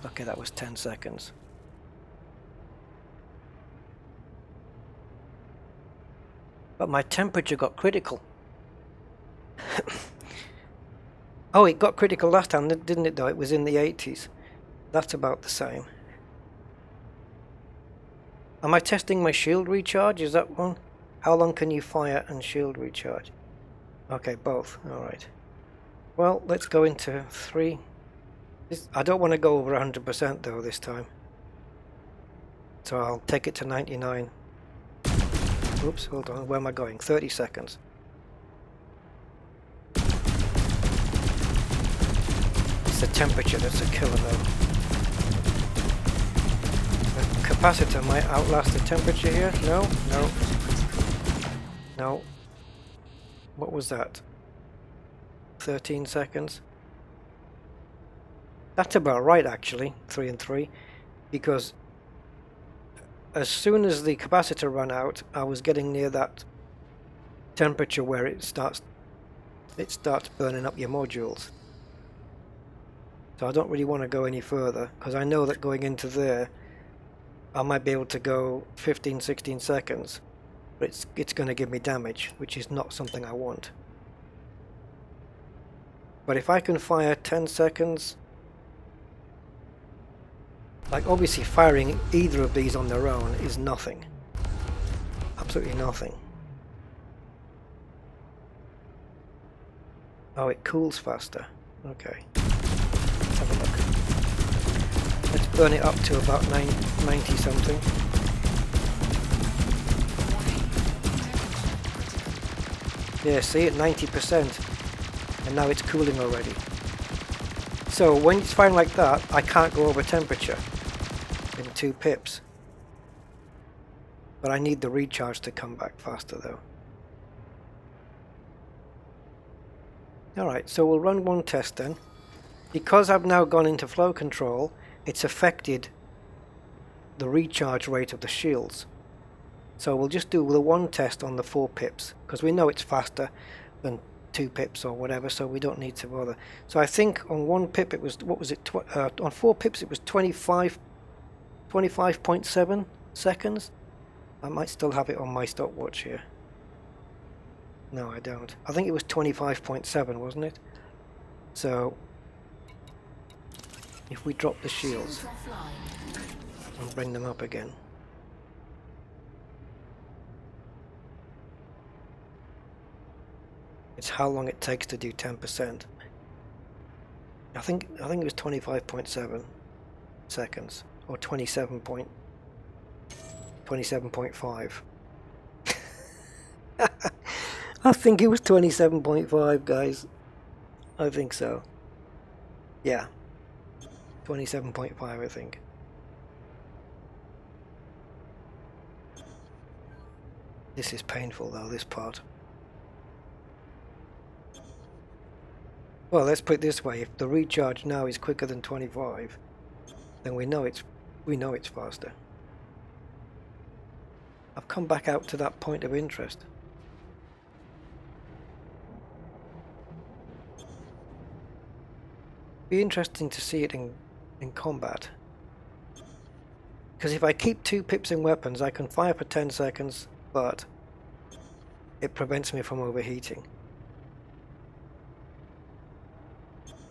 S1: Okay, that was 10 seconds. But my temperature got critical. Oh, it got critical last time, didn't it though? It was in the 80s. That's about the same. Am I testing my shield recharge? Is that one? How long can you fire and shield recharge? Okay, both. Alright. Well, let's go into 3. I don't want to go over 100% though this time. So I'll take it to 99. Oops, hold on. Where am I going? 30 seconds. It's the temperature that's a killer though. The capacitor might outlast the temperature here. No, no. No. What was that? 13 seconds. That's about right actually, 3 and 3, because as soon as the capacitor ran out, I was getting near that temperature where it starts burning up your modules. So I don't really want to go any further, because I know that going into there I might be able to go 15-16 seconds, but it's going to give me damage, which is not something I want. But if I can fire 10 seconds, like obviously firing either of these on their own is nothing. Absolutely nothing. Oh, it cools faster. Okay. Let's have a look. Let's burn it up to about 90 something. Yeah, see, at 90%. And now it's cooling already. So when it's firing like that, I can't go over temperature in 2 pips. But I need the recharge to come back faster though. Alright, so we'll run one test then. Because I've now gone into flow control, it's affected the recharge rate of the shields. So we'll just do the one test on the 4 pips, because we know it's faster than 2 pips or whatever, so we don't need to bother. So I think on 1 pip it was, what was it, on 4 pips it was 25.7 seconds. I might still have it on my stopwatch here. No, I don't. I think it was 25.7, wasn't it? So if we drop the shields and bring them up again. It's how long it takes to do 10%. I think it was 25.7 seconds or 27.5. I think it was 27.5, guys. I think so. Yeah. 27.5, I think. This is painful though, this part. Well, let's put it this way, if the recharge now is quicker than 25, then we know it's faster. I've come back out to that point of interest. Be interesting to see it in combat. Because if I keep 2 pips in weapons, I can fire for 10 seconds, but it prevents me from overheating.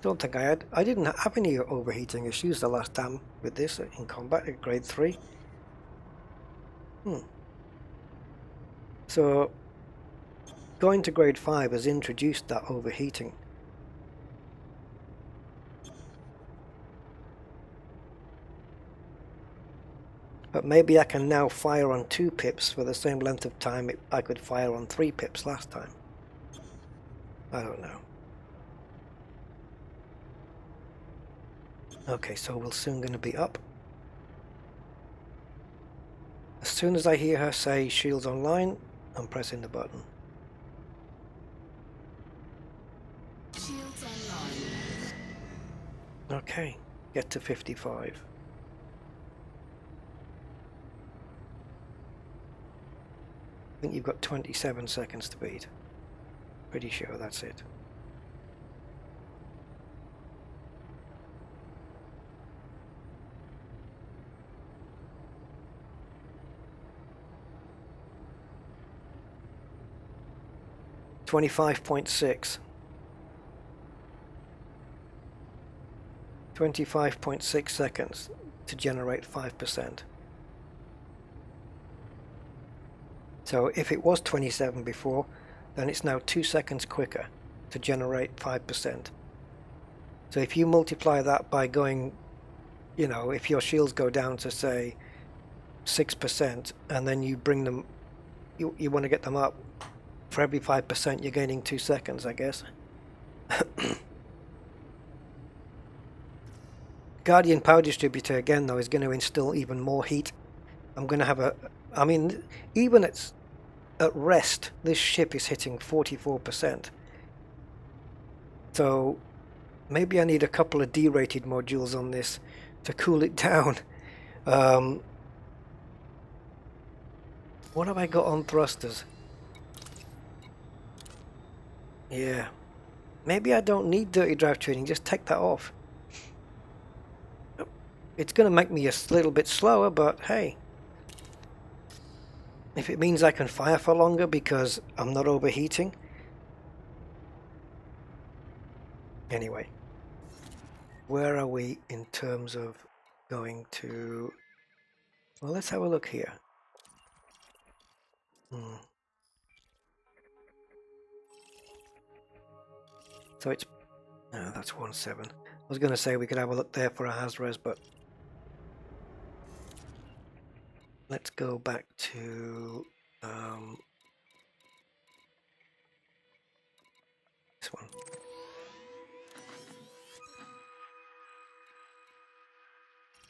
S1: Don't think I didn't have any overheating issues the last time with this in combat at grade 3. So going to grade 5 has introduced that overheating. But maybe I can now fire on 2 pips for the same length of time I could fire on 3 pips last time. I don't know. Okay, so we're soon going to be up. As soon as I hear her say shields online, I'm pressing the button.
S3: Shields online.
S1: Okay, get to 55. I think you've got 27 seconds to beat. Pretty sure that's it. $25.6. 25.6 seconds. to generate 5%. So if it was 27 before, then it's now 2 seconds quicker to generate 5%. So if you multiply that by going, you know, if your shields go down to say 6% and then you bring them, you want to get them up, for every 5% you're gaining 2 seconds, I guess. Guardian power distributor again though is going to instill even more heat. I'm going to have a, I mean, even at rest this ship is hitting 44%. So maybe I need a couple of D-rated modules on this to cool it down. What have I got on thrusters? Yeah, maybe I don't need dirty drive training, just take that off. It's going to make me a little bit slower, but hey, if it means I can fire for longer because I'm not overheating. Anyway, where are we in terms of going to... Well, let's have a look here. So it's... No, that's 1.7. I was going to say we could have a look there for a Hazres, but... Let's go back to... this one.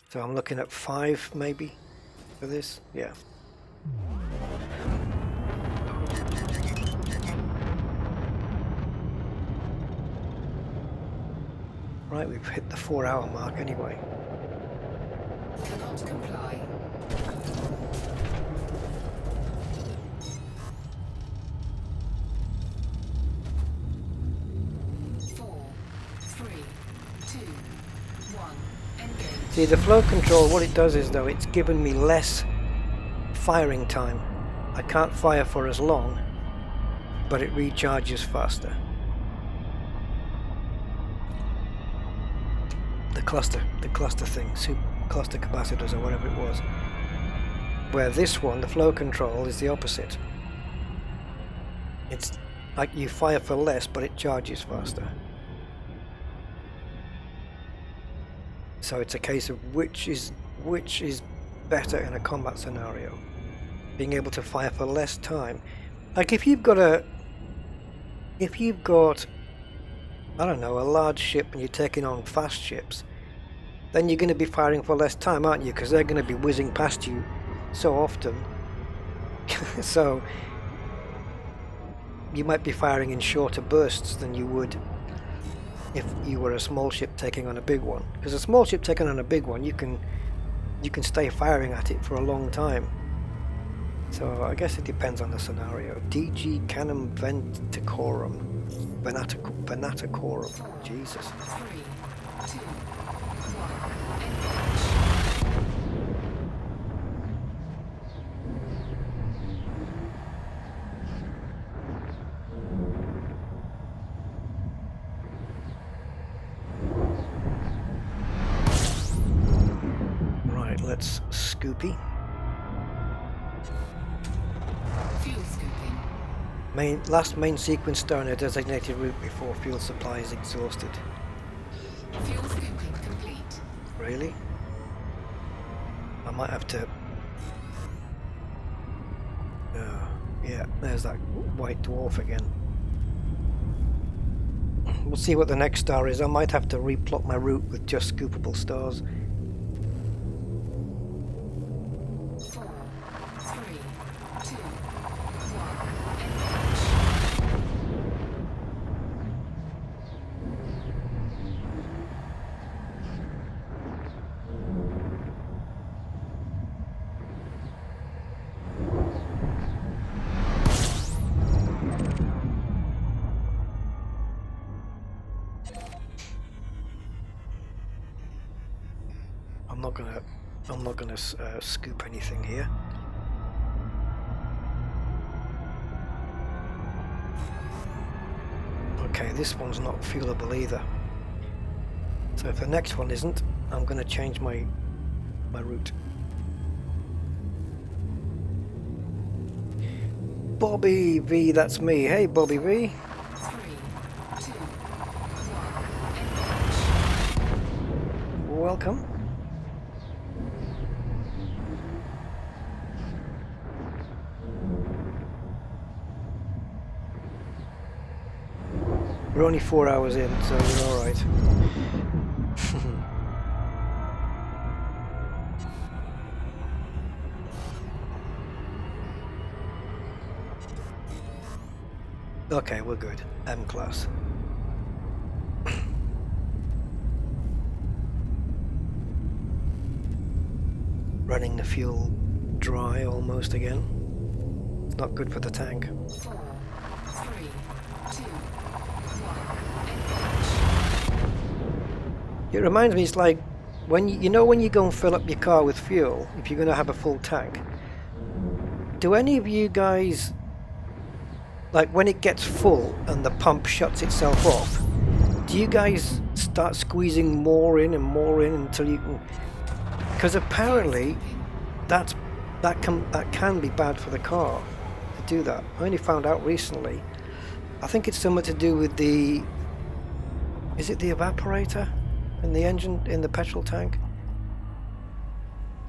S1: So I'm looking at 5 maybe for this, yeah. Right, we've hit the 4-hour mark anyway.
S3: Cannot comply.
S1: See, the flow control, what it does is though, it's given me less firing time. I can't fire for as long, but it recharges faster. The cluster thing, cluster capacitors or whatever it was. Where this one, the flow control, is the opposite. It's like you fire for less, but it charges faster. So it's a case of which is better in a combat scenario. Being able to fire for less time. Like if you've got I don't know, a large ship and you're taking on fast ships, then you're going to be firing for less time, aren't you? Because they're going to be whizzing past you so often. So you might be firing in shorter bursts than you would if you were a small ship taking on a big one. Because a small ship taking on a big one, you can stay firing at it for a long time. So I guess it depends on the scenario. DG Canum Venaticorum. Jesus.
S3: 3, 2, 1,
S1: Right, let's scoopy.
S3: Fuel scooping.
S1: Last main sequence star in a designated route before fuel supply is exhausted.
S3: Fuel scooping complete.
S1: Really? I might have to... yeah, there's that white dwarf again. We'll see what the next star is. I might have to replot my route with just scoopable stars.
S3: 4, 3, 2, 1,
S1: I'm not gonna scoop anything here. Okay, this one's not fuelable either. So if the next one isn't, I'm gonna change my route. Bobby V, that's me. Hey, Bobby V.
S3: 3, 2, 1.
S1: Welcome. We're only 4 hours in, so we're alright. Okay, we're good. M class. Running the fuel dry almost again. It's not good for the tank.
S3: 4, 3, 2, 1.
S1: It reminds me, it's like when you know when you go and fill up your car with fuel, if you're going to have a full tank. Do any of you guys, like when it gets full and the pump shuts itself off, do you guys start squeezing more in and more in until you can? Because apparently that can be bad for the car to do that. I only found out recently. I think it's something to do with the, is it the evaporator in the engine, in the petrol tank?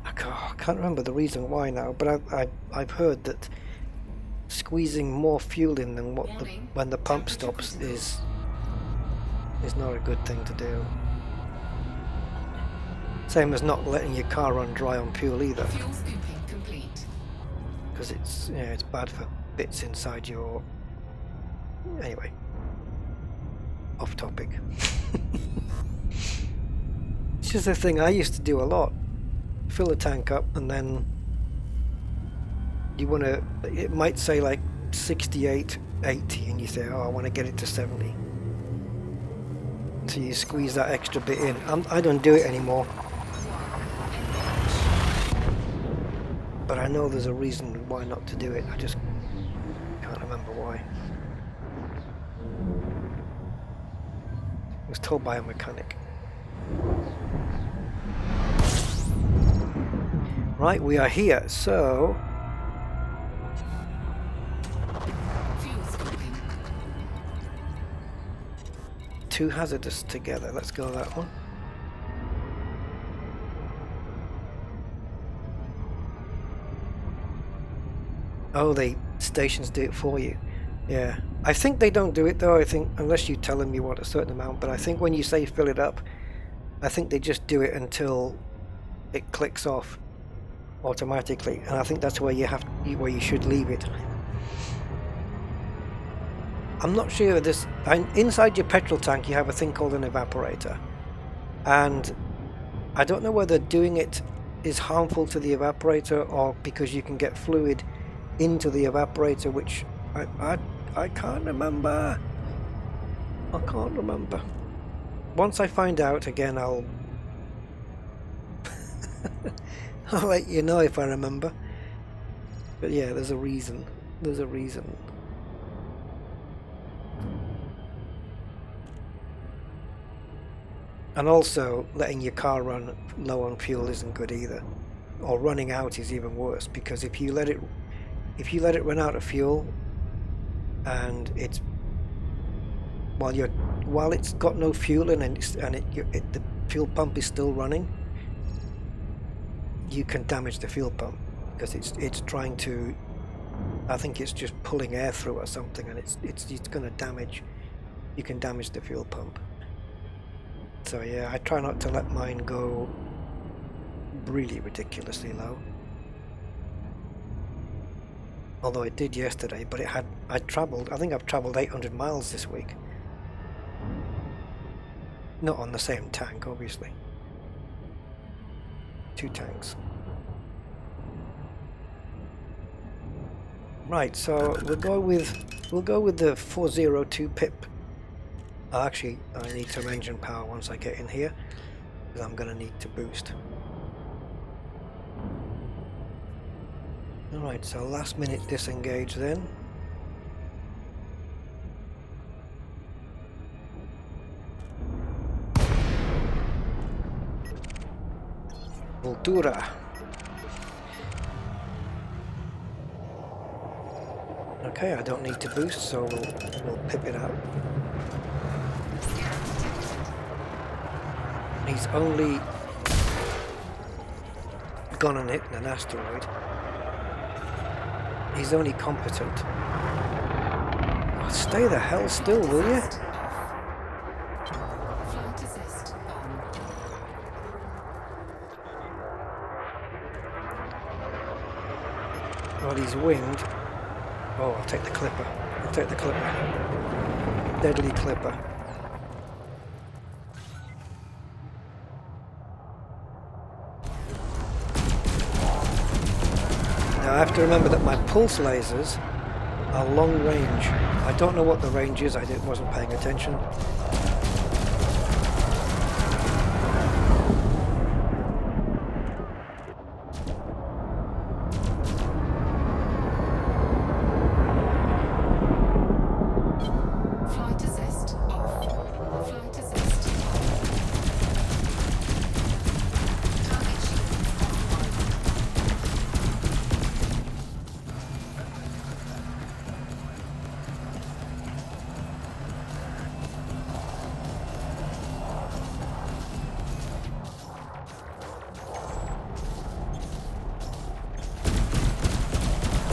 S1: I can't remember the reason why now, but I've heard that squeezing more fuel in than what when the pump stops is not a good thing to do. Same as not letting your car run dry on fuel either,
S3: Fuel scooping complete.
S1: because it's, yeah, it's bad for bits inside your. Anyway, off topic. It's just a thing I used to do a lot. Fill the tank up and then you want to, it might say like 68, 80 and you say, oh, I want to get it to 70. So you squeeze that extra bit in. I don't do it anymore. But I know there's a reason why not to do it. I just can't remember why. I was told by a mechanic. Right, we are here, so
S3: Fuel scooping.
S1: too hazardous together. Let's go that one. Oh, the stations do it for you. Yeah, I think they don't do it though. I think unless you tell them you want a certain amount, but I think when you say fill it up, I think they just do it until it clicks off automatically, and I think that's where you should leave it. I'm not sure this. Inside your petrol tank, you have a thing called an evaporator, and I don't know whether doing it is harmful to the evaporator or because you can get fluid into the evaporator, which I can't remember. I can't remember. Once I find out again, I'll I'll let you know if I remember. But yeah, there's a reason. There's a reason. And also, letting your car run low on fuel isn't good either. Or running out is even worse, because if you let it run out of fuel and it's while it's got no fuel in and the fuel pump is still running, you can damage the fuel pump because it's trying to, I think it's just pulling air through or something, and it's going to damage. You can damage the fuel pump. So yeah, I try not to let mine go really ridiculously low. Although it did yesterday, but I think I've travelled 800 miles this week. Not on the same tank, obviously. 2 tanks. Right, so we'll go with the 402 pip. Actually, I need some engine power once I get in here, because I'm going to need to boost. Alright, so last minute disengage then. Voltura. Okay, I don't need to boost, so we'll pip it out. He's only gone and hit an asteroid. He's only competent. Oh, stay the hell still, will you?
S3: Flight assist on.
S1: Well, he's winged. Oh, I'll take the clipper. I'll take the clipper. Deadly clipper. Now I have to remember that my pulse lasers are long range. I don't know what the range is, wasn't paying attention.
S3: Flight assist off. Flight assist on. Target shields offline.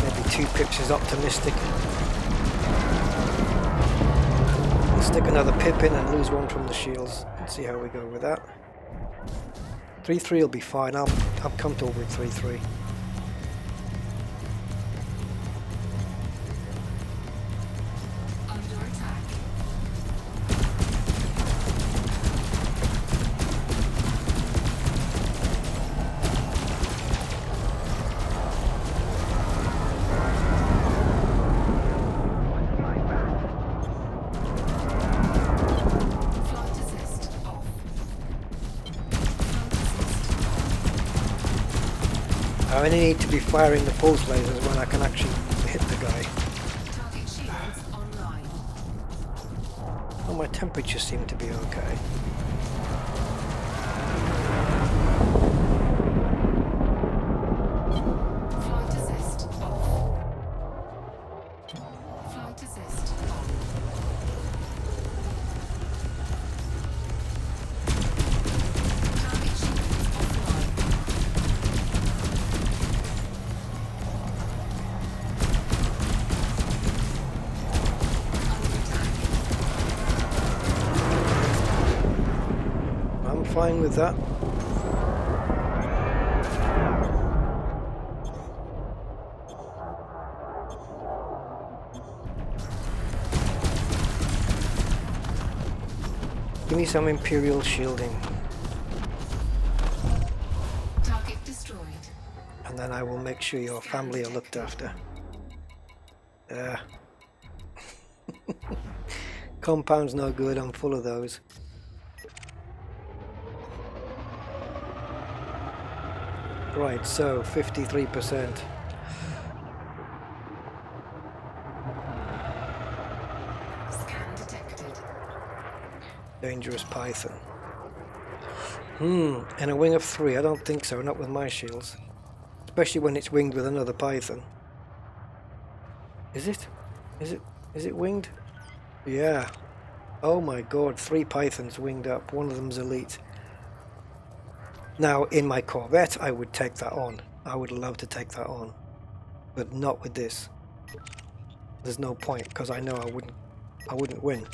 S1: Maybe 2 pips is optimistic. Stick another pip in and lose 1 from the shields. Let's see how we go with that. 3-3 will be fine. I'm comfortable with 3-3.
S3: Under attack. Flight assist off. Flight assist
S1: I only need to be firing the pulse lasers when I can actually hit the guy.
S3: Target shields online.
S1: Oh, my temperatures seem to be okay.
S3: Flight assist off. Flight assist on. Target shields offline. Under attack.
S1: I'm fine with that. Give me some Imperial shielding,
S3: Target destroyed.
S1: and then I will make sure your family are looked after. Yeah. Compound's no good, I'm full of those. Right, so 53%.
S3: Scan detected.
S1: Dangerous Python. And a wing of 3, I don't think so, not with my shields. Especially when it's winged with another Python. Is it? Is it winged? Yeah. Oh my god, 3 Pythons winged up, one of them's elite. Now, in my Corvette, I would take that on. I would love to take that on. But not with this. There's no point, because I know I wouldn't win.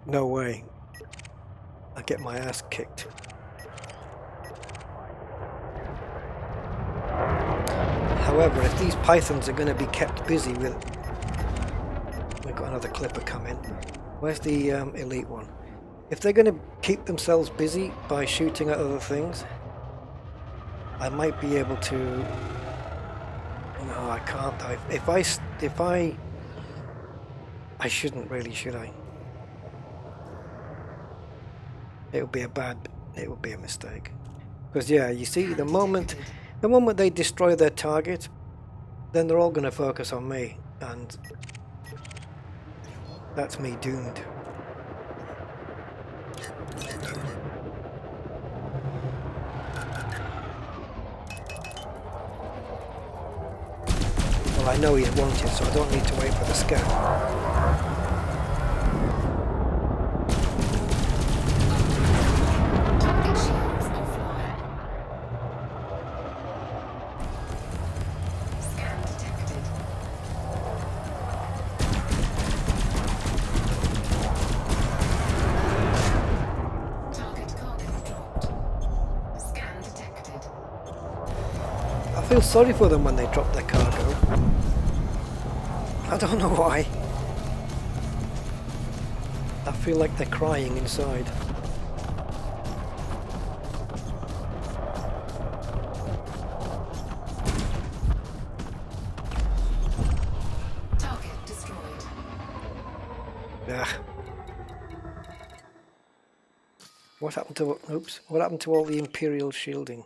S1: No way. I get my ass kicked. However, if these Pythons are going to be kept busy with... We've got another clipper coming. Where's the elite one? If they're going to keep themselves busy by shooting at other things, I might be able to... No, I can't though. If I shouldn't really, should I? It would be a mistake. Because yeah, you see, the moment they destroy their target, then they're all going to focus on me, and that's me doomed. Well, I know he's wanted, so I don't need to wait for the scan.
S3: Target shields offline. Scan detected. Target cargo dropped. Scan detected.
S1: I feel sorry for them when they drop their cargo. I don't know why. I feel like they're crying inside.
S3: Target destroyed.
S1: Yeah. What happened to... Oops. What happened to all the Imperial shielding?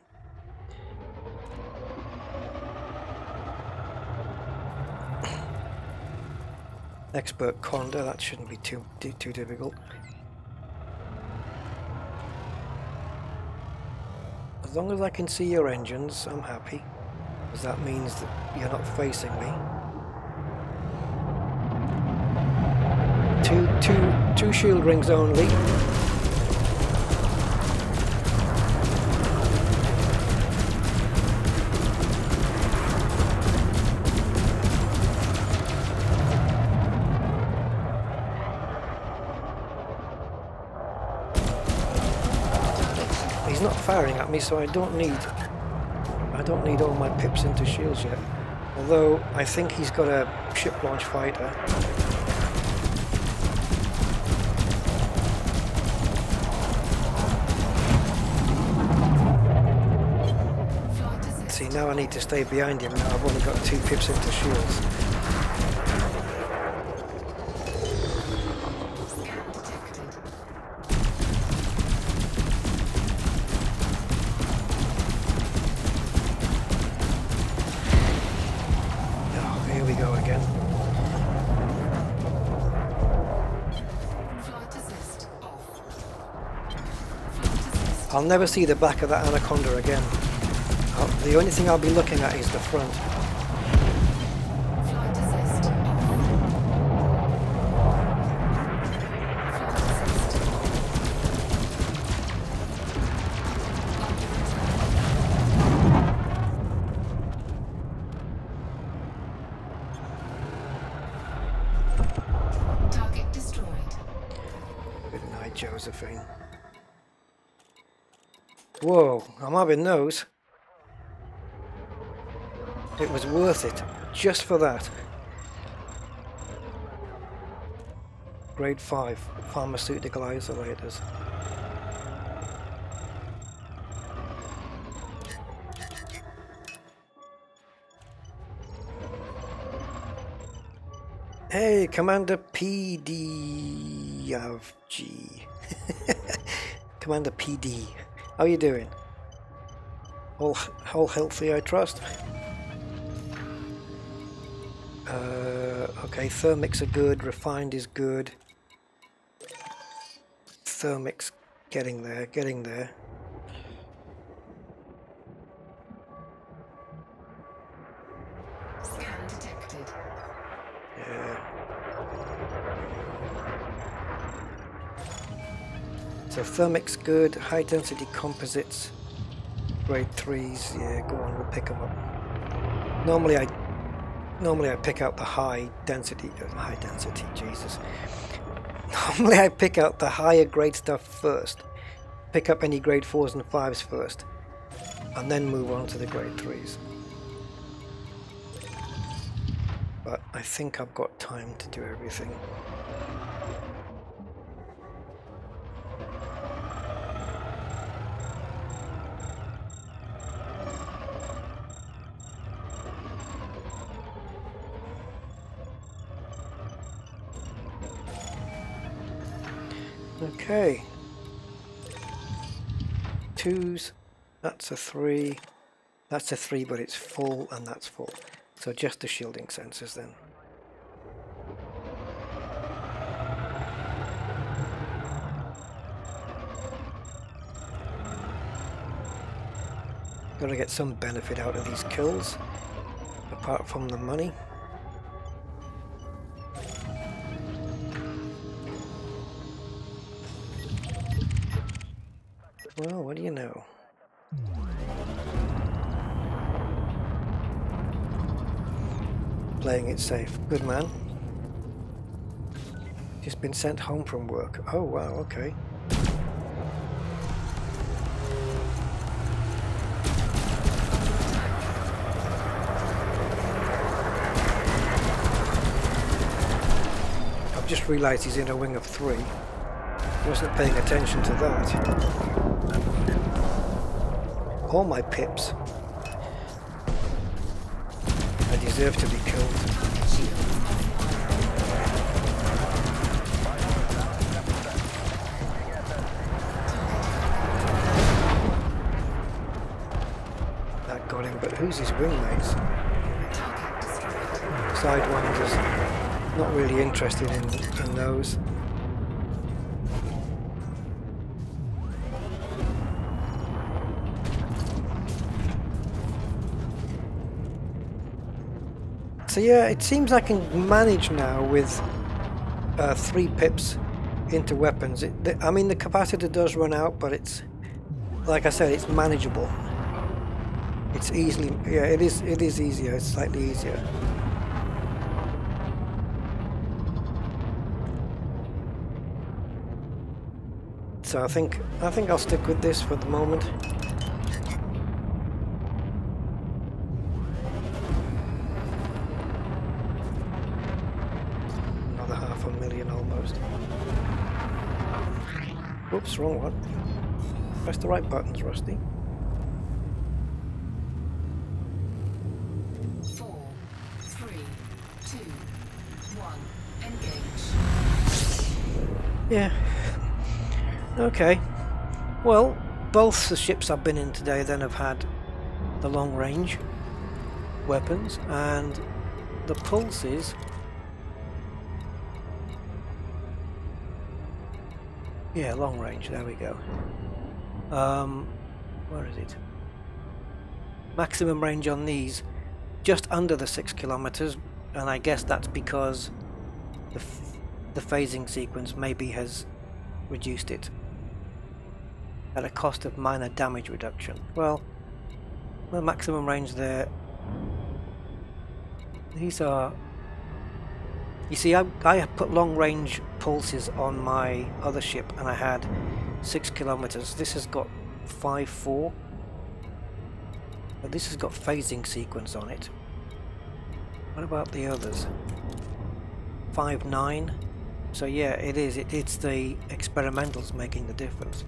S1: Expert Conda, that shouldn't be too difficult. As long as I can see your engines, I'm happy. Because that means that you're not facing me. Two shield rings only. He's not firing at me, so I don't need all my pips into shields yet. Although I think he's got a ship launch fighter. See, now I need to stay behind him. Now I've only got 2 pips into shields. I'll never see the back of that Anaconda again. The only thing I'll be looking at is the front.
S3: Target destroyed.
S1: Good night, Josephine. Whoa, I'm having those. It was worth it, just for that. Grade 5, pharmaceutical isolators. Hey, Commander PD of G. Commander PD. How are you doing? All healthy, I trust. Okay, thermics are good, refined is good. Thermics getting there, getting there.
S3: Scan detected.
S1: Yeah. So thermics good, high density composites, grade 3s, yeah, go on, we'll pick them up. Normally I pick out the high density, Jesus. Normally I pick out the higher grade stuff first. Pick up any grade 4s and 5s first. And then move on to the grade 3s. But I think I've got time to do everything. Okay, 2s, that's a 3, that's a 3 but it's full and that's full, so just the shielding sensors then. Gotta get some benefit out of these kills, apart from the money. Well, what do you know? Playing it safe. Good man. Just been sent home from work. Oh wow, okay. I've just realised he's in a wing of 3. Wasn't paying attention to that. All my pips. I deserve to be killed. That got him, but who's his wingmates? Sidewinders. Not really interested in those. So yeah, it seems I can manage now with 3 pips into weapons. I mean, the capacitor does run out, but it's, like I said, it's manageable. It's easily, yeah, it is easier. It's slightly easier. So I think I'll stick with this for the moment. Oops, wrong one. Press the right buttons, Rusty.
S3: 4, 3, 2, 1, engage.
S1: Yeah. Okay. Well, both the ships I've been in today then have had the long range weapons, and the pulses. Yeah, long range, there we go. Where is it? Maximum range on these, just under the 6 kilometers, and I guess that's because the phasing sequence maybe has reduced it at a cost of minor damage reduction. Well, the maximum range there, these are, you see, I have put long range pulses on my other ship and I had 6 kilometers. This has got 5.4, but this has got phasing sequence on it. What about the others? 5.9. So yeah, it is. It's the experimentals making the difference.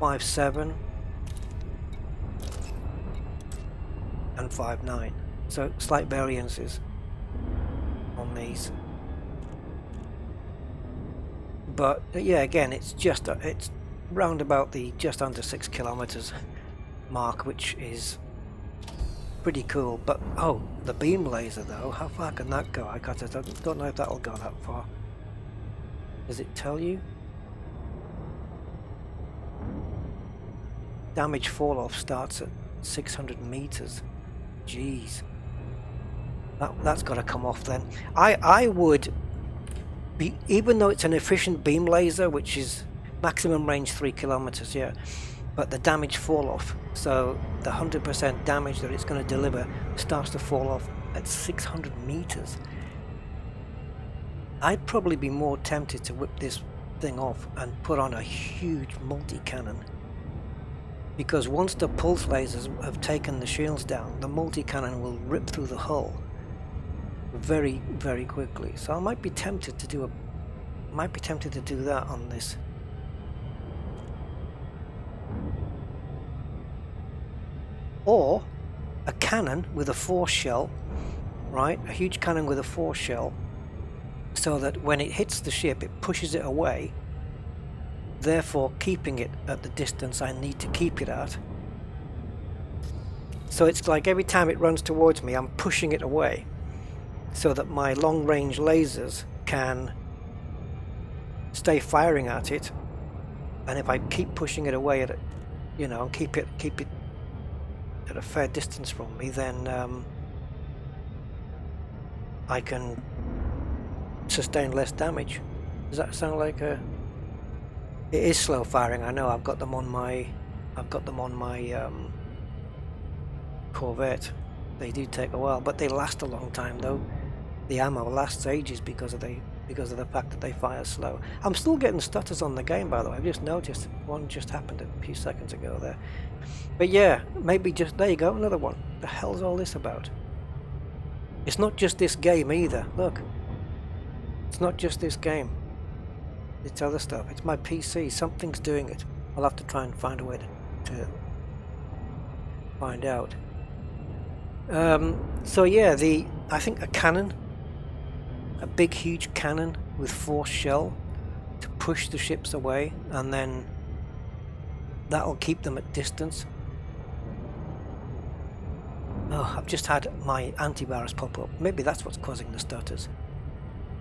S1: 5.7 and 5.9. So slight variances on these. But yeah, again, it's just it's round about the just under 6 kilometers mark, which is pretty cool. But oh, the beam laser though, how far can that go? I don't know if that'll go that far. Does it tell you? Damage fall off starts at 600 meters. Jeez, that's got to come off then. I would be, even though it's an efficient beam laser, which is maximum range 3 kilometers, yeah, but the damage fall off, so the 100% damage that it's going to deliver starts to fall off at 600 meters. I'd probably be more tempted to whip this thing off and put on a huge multi-cannon, because once the pulse lasers have taken the shields down, the multi-cannon will rip through the hull very, very quickly. So I might be tempted to do that on this. Or a cannon with a force shell, right? A huge cannon with a force shell, so that when it hits the ship, it pushes it away, therefore keeping it at the distance I need to keep it at. So it's like every time it runs towards me, I'm pushing it away, so that my long-range lasers can stay firing at it. And if I keep pushing it away at it, you know, and keep it at a fair distance from me, then I can sustain less damage. Does that sound like a It is slow firing. I know. I've got them on my Corvette. They do take a while, but they last a long time though. The ammo lasts ages because of the fact that they fire slow. I'm still getting stutters on the game, by the way. I've just noticed one just happened a few seconds ago there. But yeah, maybe just there you go, another one. The hell's all this about? It's not just this game either. Look, it's not just this game. It's other stuff. It's my PC. Something's doing it. I'll have to try and find a way to find out. So yeah, I think a cannon, a big huge cannon with force shell to push the ships away, and then that'll keep them at distance. Oh, I've just had my antivirus pop up. Maybe that's what's causing the stutters.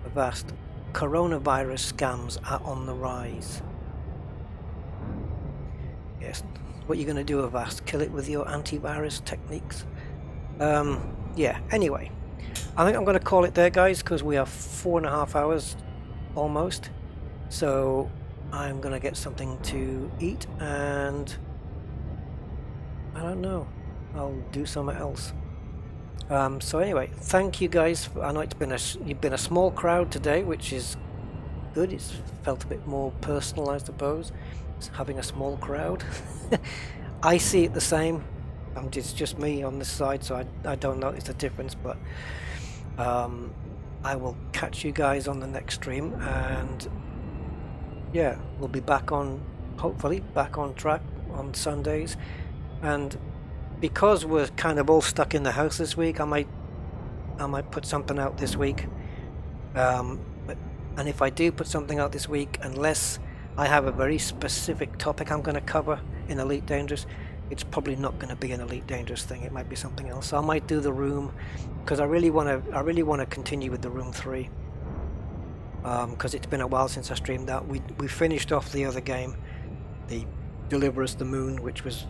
S1: Avast. Coronavirus scams are on the rise. Yes. What are you going to do, Avast? Kill it with your antivirus techniques? Yeah, anyway. I think I'm going to call it there, guys, because we are 4.5 hours almost. So I'm going to get something to eat, and I don't know. I'll do something else. So anyway, thank you guys. I know you've been a small crowd today, which is good. It's felt a bit more personal, I suppose, having a small crowd. I see it the same. It's just me on this side, so I don't notice the difference. But I will catch you guys on the next stream, and yeah, we'll be back on, hopefully back on track on Sundays. And because we're kind of all stuck in the house this week, I might put something out this week. And if I do put something out this week, unless I have a very specific topic I'm going to cover in Elite Dangerous, it's probably not going to be an Elite Dangerous thing. It might be something else. So I might do the room, because I really want to continue with the room 3. Because it's been a while since I streamed that. We finished off the other game, the Deliver Us the Moon, which was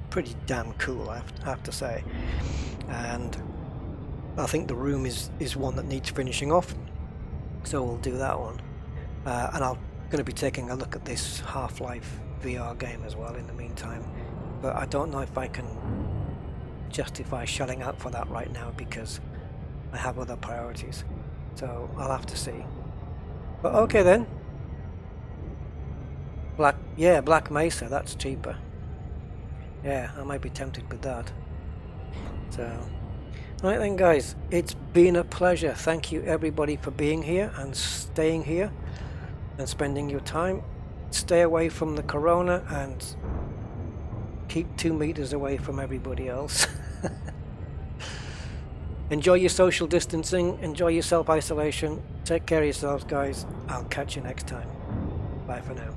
S1: pretty damn cool, I have to say. And I think the room is one that needs finishing off, so we'll do that one. And I'm going to be taking a look at this Half-Life VR game as well in the meantime, but I don't know if I can justify shelling out for that right now because I have other priorities, so I'll have to see. But okay then. Black Mesa, that's cheaper. Yeah, I might be tempted with that. So, right then guys, it's been a pleasure. Thank you everybody for being here and staying here and spending your time. Stay away from the corona and keep 2 meters away from everybody else. Enjoy your social distancing, enjoy your self-isolation. Take care of yourselves, guys. I'll catch you next time. Bye for now.